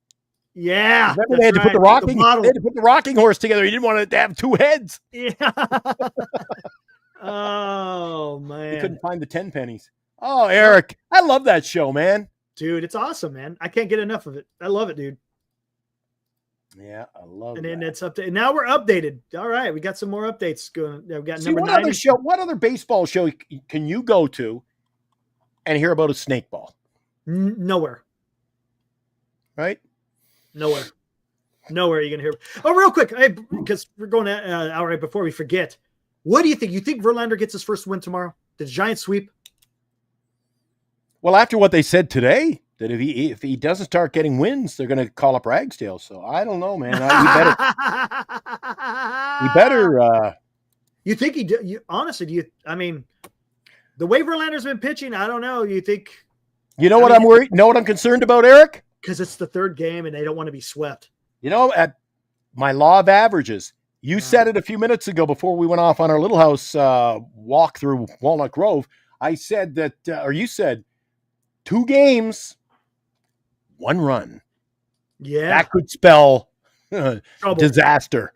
C: Yeah,
D: remember they had to put the rocking horse together. He didn't want it to have 2 heads.
C: Yeah. Oh man,
D: he couldn't find the 10 pennies. Oh, Eric, I love that show, man.
C: Dude, it's awesome, man. I can't get enough of it. I love it, dude.
D: Yeah, I love it.
C: And then it's up to, and now we're updated. All right, we got some more updates going. We've got number 9.
D: What other baseball show can you go to and hear about a snake ball?
C: Nowhere.
D: Right?
C: Nowhere you're gonna hear. Oh, real quick, because we're going all right. Before we forget, what do you think? You think Verlander gets his first win tomorrow? The Giants sweep?
D: Well, after what they said today, that if he doesn't start getting wins, they're going to call up Ragsdale. So I don't know, man. He better.
C: You think he do? Honestly, do you? I mean, the way Verlander's been pitching, I don't know. You think?
D: You know what I'm worried? Know what I'm concerned about, Eric?
C: Because it's the 3rd game and they don't want to be swept.
D: At my law of averages, you said it a few minutes ago before we went off on our Little House walk through Walnut Grove. I said that, or you said 2 games, 1 run.
C: Yeah.
D: That could spell disaster.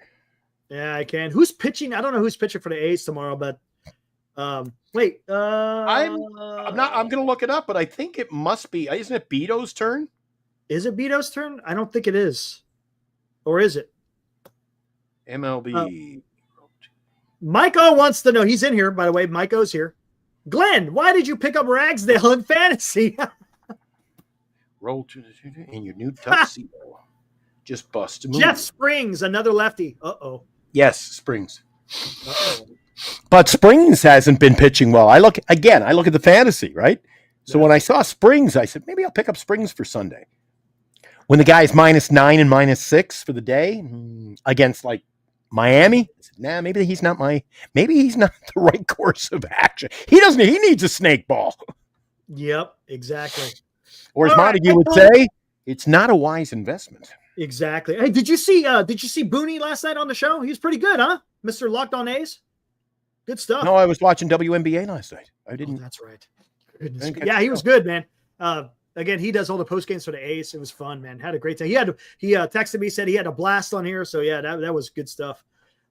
C: Yeah, I can. Who's pitching? I don't know who's pitching for the A's tomorrow, but wait.
D: I'm going to look it up, but I think it must be. Isn't it Beto's turn?
C: Is it Beto's turn? I don't think it is. Or is it?
D: MLB.
C: Mike O wants to know. He's in here, by the way. Mike O's here. Glenn, why did you pick up Ragsdale in fantasy?
D: Roll to in your new tuxedo. Just bust a move.
C: Jeff Springs, another lefty. Uh-oh.
D: Yes, Springs. Uh-oh. But Springs hasn't been pitching well. I look at the fantasy, right? So when I saw Springs, I said, maybe I'll pick up Springs for Sunday. When the guy's -9 and -6 for the day against like Miami, I said, nah, maybe he's not the right course of action. He needs a snake ball.
C: Yep, exactly.
D: Or as Montague would say, it's not a wise investment.
C: Exactly. Hey, did you see Booney last night on the show? He was pretty good, huh? Mr. Locked on A's. Good stuff.
D: No, I was watching WNBA last night. I didn't.
C: Oh, that's right. Goodness. Yeah, he was good, man. Again, he does all the post games for the Ace. It was fun, man. Had a great time. He texted me, said he had a blast on here. So yeah, that was good stuff.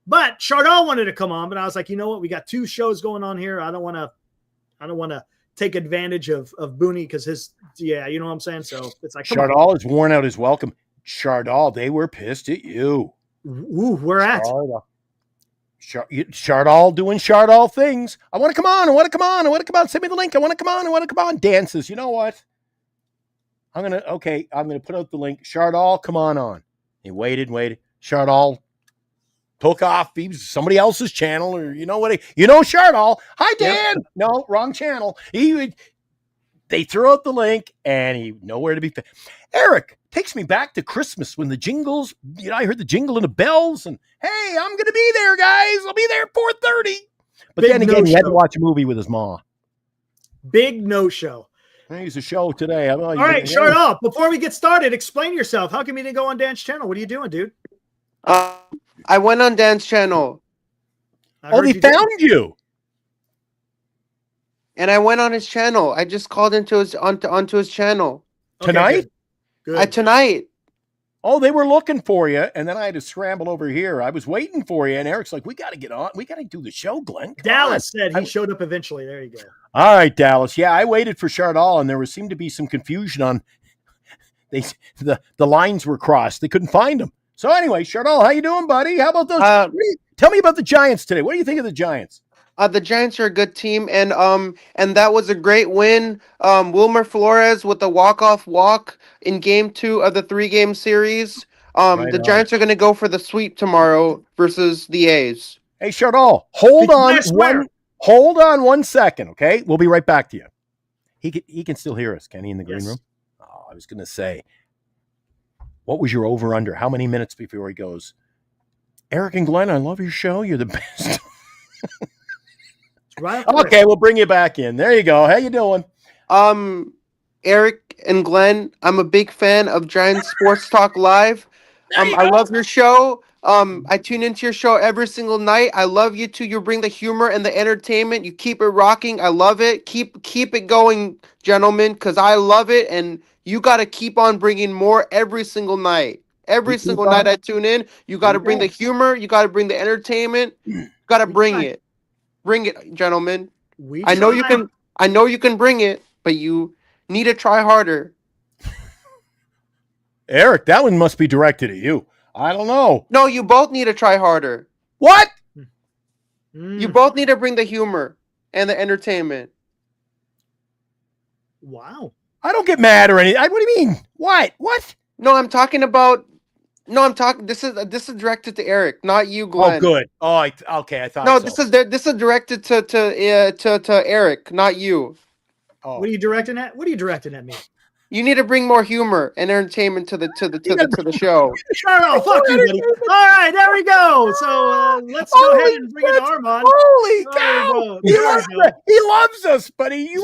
C: But Chardon wanted to come on, but I was like, you know what? We got 2 shows going on here. I don't want to take advantage of Booney because you know what I'm saying? So it's like,
D: Chardon has worn out his welcome. Chardon, they were pissed at you.
C: Ooh, where at?
D: Chardon doing Chardon things. I want to come on. I want to come on. I want to come on. Send me the link. I want to come on. I want to come on. Dances. You know what? I'm going to put out the link. Chardon, come on. He waited. Chardon took off. He was somebody else's channel, or you know what? Chardon. Hi, Dan. Yep. No, wrong channel. They threw out the link, and he nowhere to be found. Eric takes me back to Christmas when the jingles. I heard the jingle and the bells, and hey, I'm going to be there, guys. I'll be there at 4:30. But then again, he had to watch a movie with his mom.
C: Big no-show.
D: He's a show today.
C: All right, shut up. Before we get started, explain yourself. How come you didn't go on Dan's channel? What are you doing, dude?
F: I went on Dan's channel.
D: They found you.
F: And I went on his channel. I just called into onto his channel.
D: Tonight?
C: Okay, good.
F: Tonight.
D: Oh, they were looking for you, and then I had to scramble over here. I was waiting for you, and Eric's like, we got to get on. We got to do the show, Glenn.
C: Dallas said he showed up eventually. There you go.
D: All right, Dallas. Yeah, I waited for Chardon, and there seemed to be some confusion on the lines were crossed. They couldn't find him. So anyway, Chardon, how you doing, buddy? How about those? Tell me about the Giants today. What do you think of the Giants?
F: The Giants are a good team, and that was a great win. Wilmer Flores with the walk-off walk in Game 2 of the 3-game series. The Giants are going to go for the sweep tomorrow versus the A's.
D: Hey, Chardon, hold on 1 second, okay? We'll be right back to you. He can still hear us, can he, in the green room? Oh, I was going to say, what was your over-under? How many minutes before he goes, Eric and Glenn, I love your show. You're the best.
C: Right.
D: Okay, we'll bring you back in. There you go. How you doing?
F: Eric and Glenn, I'm a big fan of Giant Sports Talk Live. I love your show. I tune into your show every single night. I love you too. You bring the humor and the entertainment. You keep it rocking. I love it. Keep it going, gentlemen, because I love it. And you got to keep on bringing more every single night. Every single night I tune in. You got to bring the humor. You got to bring the entertainment. You got to bring it. Bring it, gentlemen. I know you can. I know you can bring it, but you need to try harder.
D: Eric, that one must be directed at you. I don't know.
F: No, you both need to try harder.
D: What?
F: You both need to bring the humor and the entertainment.
C: Wow.
D: I don't get mad or anything. What do you mean? What? What?
F: No, I'm talking about. No, I'm talking. This is directed to Eric, not you, Glenn.
D: Oh, good. Oh, okay. I thought.
F: No,
D: so.
F: this is directed to Eric, not you.
D: Oh.
C: What are you directing at? What are you directing at me?
F: You need to bring more humor and entertainment to the show.
C: Chardon, fuck you, buddy. All right, there we go. So let's go ahead and bring it to Armand.
D: Holy cow! He loves us, but he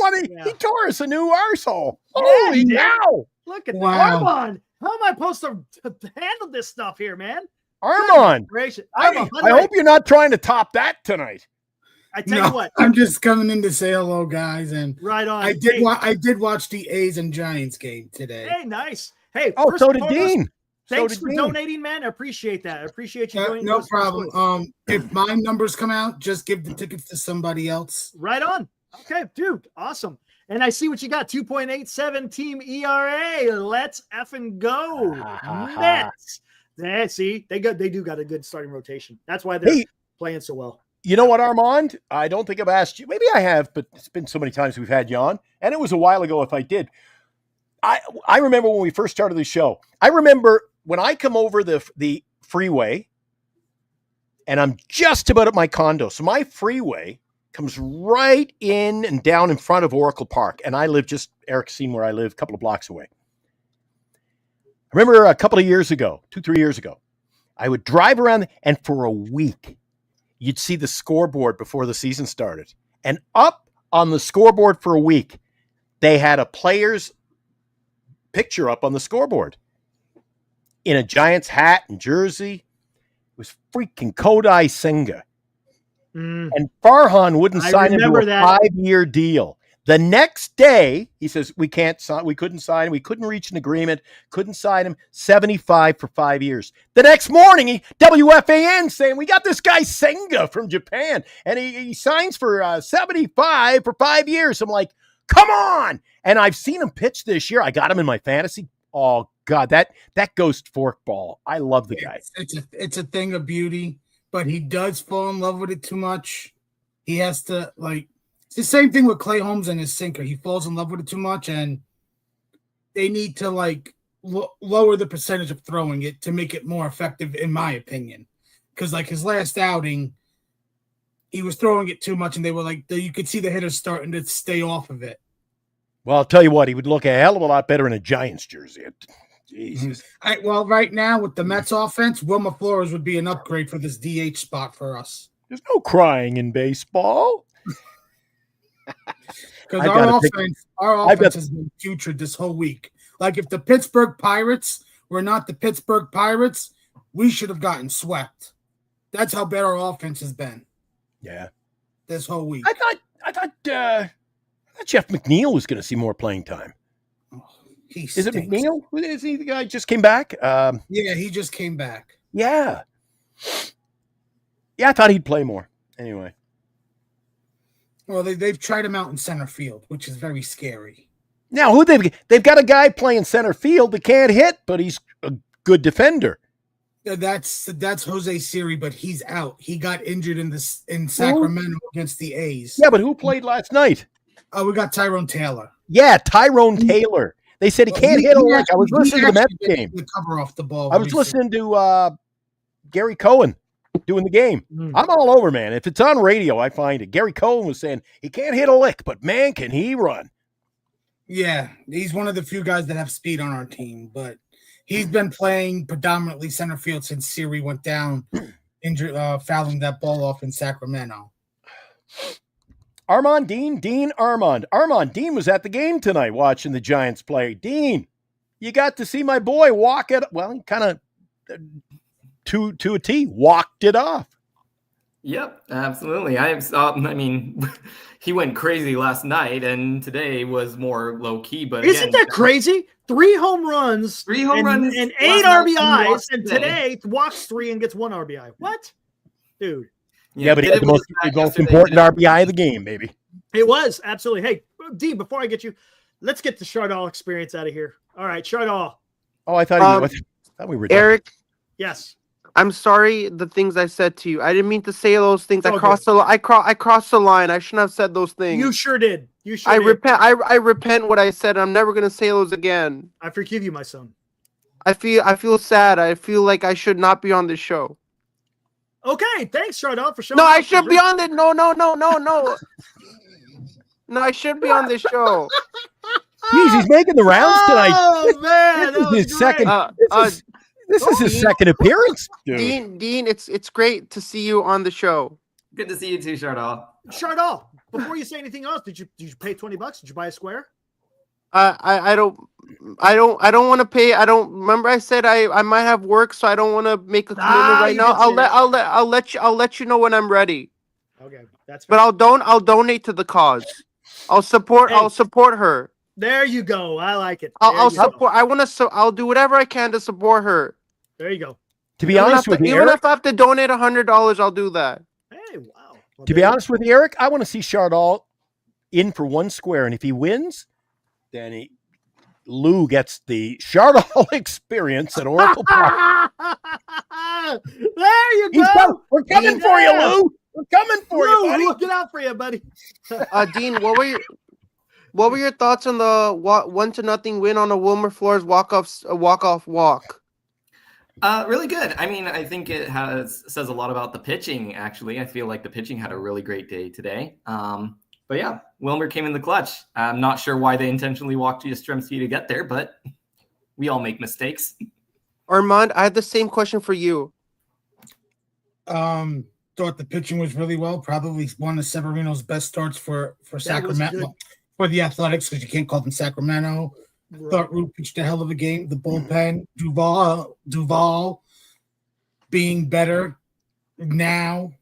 D: tore us a new arsehole. Holy cow!
C: Look at that, Armand. How am I supposed to handle this stuff here, man?
D: Armand,
C: I
D: hope you're not trying to top that tonight.
C: I tell you what,
G: I'm just coming in to say hello, guys, and
C: right on.
G: I did watch the A's and Giants game today.
C: Hey, nice. Hey,
D: so did Dean.
C: Thanks for donating, man. I appreciate that. I appreciate you doing.
G: No problem. If my numbers come out, just give the tickets to somebody else.
C: Right on. Okay, dude, awesome. And I see what you got. 2.87 team ERA. Let's effing go. Mets. Yeah, see, they do got a good starting rotation. That's why they're playing so well.
D: You know what, Armand? I don't think I've asked you. Maybe I have, but it's been so many times we've had you on. And it was a while ago if I did. I remember when we first started the show. I remember when I come over the freeway, and I'm just about at my condo. So my freeway comes right in and down in front of Oracle Park. And I live Eric's seen where I live, a couple of blocks away. I remember a couple of years ago, 2-3 years ago, I would drive around, and for a week, you'd see the scoreboard before the season started. And up on the scoreboard for a week, they had a player's picture up on the scoreboard in a Giants hat and jersey. It was freaking Kodai Senga. And Farhan wouldn't sign into a 5-year deal. The next day, he says, we couldn't sign him. We couldn't reach an agreement, couldn't sign him. 75 for 5 years. The next morning, WFAN saying, we got this guy Senga from Japan, and he signs for 75 for 5 years. I'm like, come on. And I've seen him pitch this year. I got him in my fantasy. Oh, God, that ghost forkball. I love the guy.
G: It's a thing of beauty, but he does fall in love with it too much. He has to, it's the same thing with Clay Holmes and his sinker. He falls in love with it too much, and they need to lower the percentage of throwing it to make it more effective, in my opinion. Because his last outing, he was throwing it too much, and they were you could see the hitters starting to stay off of it.
D: Well, I'll tell you what, he would look a hell of a lot better in a Giants jersey. Jesus.
G: Right now with the Mets offense, Wilmer Flores would be an upgrade for this DH spot for us.
D: There's no crying in baseball.
G: Because our offense has been putrid this whole week. If the Pittsburgh Pirates were not the Pittsburgh Pirates, we should have gotten swept. That's how bad our offense has been.
D: Yeah.
G: This whole week.
D: I thought Jeff McNeil was going to see more playing time.
G: Oh,
D: is it McNeil? Is he the guy who just came back?
G: Yeah, he just came back.
D: Yeah. Yeah, I thought he'd play more. Anyway.
G: Well, they've tried him out in center field, which is very scary.
D: Now, they've got a guy playing center field that can't hit, but he's a good defender.
G: That's Jose Siri, but he's out. He got injured in Sacramento against the A's.
D: Yeah, but who played last night?
G: Oh, we got Tyrone Taylor.
D: Yeah, Tyrone Taylor. They said he can't hit a lick. I was listening to the Mets game.
G: The cover off the ball.
D: I was listening to Gary Cohen doing the game. I'm all over, man. If it's on radio, I find it. Gary Cohen was saying he can't hit a lick, but man, can he run.
G: Yeah, he's one of the few guys that have speed on our team, but he's been playing predominantly center field since Siri went down, injured, fouling that ball off in Sacramento.
D: Armand Dean Armand Dean was at the game tonight watching the Giants play. Dean, you got to see my boy walk it. Well, he kind of to a T walked it off.
H: Yep, absolutely. He went crazy last night, and today was more low key. But
C: isn't that crazy? 3 home runs, and 8 RBIs, and today walks 3 and gets 1 RBI. What, dude?
D: Yeah, but he had the most important RBI of the game, baby.
C: It was, absolutely. Hey, Dean, before I get you, let's get the Chardall experience out of here. All right, Chardall.
D: Oh, I thought we were done.
F: Eric.
C: Yes.
F: I'm sorry the things I said to you. I didn't mean to say those things.
C: I
F: crossed the line. I shouldn't have said those things.
C: You sure did.
F: Repent. I repent what I said. I'm never gonna say those again.
C: I forgive you, my son.
F: I feel sad. I feel like I should not be on this show.
C: Okay, thanks, Chardall, for showing.
F: No, I should be on it. No. No, I should be on this show.
D: Jeez, he's making the rounds tonight.
C: Oh man,
D: this is his second. This is his second appearance, dude.
F: Dean, it's great to see you on the show.
H: Good to see you too, Chardall.
C: Chardall, before you say anything else, did you pay $20? Did you buy a square?
F: I don't want to pay. I don't remember. I said I might have work, so I don't want to make a commitment right now. I'll let you know when I'm ready.
C: Okay, that's fair.
F: But I'll donate to the cause. I'll support her.
C: There you go. I like it.
F: I'll support. I'll do whatever I can to support her.
C: There you go.
D: To be honest with you,
F: even if I have to donate $100, I'll do that.
C: Hey, wow. Well,
D: to be honest with you, Eric, I want to see Chardall in for 1 square, and if he wins, then Lou gets the Chardall experience at Oracle Park.
C: There you go.
D: We're coming for you, Lou. We're coming for you, buddy.
C: Looking out for you, buddy.
F: Dean, what were your thoughts on the 1-0 win on a Wilmer Flores walk-off walk?
H: Really good. I think it says a lot about the pitching, actually. I feel like the pitching had a really great day today. But yeah, Wilmer came in the clutch. I'm not sure why they intentionally walked Yastrzemski to get there, but we all make mistakes.
F: Armand, I had the same question for you.
G: Thought the pitching was really well. Probably one of Severino's best starts for Sacramento, for the Athletics, because you can't call them Sacramento. Right. Thought Root pitched a hell of a game. The bullpen, Duval being better now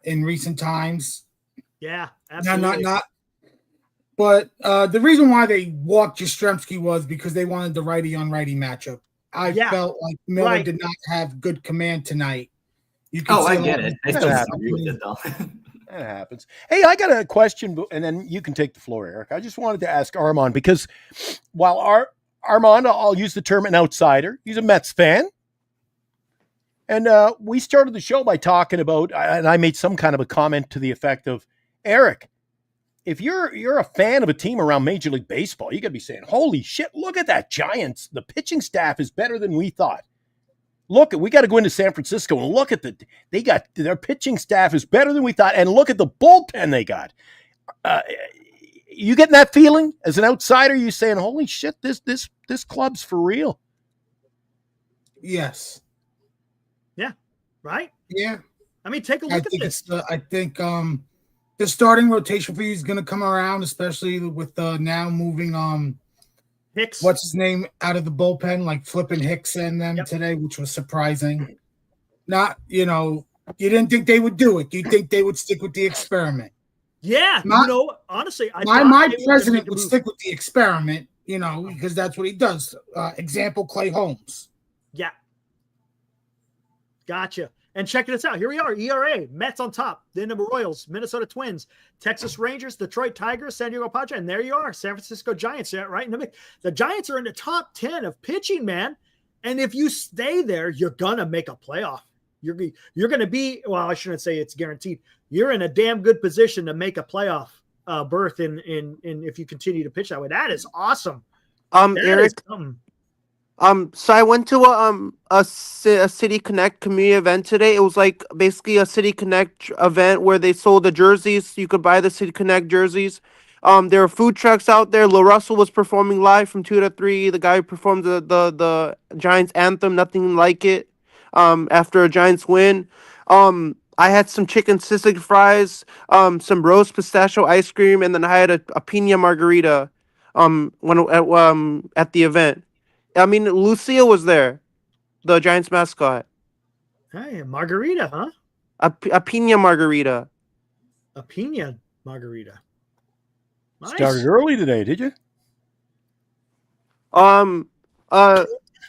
G: in recent times.
C: Yeah, absolutely.
G: But the reason why they walked Jastrzemski was because they wanted the righty-on-righty matchup. I felt like Miller did not have good command tonight. You can
H: I get it. I still disagree with it, though.
D: That happens. Hey, I got a question, and then you can take the floor, Eric. I just wanted to ask Armand, because while Armand, I'll use the term an outsider, he's a Mets fan. And we started the show by talking about, and I made some kind of a comment to the effect of, Eric, if you're a fan of a team around Major League Baseball, you got to be saying, holy shit, look at that Giants. The pitching staff is better than we thought. Look, we got to go into San Francisco and look at their pitching staff is better than we thought. And look at the bullpen they got. You getting that feeling as an outsider? You saying, holy shit, this club's for real.
G: Yes.
C: Yeah. Right.
G: Yeah.
C: I mean, take a look at this.
G: I think the starting rotation for you is going to come around, especially with now moving
C: Hicks.
G: What's his name out of the bullpen, like flipping Hicks and them today, which was surprising. Not, you didn't think they would do it. You think they would stick with the experiment.
C: Yeah. Honestly,
G: my president would stick with the experiment, because that's what he does. Example, Clay Holmes.
C: Yeah. Gotcha. And check this out. Here we are. ERA, Mets on top. Then the Royals, Minnesota Twins, Texas Rangers, Detroit Tigers, San Diego Padres. And there you are, San Francisco Giants, right in the mix. The Giants are in the top 10 of pitching, man. And if you stay there, you're going to make a playoff. You're going to be, well, I shouldn't say it's guaranteed. You're in a damn good position to make a playoff berth in if you continue to pitch that way. That is awesome.
F: Eric, so I went to a City Connect community event today. It was like basically a City Connect event where they sold the jerseys. You could buy the City Connect jerseys. There were food trucks out there. Lil Russell was performing live from 2 to 3. The guy who performed the Giants anthem, Nothing Like It, after a Giants win. I had some chicken sisig fries, some roast pistachio ice cream, and then I had a pina margarita at the event. I mean, Lucille was there, the Giants mascot.
C: Hey, margarita, huh?
F: A pina margarita.
C: A pina margarita. Nice.
D: Started early today, did you?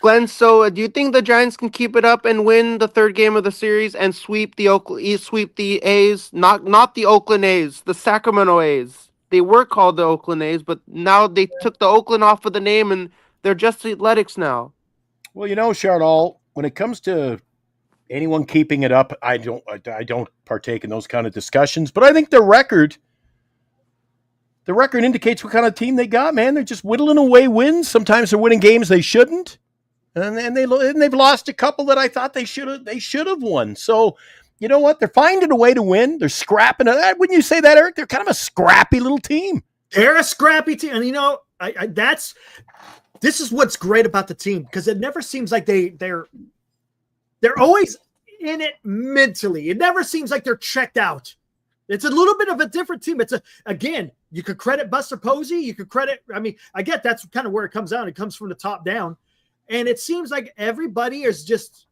F: Glenn, so do you think the Giants can keep it up and win the third game of the series and sweep the A's? Not the Oakland A's, the Sacramento A's. They were called the Oakland A's, but now they took the Oakland off of the name and they're just Athletics now.
D: Well, Chardal, when it comes to anyone keeping it up, I don't partake in those kind of discussions. But I think the record indicates what kind of team they got, man. They're just whittling away wins. Sometimes they're winning games they shouldn't, and they've lost a couple that I thought they should have won. So you know what? They're finding a way to win. They're scrapping. Wouldn't you say that, Eric? They're kind of a scrappy little team.
C: They're a scrappy team, and this is what's great about the team, because it never seems like they're always in it mentally. It never seems like they're checked out. It's a little bit of a different team. Again, you could credit Buster Posey. You could credit, I get that's kind of where it comes down. It comes from the top down. And it seems like everybody is just,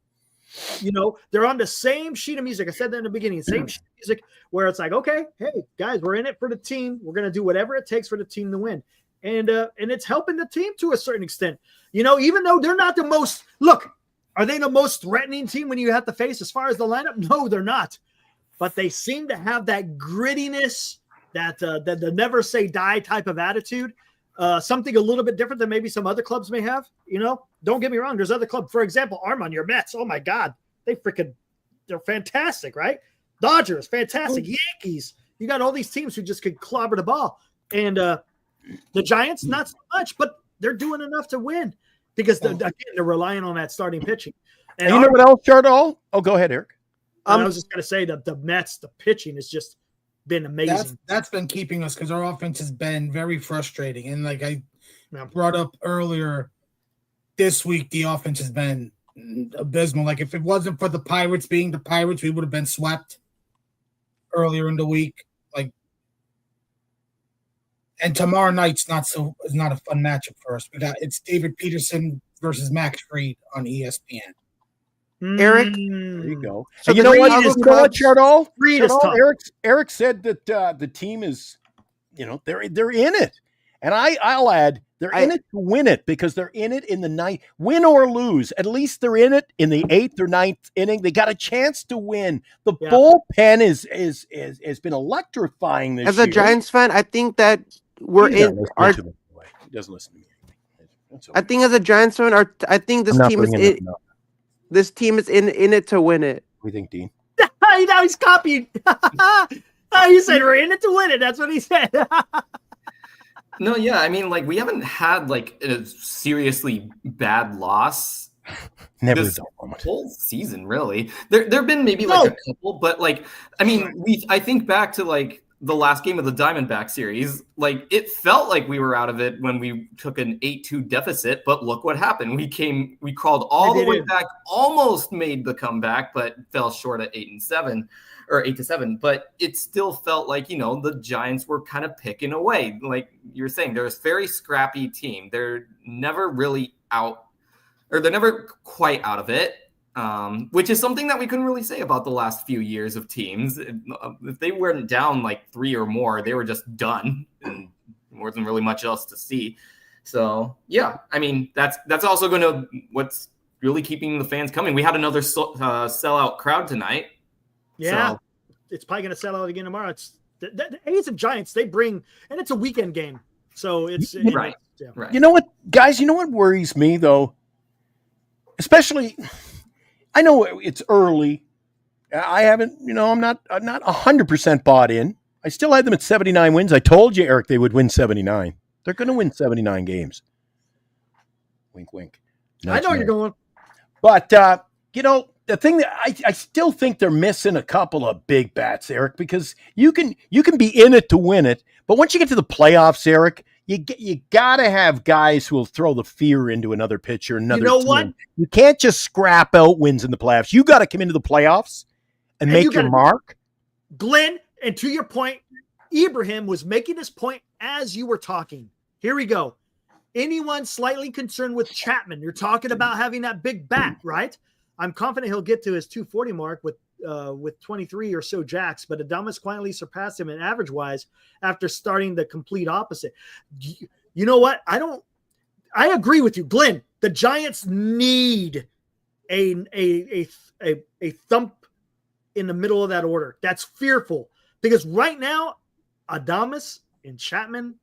C: they're on the same sheet of music. I said that in the beginning, same sheet of music, where it's like, okay, hey, guys, we're in it for the team. We're going to do whatever it takes for the team to win. And it's helping the team to a certain extent. Even though they're not the most – look, are they the most threatening team when you have to face as far as the lineup? No, they're not. But they seem to have that grittiness, that the never say die type of attitude, something a little bit different than maybe some other clubs may have. Don't get me wrong. There's other clubs. For example, Armand, your Mets. Oh, my God. They're fantastic, right? Dodgers, fantastic. Yankees. You got all these teams who just could clobber the ball. And the Giants, not so much, but they're doing enough to win because, they're relying on that starting pitching. And
D: you know what else, Chardal? Oh, go ahead, Eric.
C: I was just going to say that the Mets, the pitching has just been amazing.
G: That's been keeping us because our offense has been very frustrating. And like I brought up earlier this week, the offense has been abysmal. Like if it wasn't for the Pirates being the Pirates, we would have been swept earlier in the week. And tomorrow night's is not a fun matchup for us. It's David Peterson versus Max Fried on ESPN.
F: Eric,
D: there you go.
F: So
D: and you know what, Chardal?
C: Fried is tough.
D: Eric said that the team is they're in it. And I'll add, they're in it to win it because they're in it in the ninth, win or lose. At least they're in it in the 8th or 9th inning. They got a chance to win. The bullpen has been electrifying this
F: As
D: year.
F: a Giants fan, I think that we're
D: He
F: in our.
D: he doesn't listen to me.
F: I think as a Giants fan, I think this team is in. This team is in it to win it.
D: What do you think, Dean?
C: Now he's copying. He said we're in it to win it. That's what he said.
H: No, yeah, I mean, like we haven't had like a seriously bad loss
D: Never
H: this
D: a dull moment.
H: whole season, really. There've been maybe like a couple, but like I mean, I think back to like the last game of the Diamondback series, like it felt like we were out of it when we took an 8-2 deficit, but look what happened. We crawled all the way back, almost made the comeback, but fell short at 8-7 or 8-7. But it still felt like, the Giants were kind of picking away. Like you were saying, they're a very scrappy team. They're never really out, or they're never quite out of it. Which is something that we couldn't really say about the last few years of teams. If they weren't down like 3 or more, they were just done, and there wasn't really much else to see. So yeah, I mean that's also going to what's really keeping the fans coming. We had another sellout crowd tonight.
C: Yeah,
H: so.
C: It's probably going to sell out again tomorrow. It's the A's and Giants. They bring, and it's a weekend game, so it's
H: right.
C: Yeah.
H: Right.
D: You know what, guys? You know what worries me though, especially. I know it's early. I haven't, I'm not 100% bought in. I still had them at 79 wins. I told you, Eric, they would win 79. They're going to win 79 games. Wink, wink.
C: I know where you're going.
D: But, the thing that I still think they're missing a couple of big bats, Eric, because you can be in it to win it. But once you get to the playoffs, Eric, you got to have guys who will throw the fear into another pitcher, another team.
C: What?
D: You can't just scrap out wins in the playoffs. You got to come into the playoffs and make your mark.
C: Glenn, and to your point, Ibrahim was making this point as you were talking. Here we go. Anyone slightly concerned with Chapman? You're talking about having that big bat, right? I'm confident he'll get to his 240 mark with 23 or so jacks, but Adames quietly surpassed him in average-wise after starting the complete opposite. You know what? I agree with you, Glenn. The Giants need a thump in the middle of that order. That's fearful because right now, Adames and Chapman,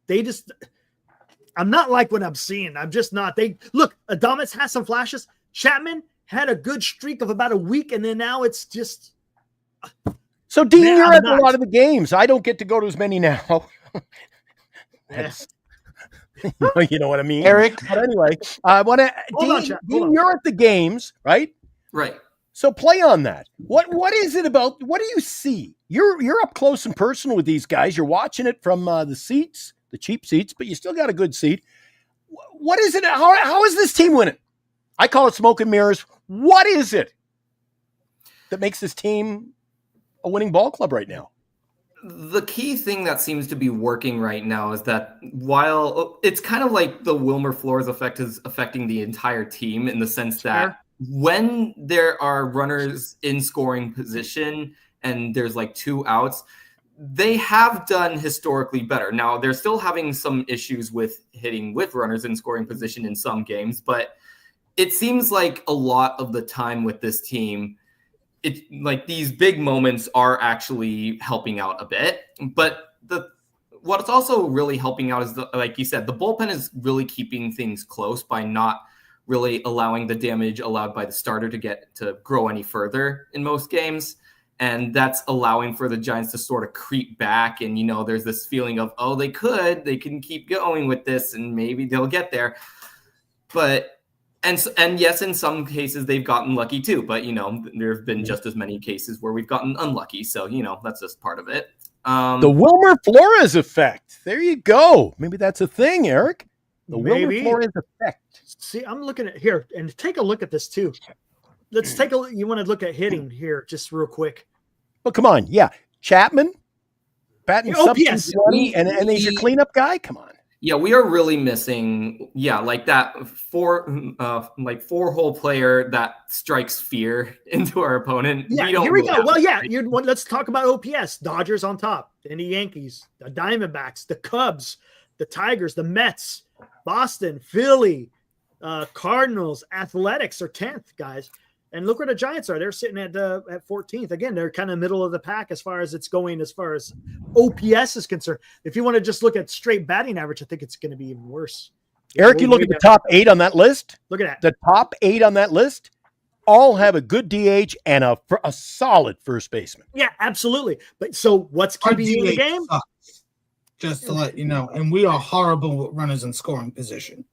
C: I'm not like what I'm seeing. I'm just not. Adames has some flashes. Chapman had a good streak of about a week, and then now it's just.
D: So, Dean, you're at a lot of the games. I don't get to go to as many now. You know what I mean,
F: Eric?
D: But anyway, I want to. Dean, you're at the games, right?
H: Right.
D: So play on that. What is it about? What do you see? You're up close and personal with these guys. You're watching it from the seats, the cheap seats, but you still got a good seat. What is it? How is this team winning? I call it smoke and mirrors. What is it that makes this team a winning ball club right now?
H: The key thing that seems to be working right now is that while it's kind of like the Wilmer Flores effect is affecting the entire team in the sense that when there are runners in scoring position and there's like 2 outs, they have done historically better. Now, they're still having some issues with hitting with runners in scoring position in some games, but it seems like a lot of the time with this team, it's like these big moments are actually helping out a bit. But what's also really helping out is, like you said, the bullpen is really keeping things close by not really allowing the damage allowed by the starter to grow any further in most games. And that's allowing for the Giants to sort of creep back. And, there's this feeling of, they can keep going with this and maybe they'll get there. But And yes, in some cases they've gotten lucky too, but there have been just as many cases where we've gotten unlucky. So, that's just part of it.
D: The Wilmer Flores effect. There you go. Maybe that's a thing, Eric. The Wilmer Flores effect.
C: See, I'm looking at here and take a look at this too. Let's take a look. You want to look at hitting here just real quick.
D: Well, come on. Yeah. Chapman, batting something
C: yes.
D: 20, and he's your cleanup guy. Come on.
H: Yeah, we are really missing, like that four-hole player that strikes fear into our opponent.
C: Yeah,
H: We don't
C: here we
H: really
C: go.
H: have
C: Well,
H: that,
C: yeah,
H: right?
C: let's talk about OPS. Dodgers on top, then the Yankees, the Diamondbacks, the Cubs, the Tigers, the Mets, Boston, Philly, Cardinals, Athletics are 10th, guys. And look where the Giants are. They're sitting at 14th. Again, they're kind of middle of the pack as far as it's going, as far as OPS is concerned. If you want to just look at straight batting average, I think it's going to be even worse.
D: Eric, you look at the top 8 on that list.
C: Look at that.
D: The top 8 on that list all have a good DH and a solid first baseman.
C: Yeah, absolutely. But so what's
G: Our
C: keeping you in the
G: DH
C: game?
G: sucks, just to let you know, and we are horrible with runners in scoring position.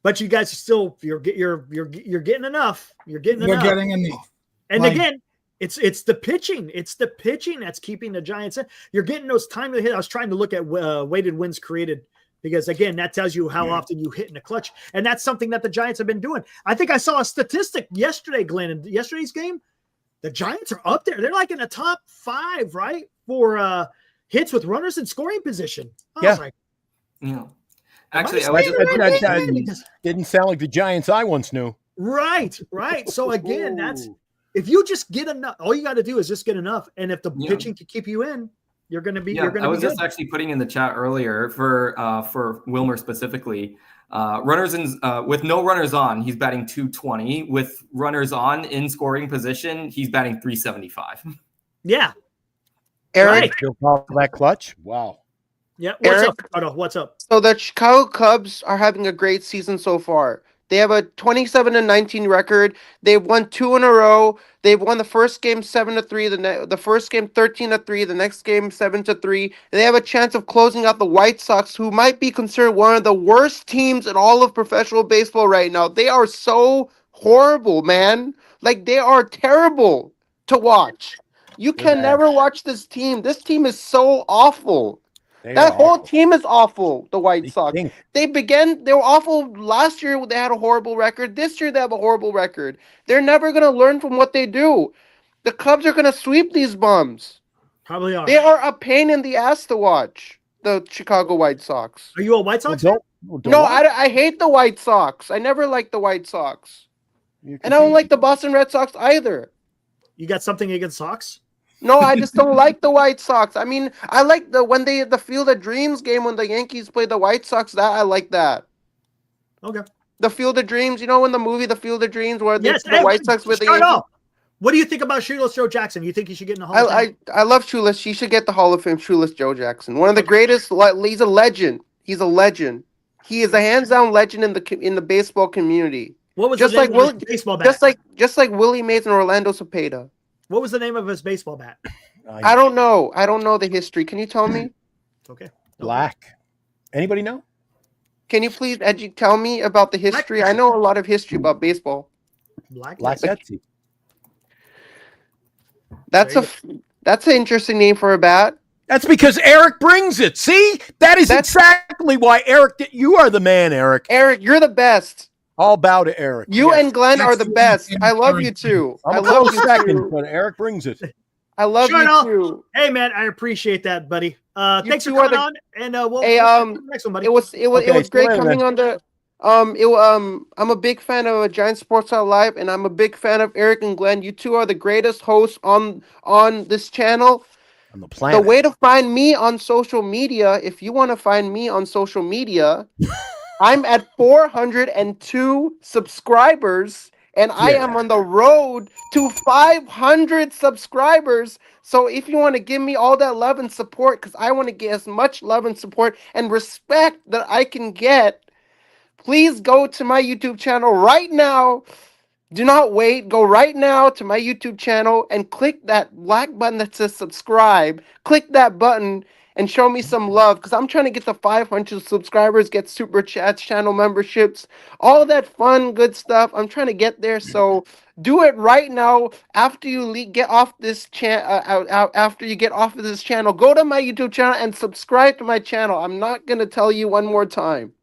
C: But you guys are still you're getting enough. You're getting
G: We're
C: enough.
G: getting enough.
C: And
G: Like-
C: again, it's the pitching. It's the pitching that's keeping the Giants in. You're getting those timely hits. I was trying to look at weighted wins created because, again, that tells you how often you hit in the clutch. And that's something that the Giants have been doing. I think I saw a statistic yesterday, Glenn, in yesterday's game. The Giants are up there. They're like in the top 5, right, for hits with runners in scoring position. I was like,
H: Yeah. Actually,
C: Am I saying it right?
D: Didn't sound like the Giants I once knew.
C: Right. So again, that's if you just get enough. All you got to do is just get enough, and if the pitching can keep you in, you're going to be. You're going to.
H: I was just actually putting in the chat earlier for Wilmer specifically. Runners in with no runners on, he's batting 220. With runners on in scoring position, he's batting 375.
C: Yeah.
F: Eric,
D: That clutch. Wow.
C: Yeah. What's
F: Eric?
C: up? Oh, what's up?
F: so the Chicago Cubs are having a great season so far. They have a 27-19 record. They've won 2 in a row. They've won the first game 7-3, the first game 13-3, the next game 7-3. And they have a chance of closing out the White Sox, who might be considered one of the worst teams in all of professional baseball right now. They are so horrible, man. Like, they are terrible to watch. You can never watch this team. This team is so awful. That whole team is awful, the White Sox. They were awful last year. They had a horrible record. This year they have a horrible record. They're never going to learn from what they do. The Cubs are going to sweep these bums.
C: Probably are.
F: They are a pain in the ass to watch, the Chicago White Sox.
C: Are you a White Sox fan?
F: No, I hate the White Sox. I never liked the White Sox. And I don't like the Boston Red Sox either.
C: You got something against Sox?
F: No, I just don't like the White Sox. I mean, I like the Field of Dreams game when the Yankees played the White Sox. That I like that.
C: Okay.
F: The Field of Dreams, you know, in the movie The Field of Dreams, where the White Sox with the
C: start
F: Yankees.
C: off. What do you think about Shoeless Joe Jackson? You think he should get in the Hall of Fame?
F: I love Shoeless. He should get the Hall of Fame. Shoeless Joe Jackson, one of the greatest. He's a legend. He's a legend. He is a hands down legend in the baseball community.
C: What was
F: just
C: the name
F: like
C: of his baseball bat?
F: just like Willie Mays and Orlando Cepeda.
C: What was the name of his baseball bat?
F: I don't know. I don't know the history. Can you tell me?
C: Okay.
D: Black. Anybody know?
F: Can you please tell me about the history? I know a lot of history about baseball.
C: Black
D: Betsy.
F: That's an interesting name for a bat.
D: That's because Eric brings it. See? That's exactly why Eric, you are the man, Eric.
F: Eric, you're the best.
D: All bow to Eric.
F: You and Glenn are the best. I love you too.
D: I love you second, but Eric brings it.
F: I love you too.
C: Hey man, I appreciate that, buddy. Thanks for
F: two are
C: coming on, and we'll next one, buddy.
F: It was great coming on the I'm a big fan of Giant Sports Out Live, and I'm a big fan of Eric and Glenn. You two are the greatest hosts on this channel.
D: On the planet.
F: The way to find me on social media, if you want to find me on social media, I'm at 402 subscribers, and I am on the road to 500 subscribers. So if you want to give me all that love and support, because I want to get as much love and support and respect that I can get, please go to my YouTube channel right now. Do not wait. Go right now to my YouTube channel and click that black button that says subscribe. Click that button and show me some love, because I'm trying to get to 500 subscribers, get super chats, channel memberships, all that fun, good stuff. I'm trying to get there, so do it right now. After you get off this after you get off of this channel, go to my YouTube channel and subscribe to my channel. I'm not gonna tell you one more time.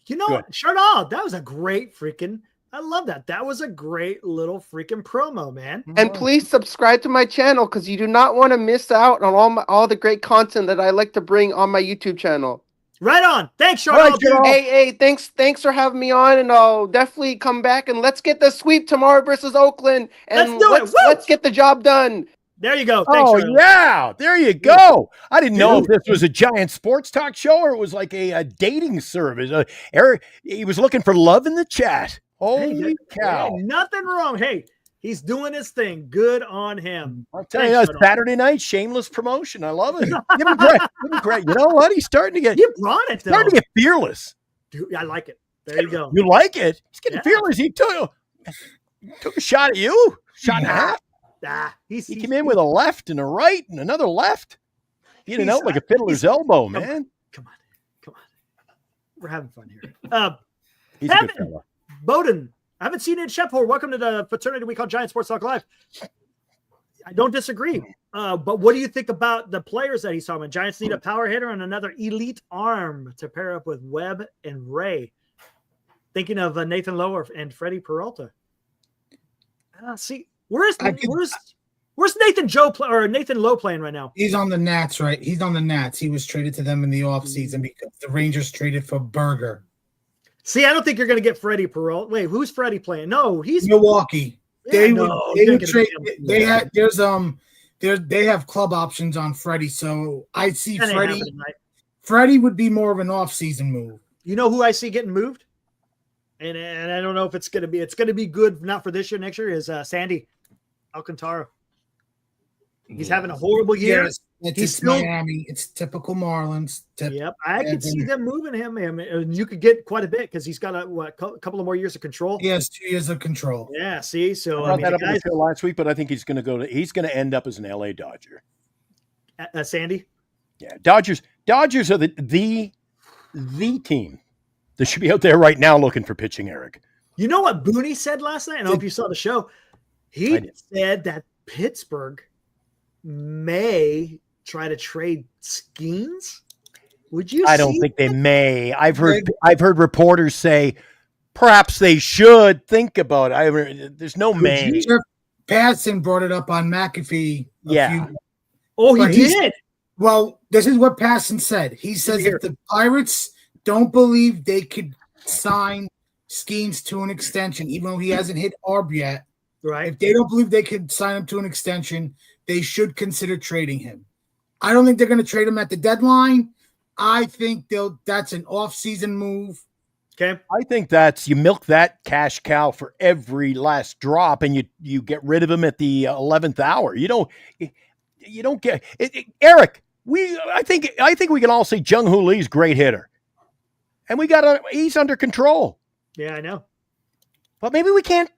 C: You know, Shardal, that was a great freaking. I love that. That was a great little freaking promo, man.
F: And please subscribe to my channel, because you do not want to miss out on all the great content that I like to bring on my YouTube channel.
C: Right on. Thanks,
D: All right,
C: Charles.
D: Joe.
F: Hey, thanks for having me on, and I'll definitely come back and let's get the sweep tomorrow versus Oakland, and
C: Let's do it. Woo!
F: let's get the job done.
C: There you go. Thanks,
D: Oh,
C: Charles.
D: yeah. There you go. I didn't know if
C: Dude.
D: this was a giant sports talk show or it was like a dating service. Eric, he was looking for love in the chat. Holy cow.
C: Hey, nothing wrong. Hey, he's doing his thing. Good on him.
D: I'll tell
C: Thanks,
D: you,
C: Charles.
D: Saturday night, shameless promotion. I love it. Give him credit. Give him credit. You know what? He's starting to get,
C: You brought it, though.
D: starting to get fearless.
C: Dude, I like it. There you go.
D: You like it? He's getting
C: Yeah.
D: fearless. He took a shot at you. Shot and a half. He came in with a left and a right and another left. In and out like a fiddler's elbow, man.
C: Come on. We're having fun here.
D: He's a good
C: Evan
D: fella.
C: Bowden, I haven't seen you in Shepherd. Welcome to the fraternity we call Giant Sports Talk Live. I don't disagree. But what do you think about the players that he's talking about? Giants need a power hitter and another elite arm to pair up with Webb and Ray. Thinking of Nathan Lowe and Freddie Peralta. See, where's Nathan Lowe playing right now?
G: He's on the Nats, right? He's on the Nats. He was traded to them in the offseason because the Rangers traded for Berger.
C: See, I don't think you're going to get Freddie Peralta. Wait, who's Freddie playing? No, he's
G: Milwaukee. They
C: no,
G: would
C: you're gonna
G: trade.
C: get him.
G: They have club options on Freddie, so I see
C: That ain't
G: Freddie.
C: happening, right?
G: Freddie would be more of an off-season move.
C: You know who I see getting moved? And I don't know if it's going to be good, not for this year, next year, is Sandy Alcantara. He's having a horrible year.
G: Yes,
C: He's
G: it's
C: still-
G: Miami. It's typical Marlins.
C: Yep, I could see them moving him, and you could get quite a bit because he's got a couple of more years of control.
G: He has 2 years of control.
C: Yeah, see, so
D: I brought that up on the show last week, but I think he's going to end up as an LA Dodger.
C: Sandy.
D: Yeah, Dodgers are the team that should be out there right now looking for pitching, Eric.
C: You know what Booney said last night? I don't know if you saw the show. He said that Pittsburgh may try to trade Skeens. Would you?
D: I don't think they may. I've heard reporters say perhaps they should think about it. There's no may.
G: Jeff Passan brought it up on McAfee.
C: He did.
G: Well, this is what Passan said. He says if the Pirates don't believe they could sign Skeens to an extension, even though he hasn't hit ARB yet,
C: right?
G: If they don't believe they could sign him to an extension, they should consider trading him. I don't think they're going to trade him at the deadline. I think that's an off-season move.
C: Okay.
D: I think you milk that cash cow for every last drop, and you get rid of him at the 11th hour. You don't get it, Eric. I think we can all say Jung Hoo Lee's great hitter, and he's under control.
C: Yeah, I know.
D: But maybe we can't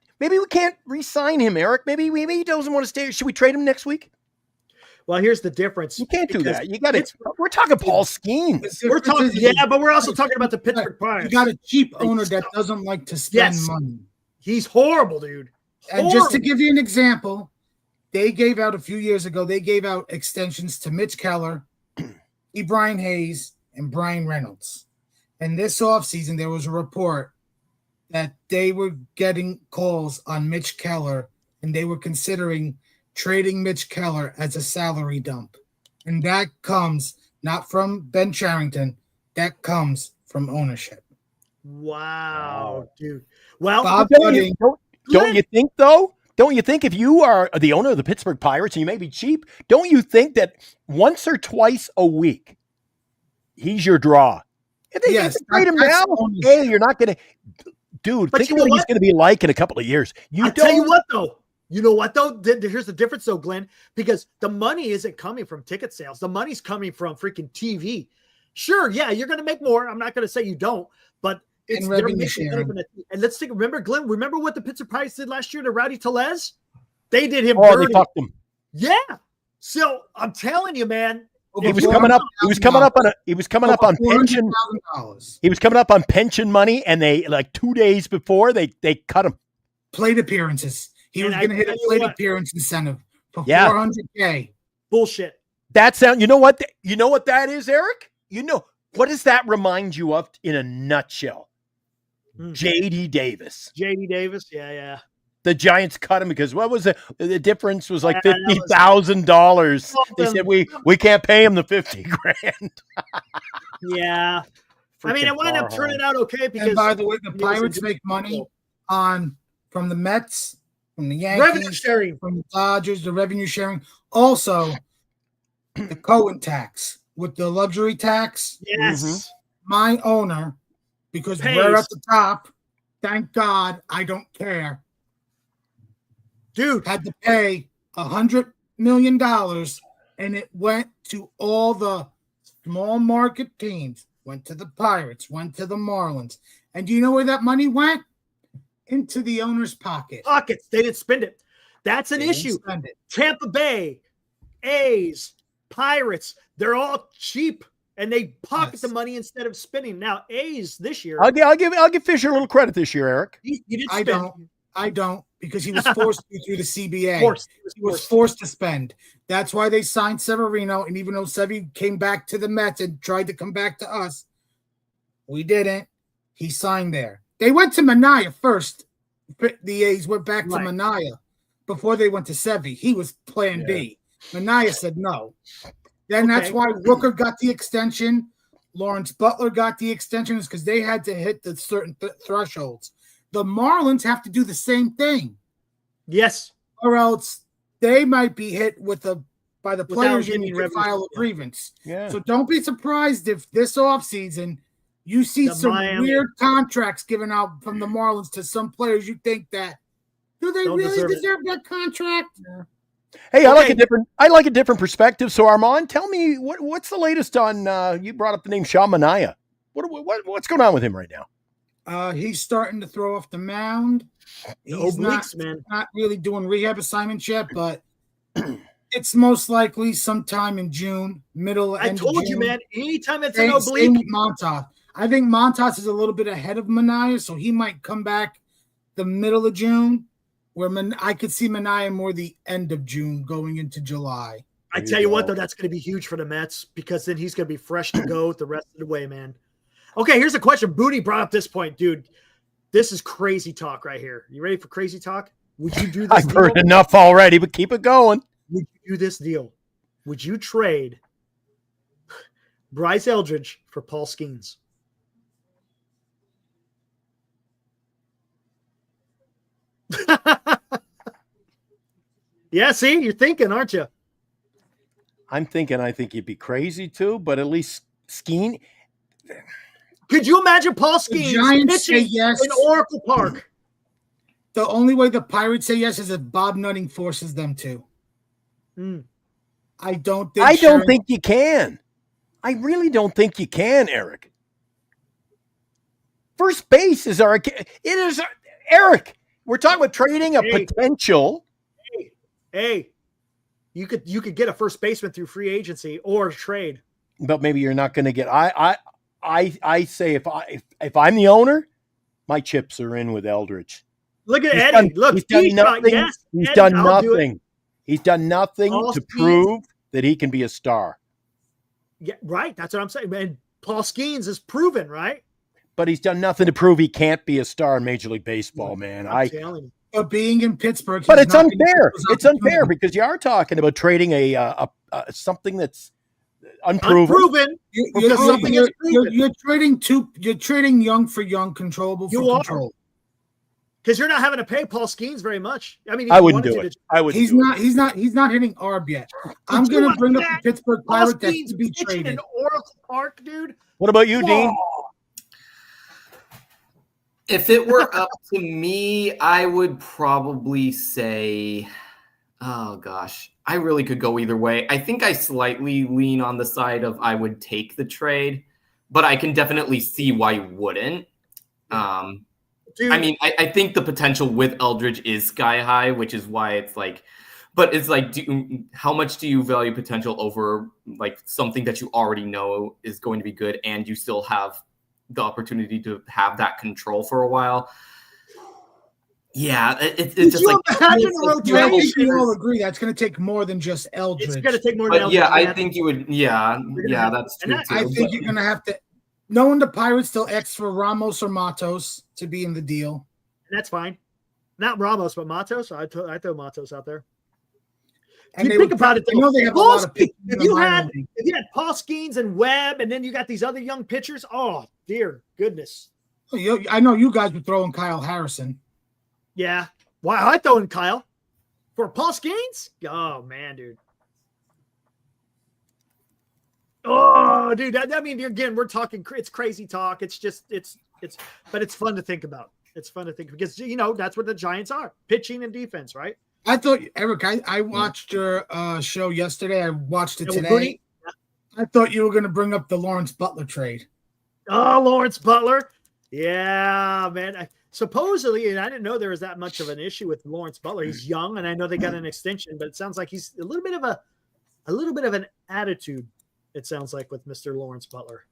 D: re-sign him, Eric. Maybe he doesn't want to stay. Should we trade him next week?
C: Well, here's the difference.
D: You can't do that. You got it. We're talking Paul Skeens.
C: We're talking, but we're also talking about the Pittsburgh Pirates.
G: You got a cheap owner that doesn't like to spend money.
C: He's horrible, dude.
G: And just to give you an example, they gave out a few years ago, they gave out extensions to Mitch Keller, Brian Hayes, and Brian Reynolds. And this offseason, there was a report that they were getting calls on Mitch Keller, and they were considering trading Mitch Keller as a salary dump. And that comes not from Ben Charrington. That comes from ownership.
C: Wow, dude. Well,
D: don't you think, though? Don't you think if you are the owner of the Pittsburgh Pirates and you may be cheap, don't you think that once or twice a week, he's your draw? If they trade him now, hey, you're not going to... Dude, think of what he's going to be like in a couple of years.
C: Tell you what, though. You know what, though? Here's the difference, though, Glenn, because the money isn't coming from ticket sales. The money's coming from freaking TV. Sure, yeah, you're going to make more. I'm not going to say you don't, but it's revenue sharing. And let's think. Remember, Glenn. Remember what the Pittsburgh Pirates did last year to Rowdy Tellez? They did him dirty.
D: They fucked him.
C: Yeah. So I'm telling you, man.
D: He was coming up on pension. He was coming up on pension money, and they 2 days before they cut him.
G: Plate appearances. He was going to hit a plate appearance incentive for $400K.
C: Bullshit.
D: You know what that is, Eric? You know what does that remind you of in a nutshell? JD Davis.
C: JD Davis, yeah.
D: the Giants cut him because what was the difference was like
C: Yeah, that was-
D: $50,000. They said we can't pay him the $50,000.
C: Yeah. I mean, it wound up turning out okay because.
G: And by the way, the
C: it was a
G: Pirates
C: good
G: make money
C: deal.
G: from the Mets, from the
C: Revenue
G: Yankees,
C: sharing.
G: from the Dodgers, the revenue sharing. Also, the Cohen tax with the luxury tax.
C: Yes.
G: My owner, because
C: Pays.
G: we're at the top, thank God I don't care,
C: Dude.
G: had to pay $100 million, and it went to all the small market teams, went to the Pirates, went to the Marlins. And do you know where that money went? Into the owner's pocket.
C: Pockets. They didn't spend it. That's an
G: They didn't
C: issue.
G: spend it.
C: Tampa Bay, A's, Pirates, they're all cheap and they pocket
G: Yes.
C: the money instead of spending. Now, A's this year,
D: I'll give Fisher a little credit this year, Eric.
C: he did
G: I
C: spend.
G: I don't, because he was forced to through the CBA.
C: Forced.
G: He was forced to spend. That's why they signed Severino. And even though Sevy came back to the Mets and tried to come back to us, we didn't. He signed there. They went to Manaea first. The A's went back to
C: Right.
G: Manaea before they went to Sevy. He was plan B. Manaea said no. Then that's
C: Okay.
G: why Rooker got the extension. Lawrence Butler got the extensions because they had to hit the certain thresholds. The Marlins have to do the same thing,
C: Yes.
G: or else they might be hit by the
C: Without
G: players
C: getting
G: union to
C: revenue.
G: file a grievance.
D: Yeah.
G: So don't be surprised if this offseason you see
C: The
G: some
C: Miami-
G: weird contracts given out from the Marlins to some players you think that do they
C: Don't
G: really
C: deserve it.
G: deserve that contract?
D: Hey, I like
C: Okay.
D: I like a different perspective. So Armand, tell me what's the latest on you brought up the name Sean Manaea. What's going on with him right now?
G: He's starting to throw off the mound.
C: The
G: He's
C: obliques, man.
G: not really doing rehab assignments yet, but it's most likely sometime in June, middle.
C: I
G: end of
C: told you,
G: June.
C: man. Anytime it's an
G: Same
C: oblique,
G: with Montas. I think Montas is a little bit ahead of Manaea, so he might come back the middle of June, where I could see Manaea more the end of June going into July.
C: I tell you what, though, that's going to be huge for the Mets because then he's going to be fresh to go the rest of the way, man. Okay, here's a question. Booty brought up this point, dude. This is crazy talk right here. You ready for crazy talk? Would you do this
D: I've
C: deal?
D: heard enough already, but keep it going.
C: Would you do this deal? Would you trade Bryce Eldridge for Paul Skeens? Yeah, see, you're thinking, aren't you?
D: I'm thinking I think you'd be crazy too, but at least skiing.
C: Could you imagine Paul
G: The
C: Skeens
G: Giants say
C: pitching
G: yes.
C: in Oracle Park?
G: The only way the Pirates say yes is if Bob Nutting forces them to.
C: Hmm.
G: I don't think.
D: I don't
G: Sharon-
D: think you can. I really don't think you can, Eric. First base is it is Eric. We're talking about trading a
C: Hey.
D: potential.
C: Hey, you could get a first baseman through free agency or trade.
D: But maybe you're not going to get. I say if I'm the owner, my chips are in with Eldridge.
C: Look at
D: He's
C: Eddie.
D: done-
C: Look,
D: he's done nothing.
C: yes,
D: He's
C: Eddie,
D: done
C: I'll do it.
D: nothing. He's done nothing
C: Paul
D: to
C: Skeens.
D: prove that he can be a star.
C: Yeah, right. That's what I'm saying, man. Paul Skeens is proven, right?
D: But he's done nothing to prove he can't be a star in Major League Baseball, man.
C: I'm telling you.
G: But being in Pittsburgh,
D: But
G: he's
D: it's
G: not gonna get
D: unfair.
G: those
D: It's unfair
G: opportunities.
D: because you are talking about trading a something that's unproven.
C: Unproven. Because something is proven.
G: You're trading young for young, controllable
C: You
G: for
C: are.
G: control.
C: Because you're not having to pay Paul Skeens very much. I mean, if
D: I
C: you
D: wouldn't
C: wanted
D: do
C: to,
D: it. I would.
G: He's not hitting ARB yet. I'm
C: Would you
G: gonna bring up
C: want
G: the Pittsburgh
C: Paul
G: Pirates that
C: Skeens
G: to be
C: pitching in
G: traded.
C: Oracle Park, dude.
D: What about you, Dean?
H: If it were up to me, I would probably say, oh gosh, I really could go either way. I think I slightly lean on the side of I would take the trade, but I can definitely see why you wouldn't.
C: Dude,
H: I mean, I think the potential with Eldridge is sky high, which is why it's like, but it's like, how much do you value potential over like something that you already know is going to be good and you still have the opportunity to have that control for a while? Yeah, it's
C: Could
H: just
C: you
H: like,
C: imagine
H: it's
C: a
H: like,
G: I think
C: rotation?
G: we all agree that's going to take more than just Eldridge.
C: it's going to take more than
H: but yeah,
C: Eldridge,
H: I
C: man.
H: think you would, yeah, that's
C: and
H: true
C: I
H: too.
G: I think
H: but-
G: you're going to have to. Knowing the Pirates still X for Ramos or Matos to be in the deal.
C: And that's fine. Not Ramos, but Matos. I throw Matos out there.
G: And
C: You think about it,
G: I know they have a lot of pitching in
C: if
G: the
C: you
G: minor
C: had
G: league.
C: Paul Skeens and Webb, and then you got these other young pitchers. Oh dear goodness.
G: I know you guys were throwing Kyle Harrison.
C: Yeah. Wow, I throw in Kyle for Paul Skeens. Oh man, dude. Oh, dude. I mean, again, we're talking. It's crazy talk. It's just but it's fun to think about. It's fun to think because that's what the Giants are: pitching and defense, right?
G: I thought, Eric, I watched your show yesterday. I watched it today.
C: Booty.
G: I thought you were going to bring up the Lawrence Butler trade.
C: Oh, Lawrence Butler. Yeah, man. Supposedly, and I didn't know there was that much of an issue with Lawrence Butler. He's young, and I know they got an extension, but it sounds like he's a little bit of an attitude. It sounds like with Mr. Lawrence Butler.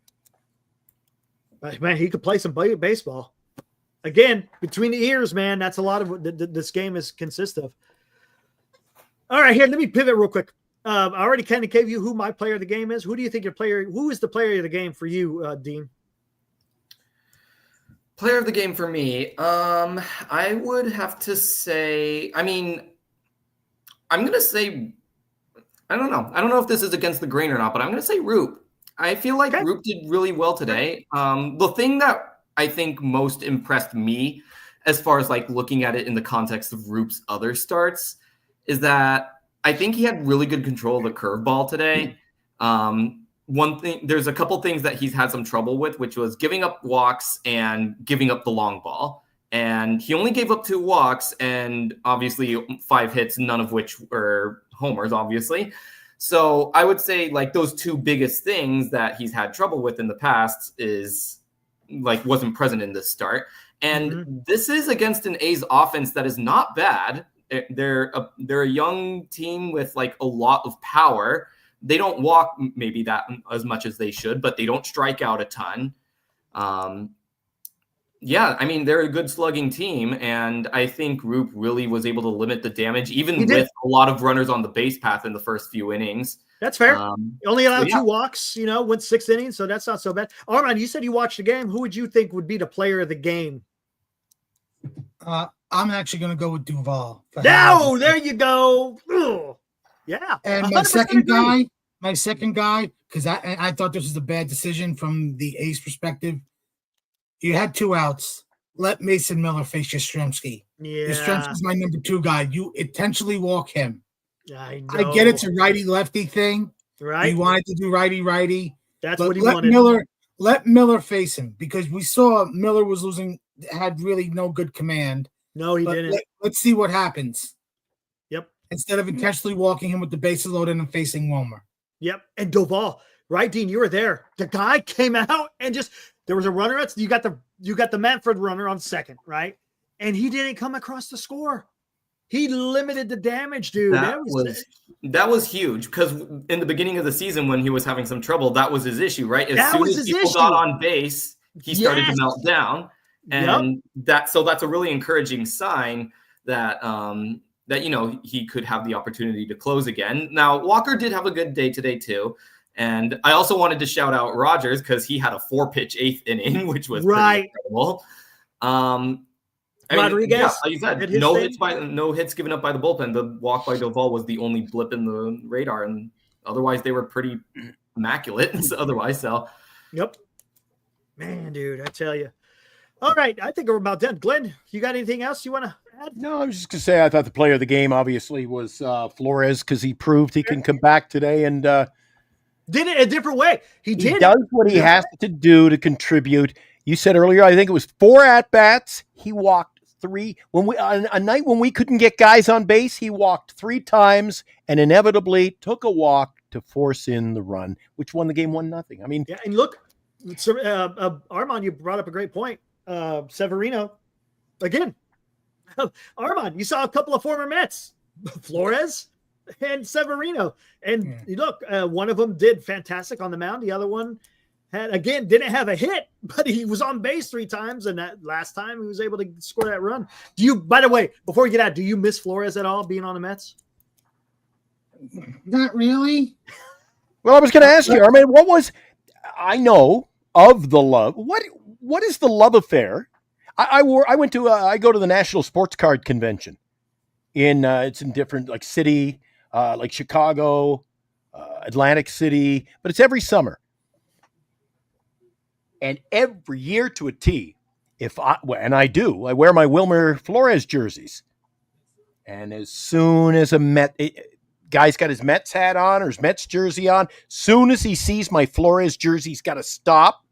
C: But, man, he could play some baseball. Again, between the ears, man. That's a lot of what this game consists of. All right, here, let me pivot real quick. I already kind of gave you who my player of the game is. Who do you think who is the player of the game for you, Dean?
H: Player of the game for me, I would have to say, I'm going to say, I don't know. I don't know if this is against the grain or not, but I'm going to say Roop. I feel like Roop did really well today. The thing that I think most impressed me as far as like looking at it in the context of Roop's other starts is that I think he had really good control of the curveball today. One thing, there's a couple things that he's had some trouble with, which was giving up walks and giving up the long ball. And he only gave up 2 walks and obviously 5 hits, none of which were homers, obviously. So I would say like those 2 biggest things that he's had trouble with in the past is like wasn't present in this start. And this is against an A's offense that is not bad. They're a young team with like a lot of power. They don't walk maybe that as much as they should, but they don't strike out a ton. Yeah, I mean, they're a good slugging team, and I think Roop really was able to limit the damage, even with a lot of runners on the base path in the first few innings.
C: That's fair. Only allowed 2 walks, went 6 innings, so that's not so bad. Armand, you said you watched the game. Who would you think would be the player of the game?
G: I'm actually going to go with Duvall.
C: No, there you go. Ugh. Yeah.
G: And my second guy, because I thought this was a bad decision from the A's perspective. You had 2 outs. Let Mason Miller face Yastrzemski.
C: Yeah.
G: Yastrzemski's my number 2 guy. You intentionally walk him.
C: I
G: get it's a righty-lefty thing.
C: Right.
G: He wanted to do righty-righty.
C: That's
G: but
C: what he wanted.
G: Let Miller face him because we saw Miller was had really no good command.
C: No, he didn't.
G: Let's see what happens.
C: Yep.
G: Instead of intentionally walking him with the bases loaded and facing Wilmer.
C: Yep. And Duvall, right, Dean? You were there. The guy came out and there was a runner. You got the Manfred runner on second, right? And he didn't come across the score. He limited the damage, dude.
H: That was huge because in the beginning of the season when he was having some trouble, that was his issue, right? As soon as people got on base, he started to melt down. And that's a really encouraging sign that he could have the opportunity to close again. Now, Walker did have a good day today too. And I also wanted to shout out Rogers because he had a 4-pitch 8th inning, which was pretty incredible.
C: Rodriguez,
H: like you said, no hits given up by the bullpen. The walk by Duvall was the only blip in the radar, and otherwise they were pretty immaculate. Otherwise, so
C: yep, man, dude, I tell you. All right, I think we're about done. Glenn, you got anything else you want to add?
D: No, I was just gonna say I thought the player of the game obviously was Flores because he proved he can come back today and
C: did it a different way. He
D: does what he has to do to contribute. You said earlier, I think it was 4 at-bats. He walked 3. On a night when we couldn't get guys on base, he walked 3 times and inevitably took a walk to force in the run, which won the game 1-0. I mean,
C: yeah, and look, Armand, you brought up a great point. Severino, again, Armand, you saw a couple of former Mets, Flores and Severino, and look, one of them did fantastic on the mound. The other one didn't have a hit, but he was on base 3 times, and that last time he was able to score that run. By the way, before we get out, do you miss Flores at all being on the Mets?
G: Not really.
D: Well, I was going to ask you, I mean, I know of the love. What is the love affair? I go to the National Sports Card Convention it's in different like city, like Chicago, Atlantic City, but it's every summer. And every year to a T, I wear my Wilmer Flores jerseys. And as soon as guy's got his Mets hat on or his Mets jersey on, soon as he sees my Flores jersey, he's got to stop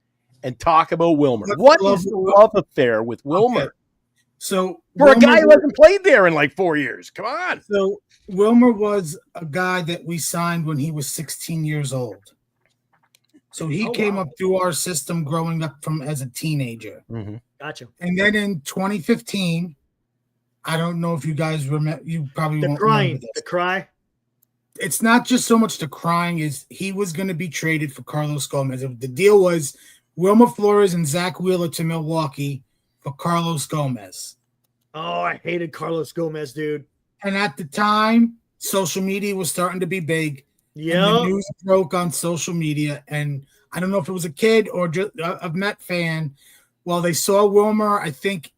D: and talk about Wilmer. What is the love affair with Wilmer? Okay.
G: So
D: for a guy who hasn't played there in like 4 years, come on.
G: So Wilmer was a guy that we signed when he was 16 years old. So he came up through our system growing up as a teenager.
D: Mm-hmm.
C: Gotcha.
G: And then in 2015, I don't know if you guys remember. You probably won't remember this.
C: The cry.
G: It's not just so much the crying. Is he was going to be traded for Carlos Gomez. The deal was Wilmer Flores and Zach Wheeler to Milwaukee for Carlos Gomez.
C: Oh, I hated Carlos Gomez, dude.
G: And at the time, social media was starting to be big.
C: Yeah,
G: the news broke on social media, and I don't know if it was a kid or just a Met fan. Well, they saw Wilmer, I think,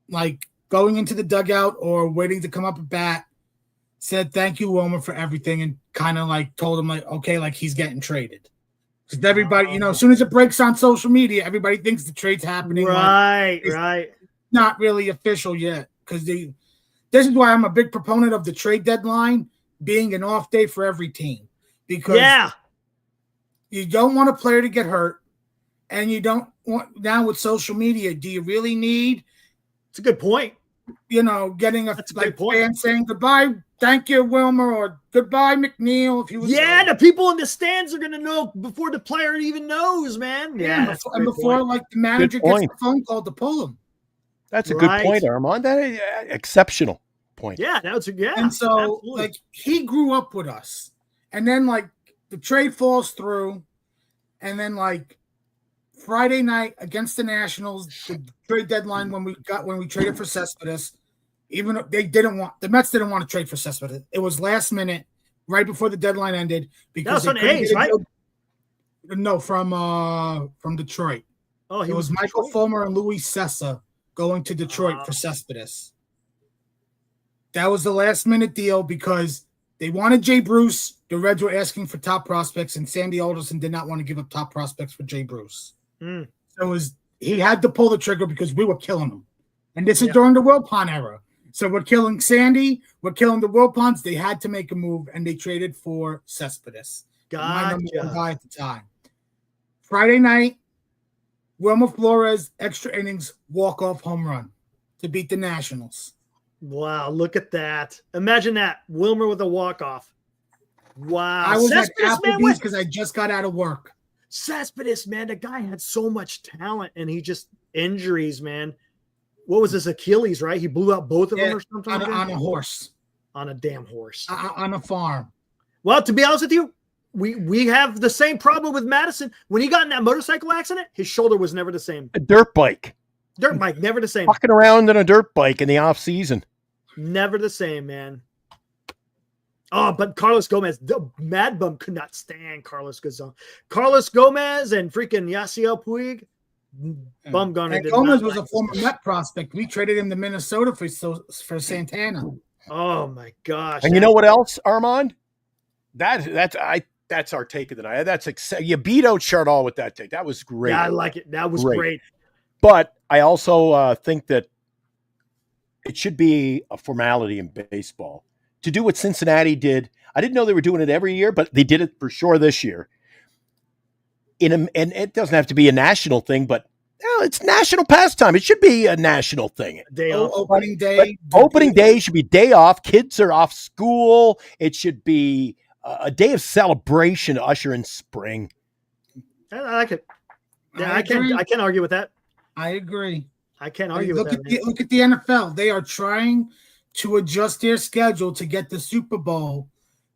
G: like going into the dugout or waiting to come up a bat, said thank you, Wilmer, for everything, and kind of like told him like, okay, like he's getting traded. Because everybody, as soon as it breaks on social media, everybody thinks the trade's happening.
C: Right, right.
G: Not really official yet, because this is why I'm a big proponent of the trade deadline being an off day for every team. Because you don't want a player to get hurt, and you don't want, now with social media, do you really need?
C: It's a good point.
G: Getting a fan saying goodbye, thank you, Wilmer, or goodbye, McNeil. If he was
C: the people in the stands are going to know before the player even knows, man.
G: Yeah, and before like the manager gets the phone call to pull him.
D: That's a good point, Armand. That is exceptional point.
C: Yeah, that was
G: And so, absolutely. Like, he grew up with us. And then, like, the trade falls through. And then, like, Friday night against the Nationals, the trade deadline when we traded for Cespedes, even though the Mets didn't want to trade for Cespedes. It was last minute, right before the deadline ended. Because
C: that was on A's, right?
G: No, from Detroit.
C: Oh,
G: it was Michael Fulmer and Luis Cessa going to Detroit for Cespedes. That was the last minute deal because they wanted Jay Bruce. The Reds were asking for top prospects, and Sandy Alderson did not want to give up top prospects for Jay Bruce. So he had to pull the trigger because we were killing him. And this is during the Wilpon era. So we're killing Sandy. We're killing the Wilpons. They had to make a move, and they traded for Cespedes. My number one guy at the time. Friday night, Wilmer Flores, extra innings, walk-off home run to beat the Nationals.
C: Wow, look at that. Imagine that. Wilmer with a walk-off. Wow.
G: I was at Applebee's because I just got out of work.
C: Cespedes, man, the guy had so much talent, and he just injuries, man. What was his Achilles, right? He blew out both of them or something?
G: On a horse.
C: On a damn horse.
G: On a farm.
C: Well, to be honest with you, we have the same problem with Madison. When he got in that motorcycle accident, his shoulder was never the same.
D: A dirt bike.
C: Dirt bike, never the same.
D: Walking around on a dirt bike in the off season.
C: Never the same, man. Oh, but Carlos Gomez, the Mad Bum could not stand Carlos Gomez. Carlos Gomez and freaking Yasiel Puig. Bumgarner did
G: Gomez
C: not
G: was a former Met prospect. We traded him to Minnesota for Santana.
C: Oh my gosh!
D: And you know what else, Armand? That's our take of the night. You beat out Chardall with that take. That was great.
C: Yeah, I like it. That was great.
D: But I also think that it should be a formality in baseball to do what Cincinnati did. I didn't know they were doing it every year, but they did it for sure this year. And it doesn't have to be a national thing, but it's national pastime. It should be a national thing.
G: Opening day.
D: Opening day should be day off. Kids are off school. It should be a day of celebration to usher in spring.
C: I like it. Yeah, I can't argue with that.
G: I agree.
C: I can't argue with that.
G: Look at the NFL. They are trying to adjust their schedule to get the Super Bowl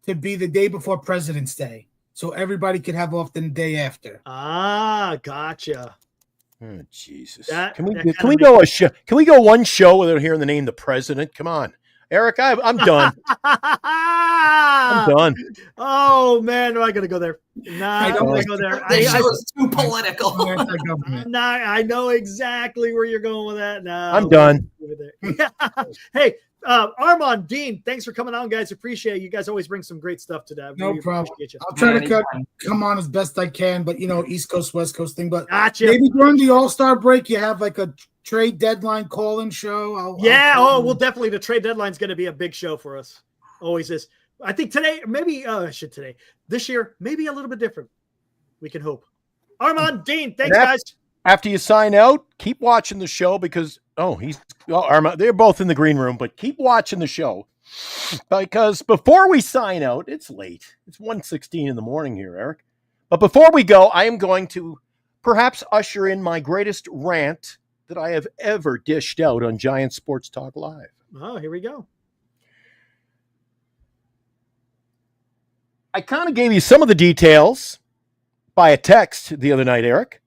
G: to be the day before President's Day, so everybody could have off the day after.
C: Ah, gotcha.
D: Oh, Jesus.
C: Can
D: we go one show without hearing the name the president? Come on. Eric, I'm done. I'm done.
C: Oh man, am I gonna go there? Nah, I don't want to go there.
H: This show is too political.
C: I know exactly where you're going with that. No,
D: I'm done.
C: Hey, Armand, Dean, thanks for coming on, guys. Appreciate it. You guys always bring some great stuff today.
G: No problem.
C: Appreciate you.
G: I'll try to come on as best I can, but East Coast, West Coast thing. But
C: Gotcha.
G: maybe during the All-Star break, you have like a trade deadline call-in show.
C: Well, definitely the trade deadline is going to be a big show for us. Always is. I think today, maybe this year, maybe a little bit different. We can hope. Armand, Dean, thanks, guys.
D: After you sign out, keep watching the show because Armand, they're both in the green room, but keep watching the show because before we sign out, it's late. It's 1:16 in the morning here, Eric. But before we go, I am going to perhaps usher in my greatest rant that I have ever dished out on Giant Sports Talk Live.
C: Oh, here we go.
D: I kind of gave you some of the details by a text the other night, Eric.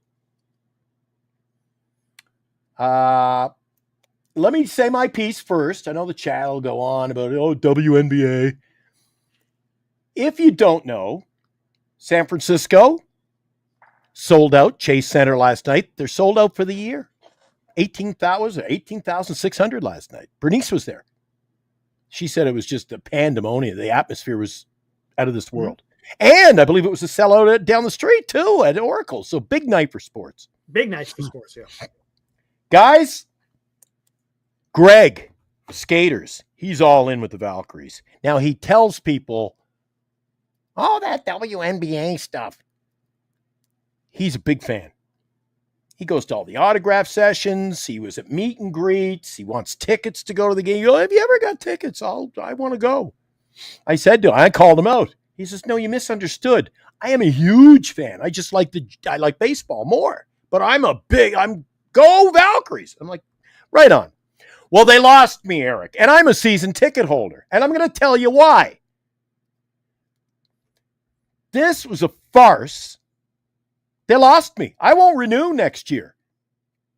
D: Let me say my piece first. I know the chat will go on about, WNBA. If you don't know, San Francisco sold out Chase Center last night. They're sold out for the year. 18,600 last night. Bernice was there. She said it was just a pandemonium. The atmosphere was out of this world. And I believe it was a sellout down the street, too, at Oracle. So big night for sports.
C: Big night for sports, yeah.
D: Guys, Greg, skaters, he's all in with the Valkyries. Now, he tells people, that WNBA stuff. He's a big fan. He goes to all the autograph sessions. He was at meet and greets. He wants tickets to go to the game. Have you ever got tickets? I want to go. I said to him, I called him out. He says, no, you misunderstood. I am a huge fan. I just like I like baseball more. But I'm go Valkyries. I'm like, right on. Well, they lost me, Eric, and I'm a season ticket holder. And I'm going to tell you why. This was a farce. They lost me. I won't renew next year.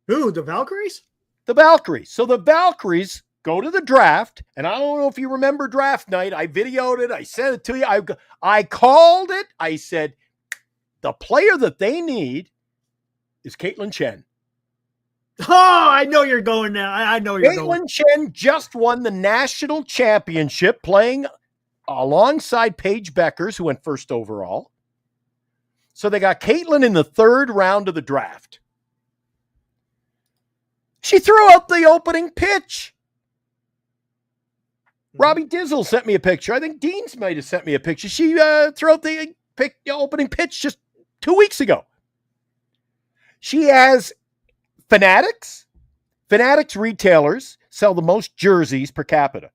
C: Who, the Valkyries?
D: The Valkyries. So the Valkyries go to the draft, and I don't know if you remember draft night. I videoed it. I sent it to you. I called it. I said, the player that they need is Caitlin Chen.
C: Oh, I know you're going now. I know you're going.
D: Caitlin Chen just won the national championship playing alongside Paige Beckers, who went first overall. So they got Caitlin in the third round of the draft. She threw out the opening pitch. Robbie Dizzle sent me a picture. I think Dean's might have sent me a picture. She threw out the opening pitch just 2 weeks ago. She has Fanatics. Fanatics retailers sell the most jerseys per capita.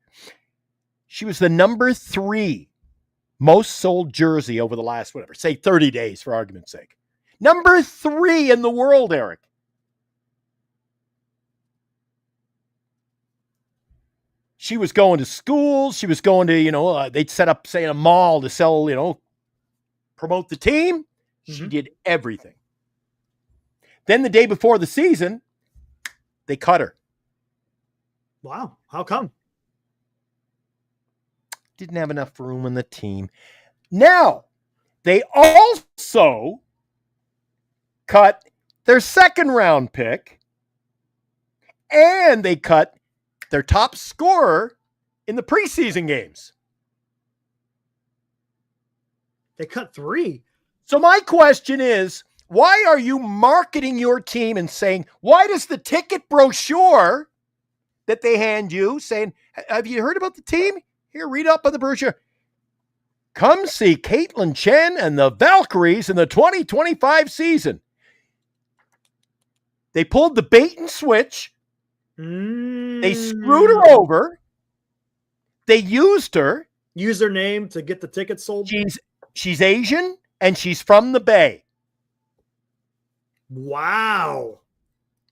D: She was the number 3 most sold jersey over the last, 30 days for argument's sake. Number 3 in the world, Eric. She was going to schools. She was going to, they'd set up, say, a mall to sell, promote the team. Mm-hmm. She did everything. Then the day before the season, they cut her.
C: Wow. How come?
D: Didn't have enough room on the team. Now, they also cut their second round pick, and they cut their top scorer in the preseason games.
C: They cut 3.
D: So my question is, why are you marketing your team and saying, why does the ticket brochure that they hand you saying, have you heard about the team? Here, read up on the brochure. Come see Caitlin Chen and the Valkyries in the 2025 season. They pulled the bait and switch. They screwed her over. They used her.
C: Use her name to get the tickets sold.
D: She's Asian and she's from the Bay.
C: Wow.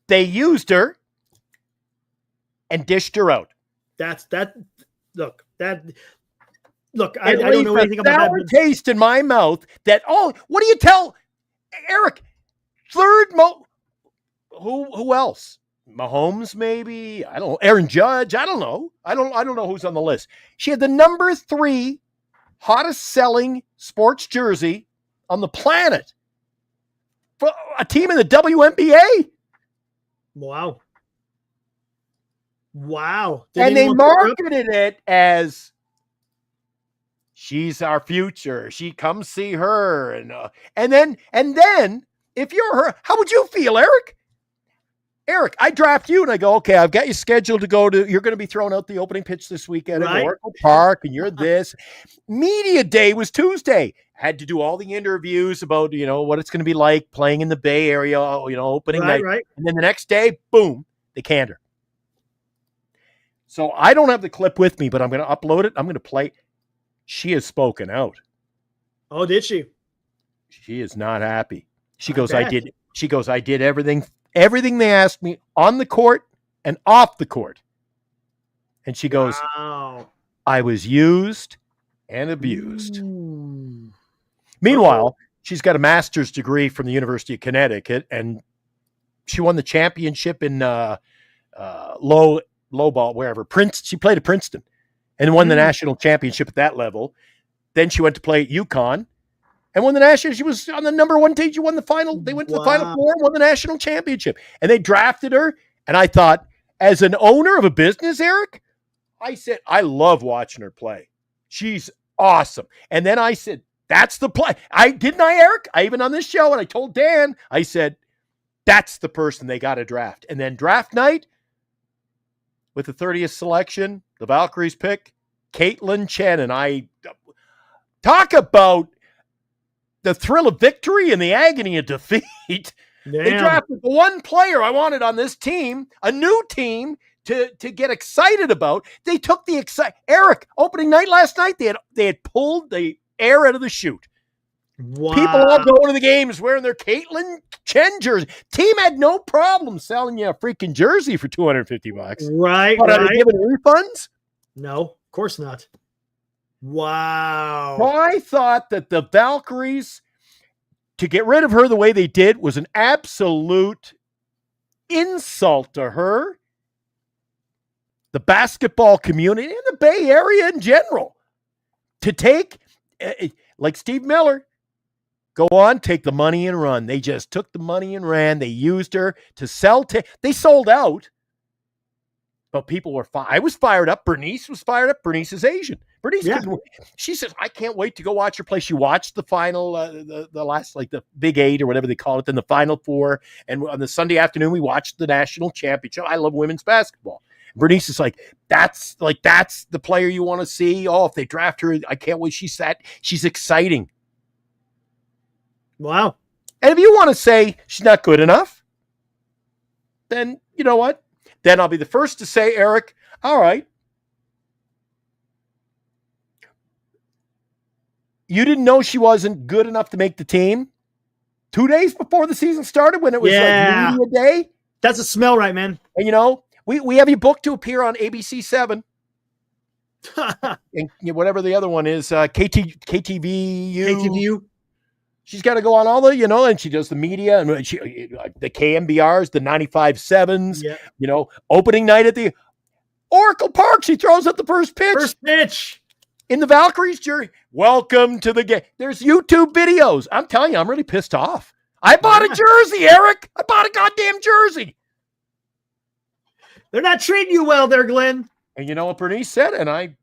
D: They used her and dished her out.
C: Look, I don't know anything about that.
D: Taste in my mouth that, what do you tell Eric? Who else? Mahomes, maybe. I don't know. Aaron Judge. I don't know. I don't know who's on the list. She had the number 3 hottest selling sports jersey on the planet for a team in the WNBA.
C: Wow. Wow.
D: And they marketed it as she's our future. She come see her. And then if you're her, how would you feel, Eric? Eric, I draft you and I go, okay, I've got you scheduled to go to, you're going to be throwing out the opening pitch this weekend at Oracle Park, and you're this. Media day was Tuesday. Had to do all the interviews about, what it's going to be like playing in the Bay Area, opening night. Right. And then the next day, boom, they canned her. So I don't have the clip with me, but I'm going to upload it. I'm going to play. She has spoken out.
C: Oh, did she?
D: She is not happy. She goes, I did everything they asked me on the court and off the court. And she goes, wow. I was used and abused. Ooh. Meanwhile, she's got a master's degree from the University of Connecticut, and she won the championship in low ball, wherever. She played at Princeton and won the national championship at that level. Then she went to play at UConn. And won the national. She was on the number 1 team. She won the final. They went to the Final Four and won the national championship. And they drafted her. And I thought, as an owner of a business, Eric, I said, I love watching her play. She's awesome. And then I said, that's the play. Didn't I, Eric? I even on this show, and I told Dan, I said, that's the person they got to draft. And then draft night, with the 30th selection, the Valkyries pick, Caitlin Chen. And I talk about the thrill of victory and the agony of defeat. Damn. They drafted the one player I wanted on this team, a new team to get excited about. They took the Eric, opening night last night, they had pulled the air out of the chute. Wow. People all going to the games wearing their Caitlin Chen jersey. Team had no problem selling you a freaking jersey for $250.
C: Right.
D: But are they giving refunds?
C: No, of course not. Wow.
D: So I thought that the Valkyries, to get rid of her the way they did, was an absolute insult to her, the basketball community, and the Bay Area in general. To take, like Steve Miller, go on, take the money and run. They just took the money and ran. They used her to sell. They sold out, but people were I was fired up. Bernice was fired up. Bernice is Asian. Bernice, she says, I can't wait to go watch her play. She watched the final, the last, like the Big 8 or whatever they call it, then the Final 4. And on the Sunday afternoon, we watched the national championship. I love women's basketball. Bernice is like, that's the player you want to see. Oh, if they draft her, I can't wait. She's exciting.
C: Wow.
D: And if you want to say she's not good enough, then you know what? Then I'll be the first to say, Eric, all right. You didn't know she wasn't good enough to make the team 2 days before the season started when it was like media day?
C: That's a smell right, man.
D: And we have you booked to appear on ABC 7. And whatever the other one is, KTVU. She's got to go on all the, and she does the media and the KMBRs, the 95.7s, opening night at the Oracle Park. She throws up the first pitch. In the Valkyries jersey. Welcome to the game. There's YouTube videos. I'm telling you, I'm really pissed off. I bought a jersey, Eric. I bought a goddamn jersey.
C: They're not treating you well there, Glenn.
D: And you know what Bernice said?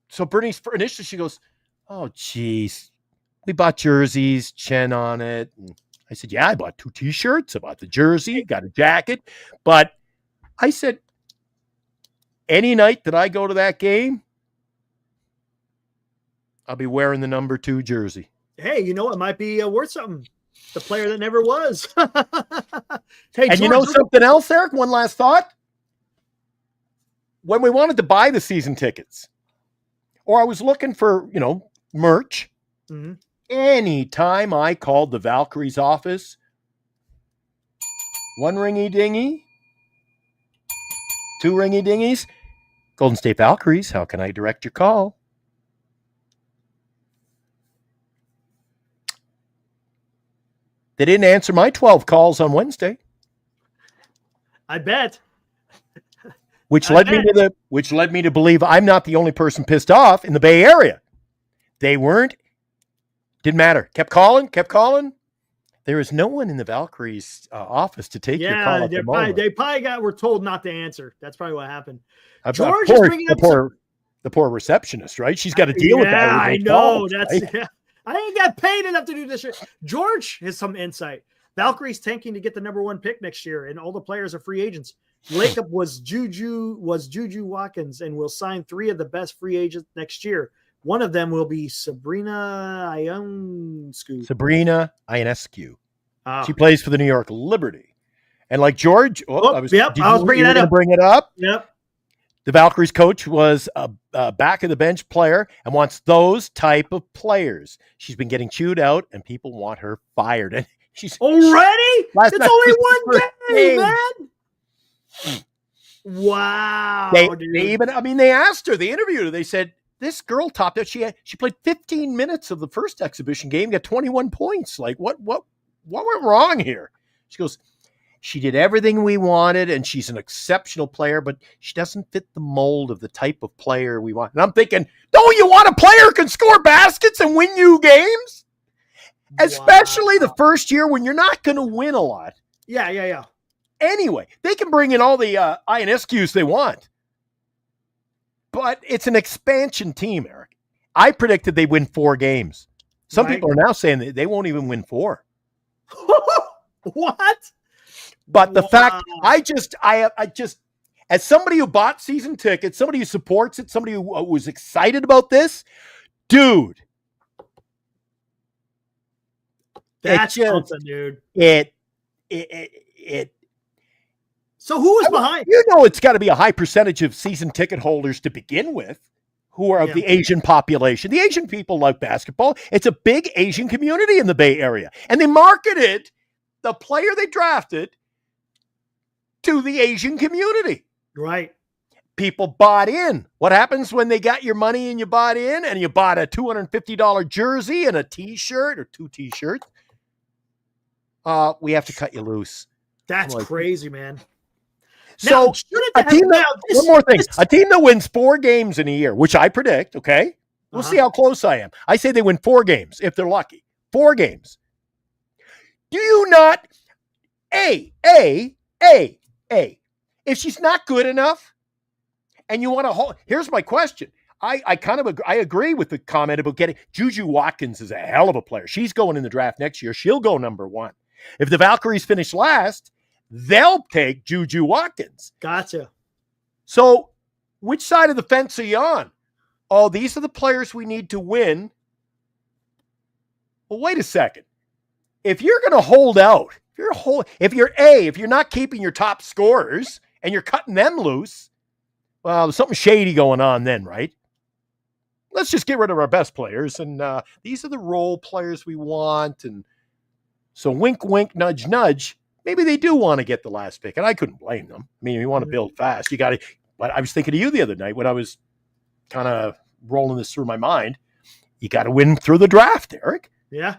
D: So Bernice, initially she goes, oh, geez. We bought jerseys, Chen on it. And I said, yeah, I bought 2 T-shirts. I bought the jersey, got a jacket. But I said, any night that I go to that game, I'll be wearing the number 2 jersey.
C: Hey, it might be worth something. The player that never was.
D: Hey, and George, something else, Eric? One last thought. When we wanted to buy the season tickets, or I was looking for, merch, anytime I called the Valkyries office, 1 ringy dingy, 2 ringy dingies, Golden State Valkyries, how can I direct your call? They didn't answer my 12 calls on Wednesday.
C: I bet.
D: Which
C: I
D: led me to believe I'm not the only person pissed off in the Bay Area. They weren't. Didn't matter. Kept calling. There is no one in the Valkyries' office to take your call at the moment.
C: They probably were told not to answer. That's probably what happened.
D: George
C: is bringing up
D: the poor receptionist, right? She's got to deal with that.
C: Yeah, I know.
D: Calls,
C: That's
D: right?
C: yeah. I ain't got paid enough to do this shit. George has some insight. Valkyrie's tanking to get the number 1 pick next year, and all the players are free agents. Lakeup was Juju Watkins, and will sign 3 of the best free agents next year. One of them will be Sabrina Ionescu. Oh.
D: She plays for the New York Liberty. And like George, I was
C: bringing that up.
D: Bring it up.
C: Yep.
D: The Valkyries coach was a back of the bench player and wants those type of players. She's been getting chewed out, and people want her fired. And she's
C: already. It's only 1 game, man. Wow.
D: They asked her. They interviewed her. They said this girl topped out. She played 15 minutes of the first exhibition game, got 21 points. Like what went wrong here? She goes, she did everything we wanted, and she's an exceptional player, but she doesn't fit the mold of the type of player we want. And I'm thinking, don't you want a player who can score baskets and win you games? Especially the first year when you're not going to win a lot.
C: Yeah.
D: Anyway, they can bring in all the INSQs they want. But it's an expansion team, Eric. I predicted they win 4 games. Some people are now saying that they won't even win 4.
C: What?
D: But the fact, I just, as somebody who bought season tickets, somebody who supports it, somebody who was excited about this, dude.
C: That's something, dude. So who was behind?
D: You know, it's got to be a high percentage of season ticket holders to begin with who are of the Asian population. The Asian people love basketball. It's a big Asian community in the Bay Area. And they marketed the player they drafted to the Asian community.
C: Right.
D: People bought in. What happens when they got your money and you bought in and you bought a $250 jersey and a t-shirt or 2 t-shirts? We have to cut you loose.
C: That's crazy, man.
D: So a team that wins 4 games in a year, which I predict, okay? We'll see how close I am. I say they win 4 games if they're lucky. 4 games. Do you not if she's not good enough and you want to hold, here's my question. I agree with the comment about getting Juju Watkins is a hell of a player. She's going in the draft next year. She'll go number 1. If the Valkyries finish last, they'll take Juju Watkins.
C: Gotcha.
D: So which side of the fence are you on? Oh, these are the players we need to win. Well, wait a second. If you're going to hold out, if you're not keeping your top scorers and you're cutting them loose, well, there's something shady going on then, right? Let's just get rid of our best players. And these are the role players we want. And so wink, wink, nudge, nudge. Maybe they do want to get the last pick. And I couldn't blame them. I mean, you want to build fast. You got to, but I was thinking of you the other night when I was kind of rolling this through my mind. You got to win through the draft, Eric.
C: Yeah.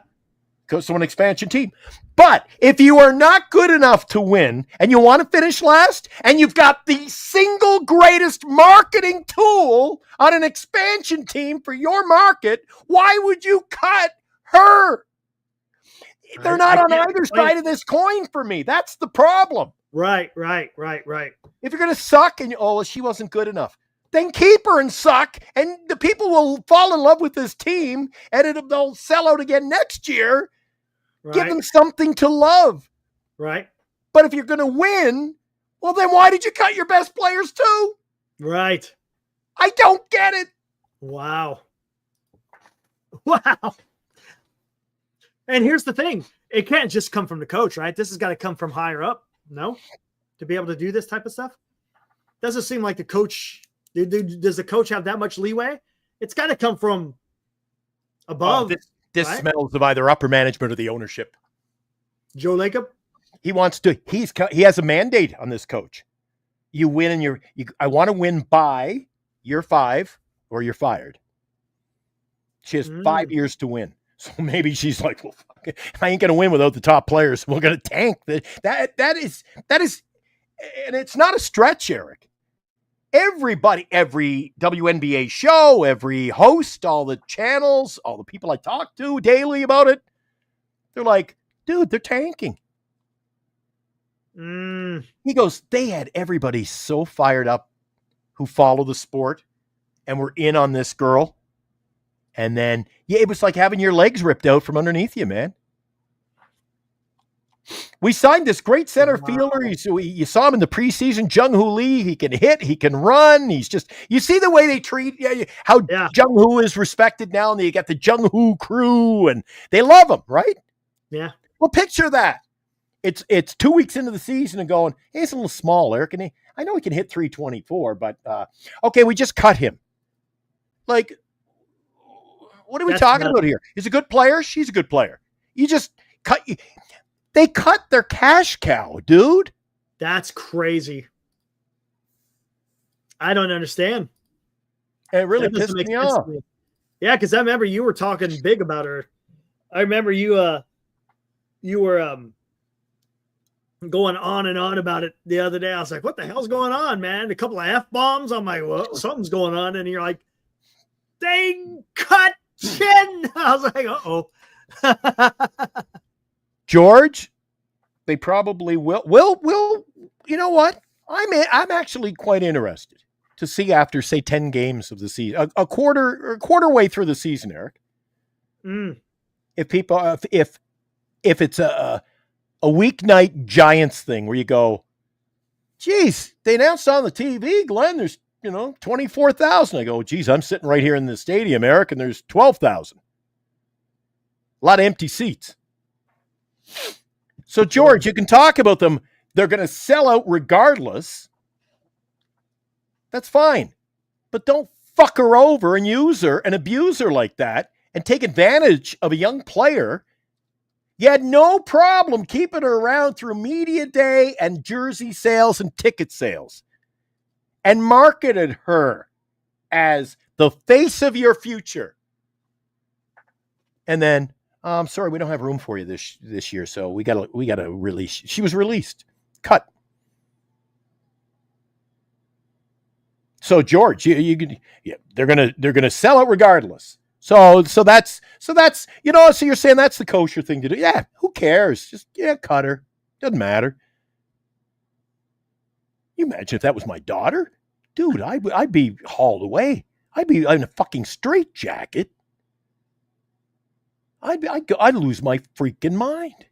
D: Goes to an expansion team. But if you are not good enough to win and you want to finish last and you've got the single greatest marketing tool on an expansion team for your market, why would you cut her? They're not on either side of this coin for me. That's the problem.
C: Right.
D: If you're going to suck and she wasn't good enough, then keep her and suck, and the people will fall in love with this team, and they'll sell out again next year. Right. Give them something to love.
C: Right.
D: But if you're going to win, well, then why did you cut your best players too?
C: Right.
D: I don't get it.
C: Wow. And here's the thing. It can't just come from the coach, right? This has got to come from higher up, no? To be able to do this type of stuff? Doesn't seem like the coach... Does the coach have that much leeway? It's got to come from above.
D: This
C: right?
D: smells of either upper management or the ownership.
C: Joe Lacob?
D: He has a mandate on this coach. You win and I want to win by year 5 or you're fired. She has 5 years to win. So maybe she's like, well, fuck it. I ain't going to win without the top players. We're going to tank. That is and it's not a stretch, Eric. Everybody, every WNBA show, every host, all the channels, all the people I talk to daily about it, they're like, dude, they're tanking. He goes, they had everybody so fired up who follow the sport and were in on this girl. And then, yeah, it was like having your legs ripped out from underneath you, man. We signed this great center fielder. You saw him in the preseason, Jung-Hoo Lee. He can hit, he can run. He's just, you see the way they treat, how Jung-Hoo is respected now, and you got the Jung-Hoo crew, and they love him, right?
C: Yeah.
D: Well, picture that. It's 2 weeks into the season and going, hey, he's a little small, Eric, and I know he can hit 324, but okay, we just cut him. Like, what are we talking about here? He's a good player. She's a good player. You just cut. They cut their cash cow, dude.
C: That's crazy. I don't understand.
D: It really pissed me off.
C: Yeah, because I remember you were talking big about her. I remember you were going on and on about it the other day. I was like, what the hell's going on, man? A couple of F-bombs. I'm like, well, something's going on. And you're like, they cut Chin. I was like, uh-oh.
D: George, they probably will. You know what? I'm actually quite interested to see after, say, 10 games of the season, a quarter way through the season, Eric. If people, if it's a weeknight Giants thing where you go, geez, they announced on the TV, Glenn, there's 24,000. I go, geez, I'm sitting right here in the stadium, Eric, and there's 12,000. A lot of empty seats. So, George, you can talk about them. They're going to sell out regardless. That's fine. But don't fuck her over and use her and abuse her like that and take advantage of a young player. You had no problem keeping her around through media day and jersey sales and ticket sales and marketed her as the face of your future. And then, I'm sorry, we don't have room for you this year, so we gotta release. She was released, cut. So George, they're gonna sell it regardless. So that's so you're saying that's the kosher thing to do. Yeah, who cares? Just cut her. Doesn't matter. You imagine if that was my daughter, dude? I'd be hauled away. I'd be in a fucking straitjacket. I'd lose my freaking mind.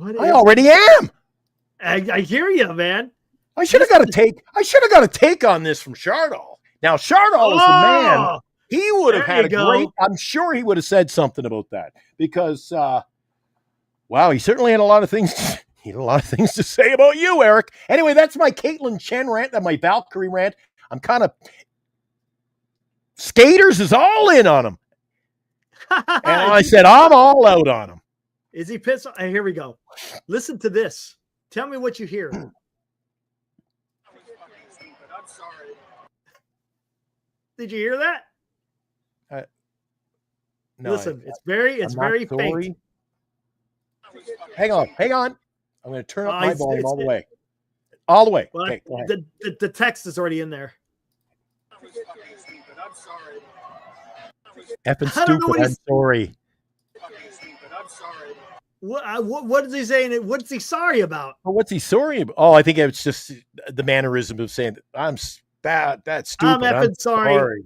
D: I already am.
C: I hear you, man.
D: I should have got a take on this from Chardol. Now, Chardol is the man. He would have had a great. I'm sure he would have said something about that because, wow, he certainly had a lot of things. He had a lot of things to say about you, Eric. Anyway, that's my Caitlin Chen rant and my Valkyrie rant. I'm kind of Skaters is all in on him. And I said, I'm all out on him.
C: Is he pissed? Here we go. Listen to this. Tell me what you hear.
E: I'm sorry.
C: Did you hear that?
D: No,
C: listen, it's very faint.
D: Hang on. I'm going to turn up my volume all the way. All the way.
C: Well,
D: okay,
C: the text is already in there.
E: I'm sorry.
D: Effing stupid. I'm sorry.
E: I'm sorry.
C: What is he saying? What's he sorry about?
D: Well, what's he sorry about? Oh, I think it's just the mannerism of saying I'm bad. That's stupid.
C: I'm effing sorry.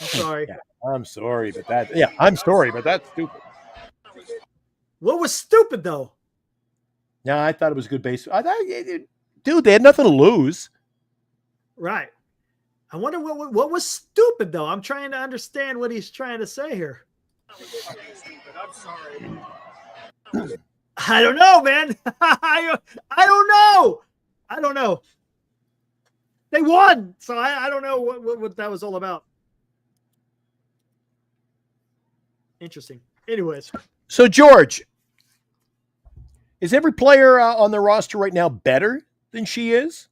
C: I'm sorry.
D: Yeah, I'm sorry, but I'm sorry, but that's stupid.
C: What was stupid though?
D: No, I thought it was good base. Dude, they had nothing to lose.
C: Right. I wonder what was stupid though. I'm trying to understand what he's trying to say here.
E: I'm sorry.
C: I don't know, man. I don't know. They won, so I don't know what that was all about. Interesting. Anyways.
D: So, George, is every player on the roster right now better than she is?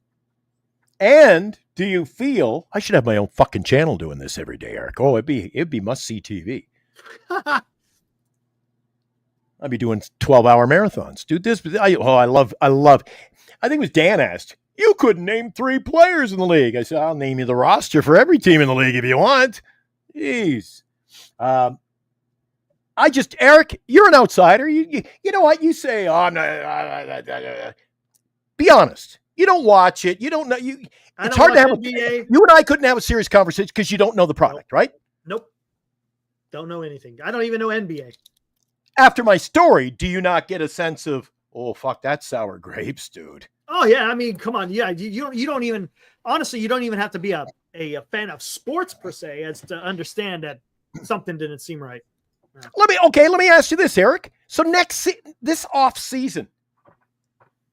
D: And do you feel I should have my own fucking channel doing this every day, Eric? Oh, it'd be must-see TV. I'd be doing 12-hour marathons. Dude, I think it was Dan asked, you couldn't name 3 players in the league. I said, I'll name you the roster for every team in the league if you want. Jeez. Eric, you're an outsider. You know what? You say, oh, I'm not. Be honest. You don't watch it. You don't know. It's hard to have NBA. You and I couldn't have a serious conversation because you don't know the product, right?
C: Nope. Don't know anything. I don't even know NBA.
D: After my story, do you not get a sense of, oh, fuck, that's sour grapes, dude?
C: Oh, yeah. I mean, come on. Yeah. You don't even, honestly, you don't even have to be a fan of sports per se as to understand that something didn't seem right.
D: Yeah. Let me ask you this, Eric. So this off season,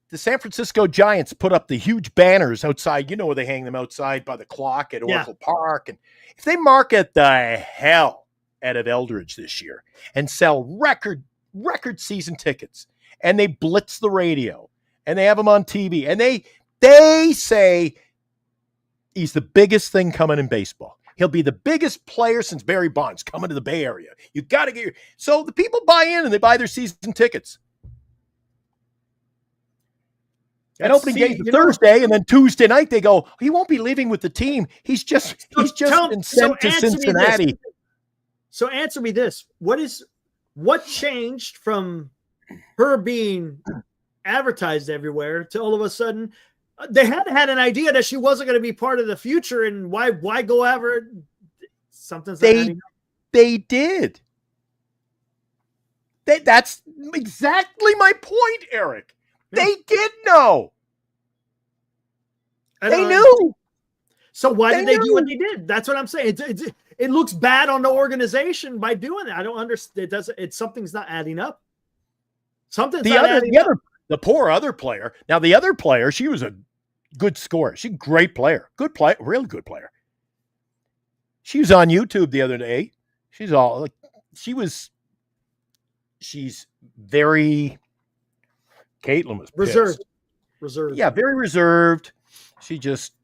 D: the San Francisco Giants put up the huge banners outside. You know where they hang them outside by the clock at Oracle Park. And if they market the hell out of Eldridge this year and sell record season tickets, and they blitz the radio, and they have him on TV, and they say he's the biggest thing coming in baseball. He'll be the biggest player since Barry Bonds coming to the Bay Area. You got to get so the people buy in and they buy their season tickets. And opening day is Thursday, and then Tuesday night they go, he won't be leaving with the team. He's just been sent to Cincinnati.
C: So answer me this. What changed from her being advertised everywhere to all of a sudden they had an idea that she wasn't going to be part of the future, and why go ever? Something's
D: they did. That's exactly my point, Eric. Yeah. They did know. They knew.
C: So why did they do what they did? That's what I'm saying. It looks bad on the organization by doing that. I don't understand. Something's not adding up.
D: The poor other player. Now the other player, she was a good scorer. She's a great player. Good player, really good player. She was on YouTube the other day. She's very. Caitlin was pissed.
C: Reserved.
D: Yeah, very reserved. She just,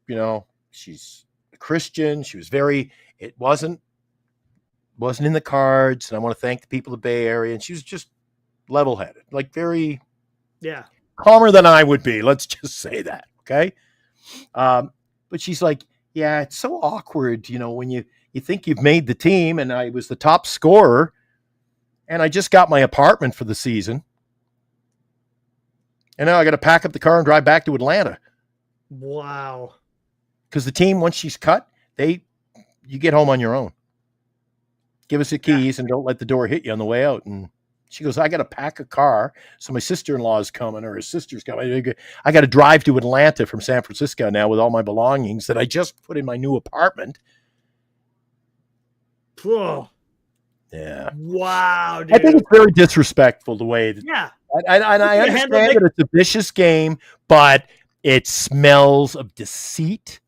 D: she's a Christian. She was it wasn't in the cards. And I want to thank the people of the Bay Area. And she was just level-headed, like very calmer than I would be. Let's just say that. Okay. But she's like, yeah, it's so awkward, when you think you've made the team, and I was the top scorer, and I just got my apartment for the season. And now I got to pack up the car and drive back to Atlanta.
C: Wow.
D: Because the team, once she's cut, you get home on your own. Give us the keys and don't let the door hit you on the way out. And she goes, I got to pack a car. So my sister-in-law is coming, or his sister's coming. I got to drive to Atlanta from San Francisco now with all my belongings that I just put in my new apartment.
C: Whoa.
D: Yeah.
C: Wow, dude.
D: I think it's very disrespectful the way that.
C: Yeah.
D: I understand that it's a vicious game, but it smells of deceit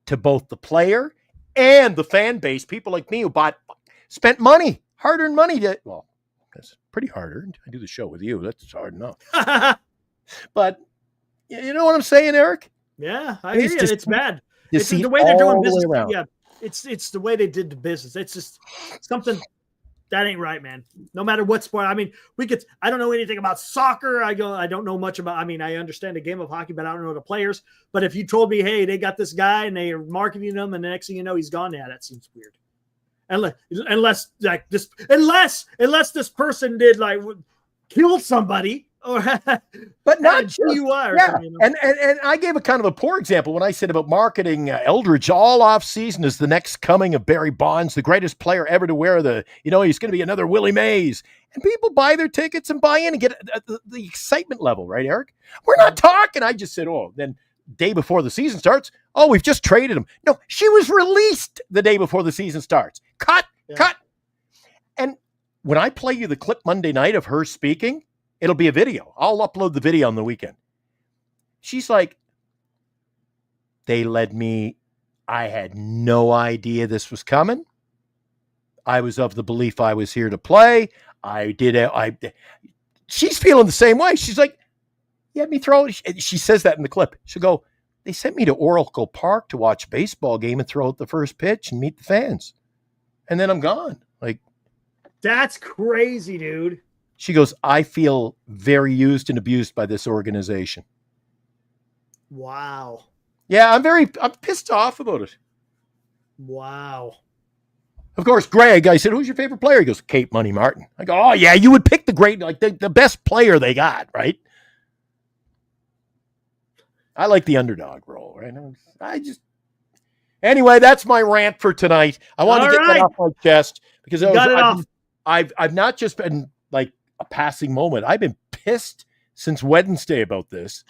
D: to both the player and the fan base. People like me who spent money, hard-earned money that's pretty hard-earned. I do the show with you. That's hard enough. But you know what I'm saying, Eric?
C: Yeah, I hear you. It's bad. It's the way they're doing business. Yeah, it's the way they did the business. It's just something. That ain't right, man. No matter what sport. I mean, I don't know anything about soccer. I don't know much about, I understand the game of hockey, but I don't know the players. But if you told me, hey, they got this guy and they are marketing him, and the next thing you know, he's gone. Yeah, that seems weird. Unless this person did kill somebody.
D: But not just
C: DUI or something.
D: And I gave a kind of a poor example when I said about marketing Eldridge all off season as the next coming of Barry Bonds, the greatest player ever to wear he's going to be another Willie Mays. And people buy their tickets and buy in and get the excitement level, right, Eric? We're not talking. I just said, then day before the season starts, we've just traded him. No, she was released the day before the season starts. Cut. And when I play you the clip Monday night of her speaking, it'll be a video. I'll upload the video on the weekend. She's like, they led me. I had no idea this was coming. I was of the belief I was here to play. She's feeling the same way. She's like, you had me throw. She says that in the clip. She'll go, they sent me to Oracle Park to watch a baseball game and throw out the first pitch and meet the fans. And then I'm gone. Like,
C: that's crazy, dude.
D: She goes, I feel very used and abused by this organization.
C: Wow.
D: Yeah, I'm pissed off about it.
C: Wow.
D: Of course, Greg, I said, who's your favorite player? He goes, Kate Money Martin. I go, oh, yeah, you would pick the great, like the best player they got, right? I like the underdog role, right? Anyway, that's my rant for tonight. I want to get that off my chest because I've not just been like a passing moment. I've been pissed since Wednesday about this.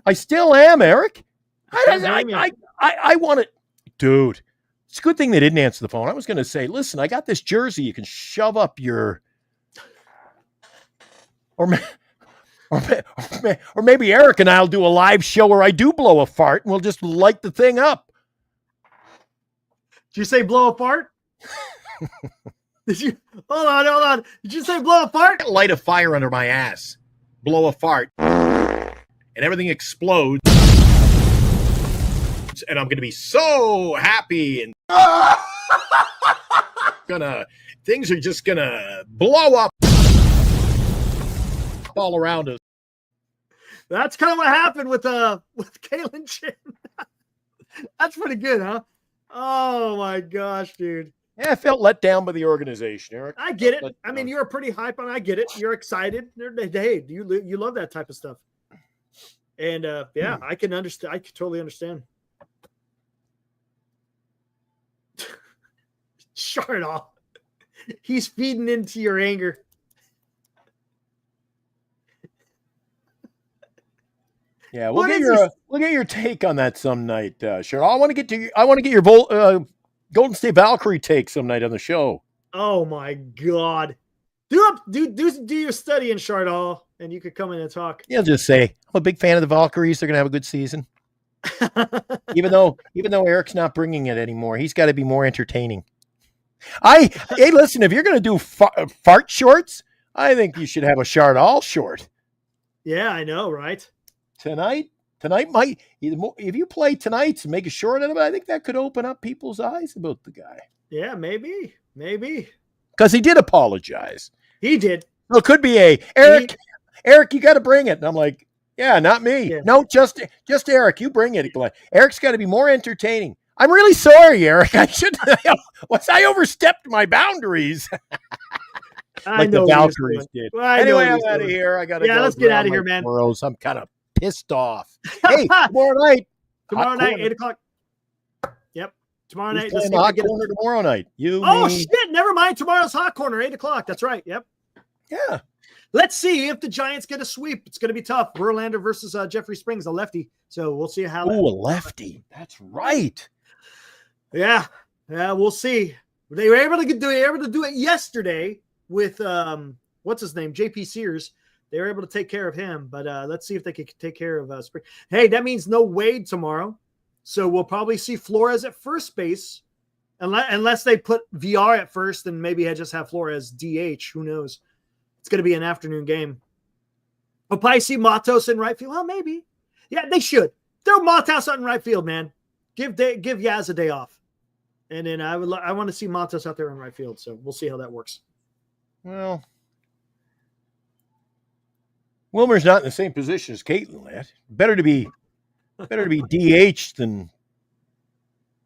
D: I still am, Eric. I want it. Dude, it's a good thing they didn't answer the phone. I was going to say, listen, I got this jersey you can shove up your... Or maybe Eric and I'll do a live show where I do blow a fart and we'll just light the thing up.
C: Did you say blow a fart? Did you? Hold on. Did you say blow a fart?
D: Light a fire under my ass, blow a fart, and everything explodes. And I'm going to be so happy and things are just going to blow up all around us.
C: That's kind of what happened with Kalen Chin. That's pretty good, huh? Oh my gosh, dude.
D: Yeah, I felt let down by the organization, Eric.
C: I get it. I mean, you're pretty hype on. I get it. You're excited. Hey, you love that type of stuff. And yeah, I can understand. I can totally understand. Shut off. He's feeding into your anger.
D: Yeah, we'll get your take on that some night, sure. I want to get your Golden State Valkyrie take some night on the show.
C: Oh my God. Do your study in Chardal and you could come in and talk.
D: Yeah, just say I'm a big fan of the Valkyries. They're gonna have a good season. even though Eric's not bringing it anymore, he's got to be more entertaining. Hey, listen, if you're gonna do fart shorts, I think you should have a Chardal short.
C: Yeah, I know, right?
D: Tonight might, if you play tonight and make a short out of it, I think that could open up people's eyes about the guy.
C: Yeah, maybe.
D: Because he did apologize.
C: He did.
D: So it could be Eric, you got to bring it. And I'm like, yeah, not me. Yeah. No, just Eric, you bring it. Eric's got to be more entertaining. I'm really sorry, Eric. I overstepped my boundaries. Like the Valkyries did. Well, anyway, I'm out of here. I got to go.
C: Yeah, let's get out of here, man.
D: I'm kind of pissed off. Hey, tomorrow night,
C: 8 o'clock. Yep. Tomorrow night.
D: Let's hot corner tomorrow night.
C: Shit. Never mind. Tomorrow's hot corner, 8 o'clock. That's right. Yep.
D: Yeah.
C: Let's see if the Giants get a sweep. It's going to be tough. Verlander versus Jeffrey Springs, a lefty. So we'll see how.
D: Oh, a lefty. That's right.
C: Yeah. We'll see. They were able to do it yesterday with what's his name, JP Sears. They were able to take care of him, but let's see if they can take care of Spring. Hey, that means no Wade tomorrow, so we'll probably see Flores at first base, unless they put VR at first, and maybe I just have Flores DH. Who knows? It's going to be an afternoon game. We'll probably see Matos in right field. Well, maybe. Yeah, they should throw Matos out in right field, man. Give Yaz a day off, and then I want to see Matos out there in right field. So we'll see how that works.
D: Well. Wilmer's not in the same position as Caitlin yet. Better to be DH than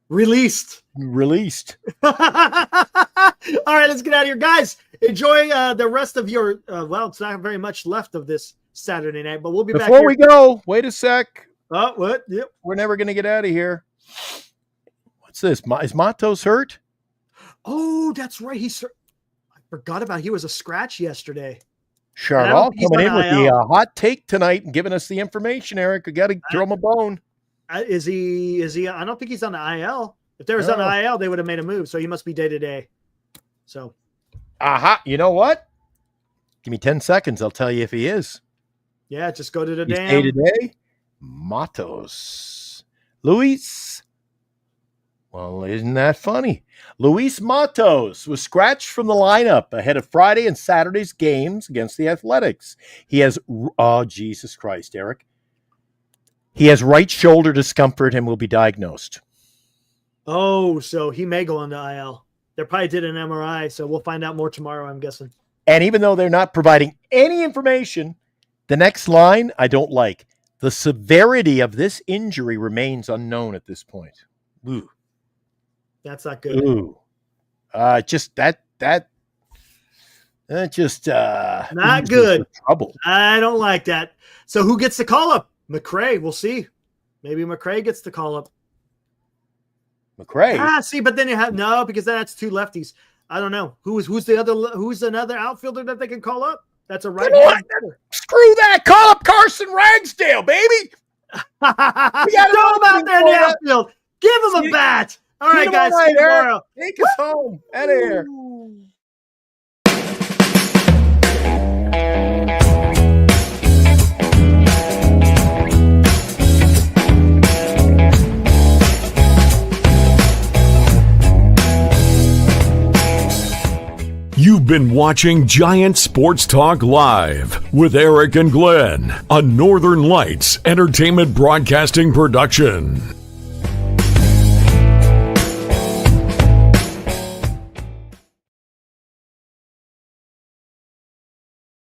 C: released. All right, let's get out of here, guys. Enjoy the rest of your. It's not very much left of this Saturday night, but we'll be back.
D: Before we go, wait a sec.
C: Oh, what? Yep.
D: We're never going to get out of here. What's this? Is Matos hurt?
C: Oh, that's right. I forgot about. He was a scratch yesterday.
D: Chardal coming in with the hot take tonight and giving us the information, Eric. We got to throw him a bone.
C: Is he? I don't think he's on the IL. If there was on the IL, they would have made a move. So he must be day to day. So.
D: Aha. You know what? Give me 10 seconds. I'll tell you if he is.
C: Yeah, just go to the damn.
D: Day to day. Matos. Luis. Well, isn't that funny? Luis Matos was scratched from the lineup ahead of Friday and Saturday's games against the Athletics. He has, Jesus Christ, Eric. He has right shoulder discomfort and will be diagnosed.
C: Oh, so he may go on the IL. They probably did an MRI, so we'll find out more tomorrow, I'm guessing.
D: And even though they're not providing any information, the next line I don't like. The severity of this injury remains unknown at this point. Ooh.
C: That's not good.
D: Ooh. Just that just
C: Not good.
D: Trouble.
C: I don't like that. So who gets the call up? McRae. We'll see. Maybe McRae gets the call up.
D: McRae.
C: See, but then you have no, because that's two lefties. I don't know. Who's another outfielder that they can call up? That's a right.
D: Screw that. Call up Carson Ragsdale, baby.
C: Throw him out there in the outfield. Give him a bat. All right, guys. See you tomorrow.
D: Take us home. Out of here.
A: You've been watching Giant Sports Talk Live with Eric and Glenn, a Northern Lights Entertainment Broadcasting production.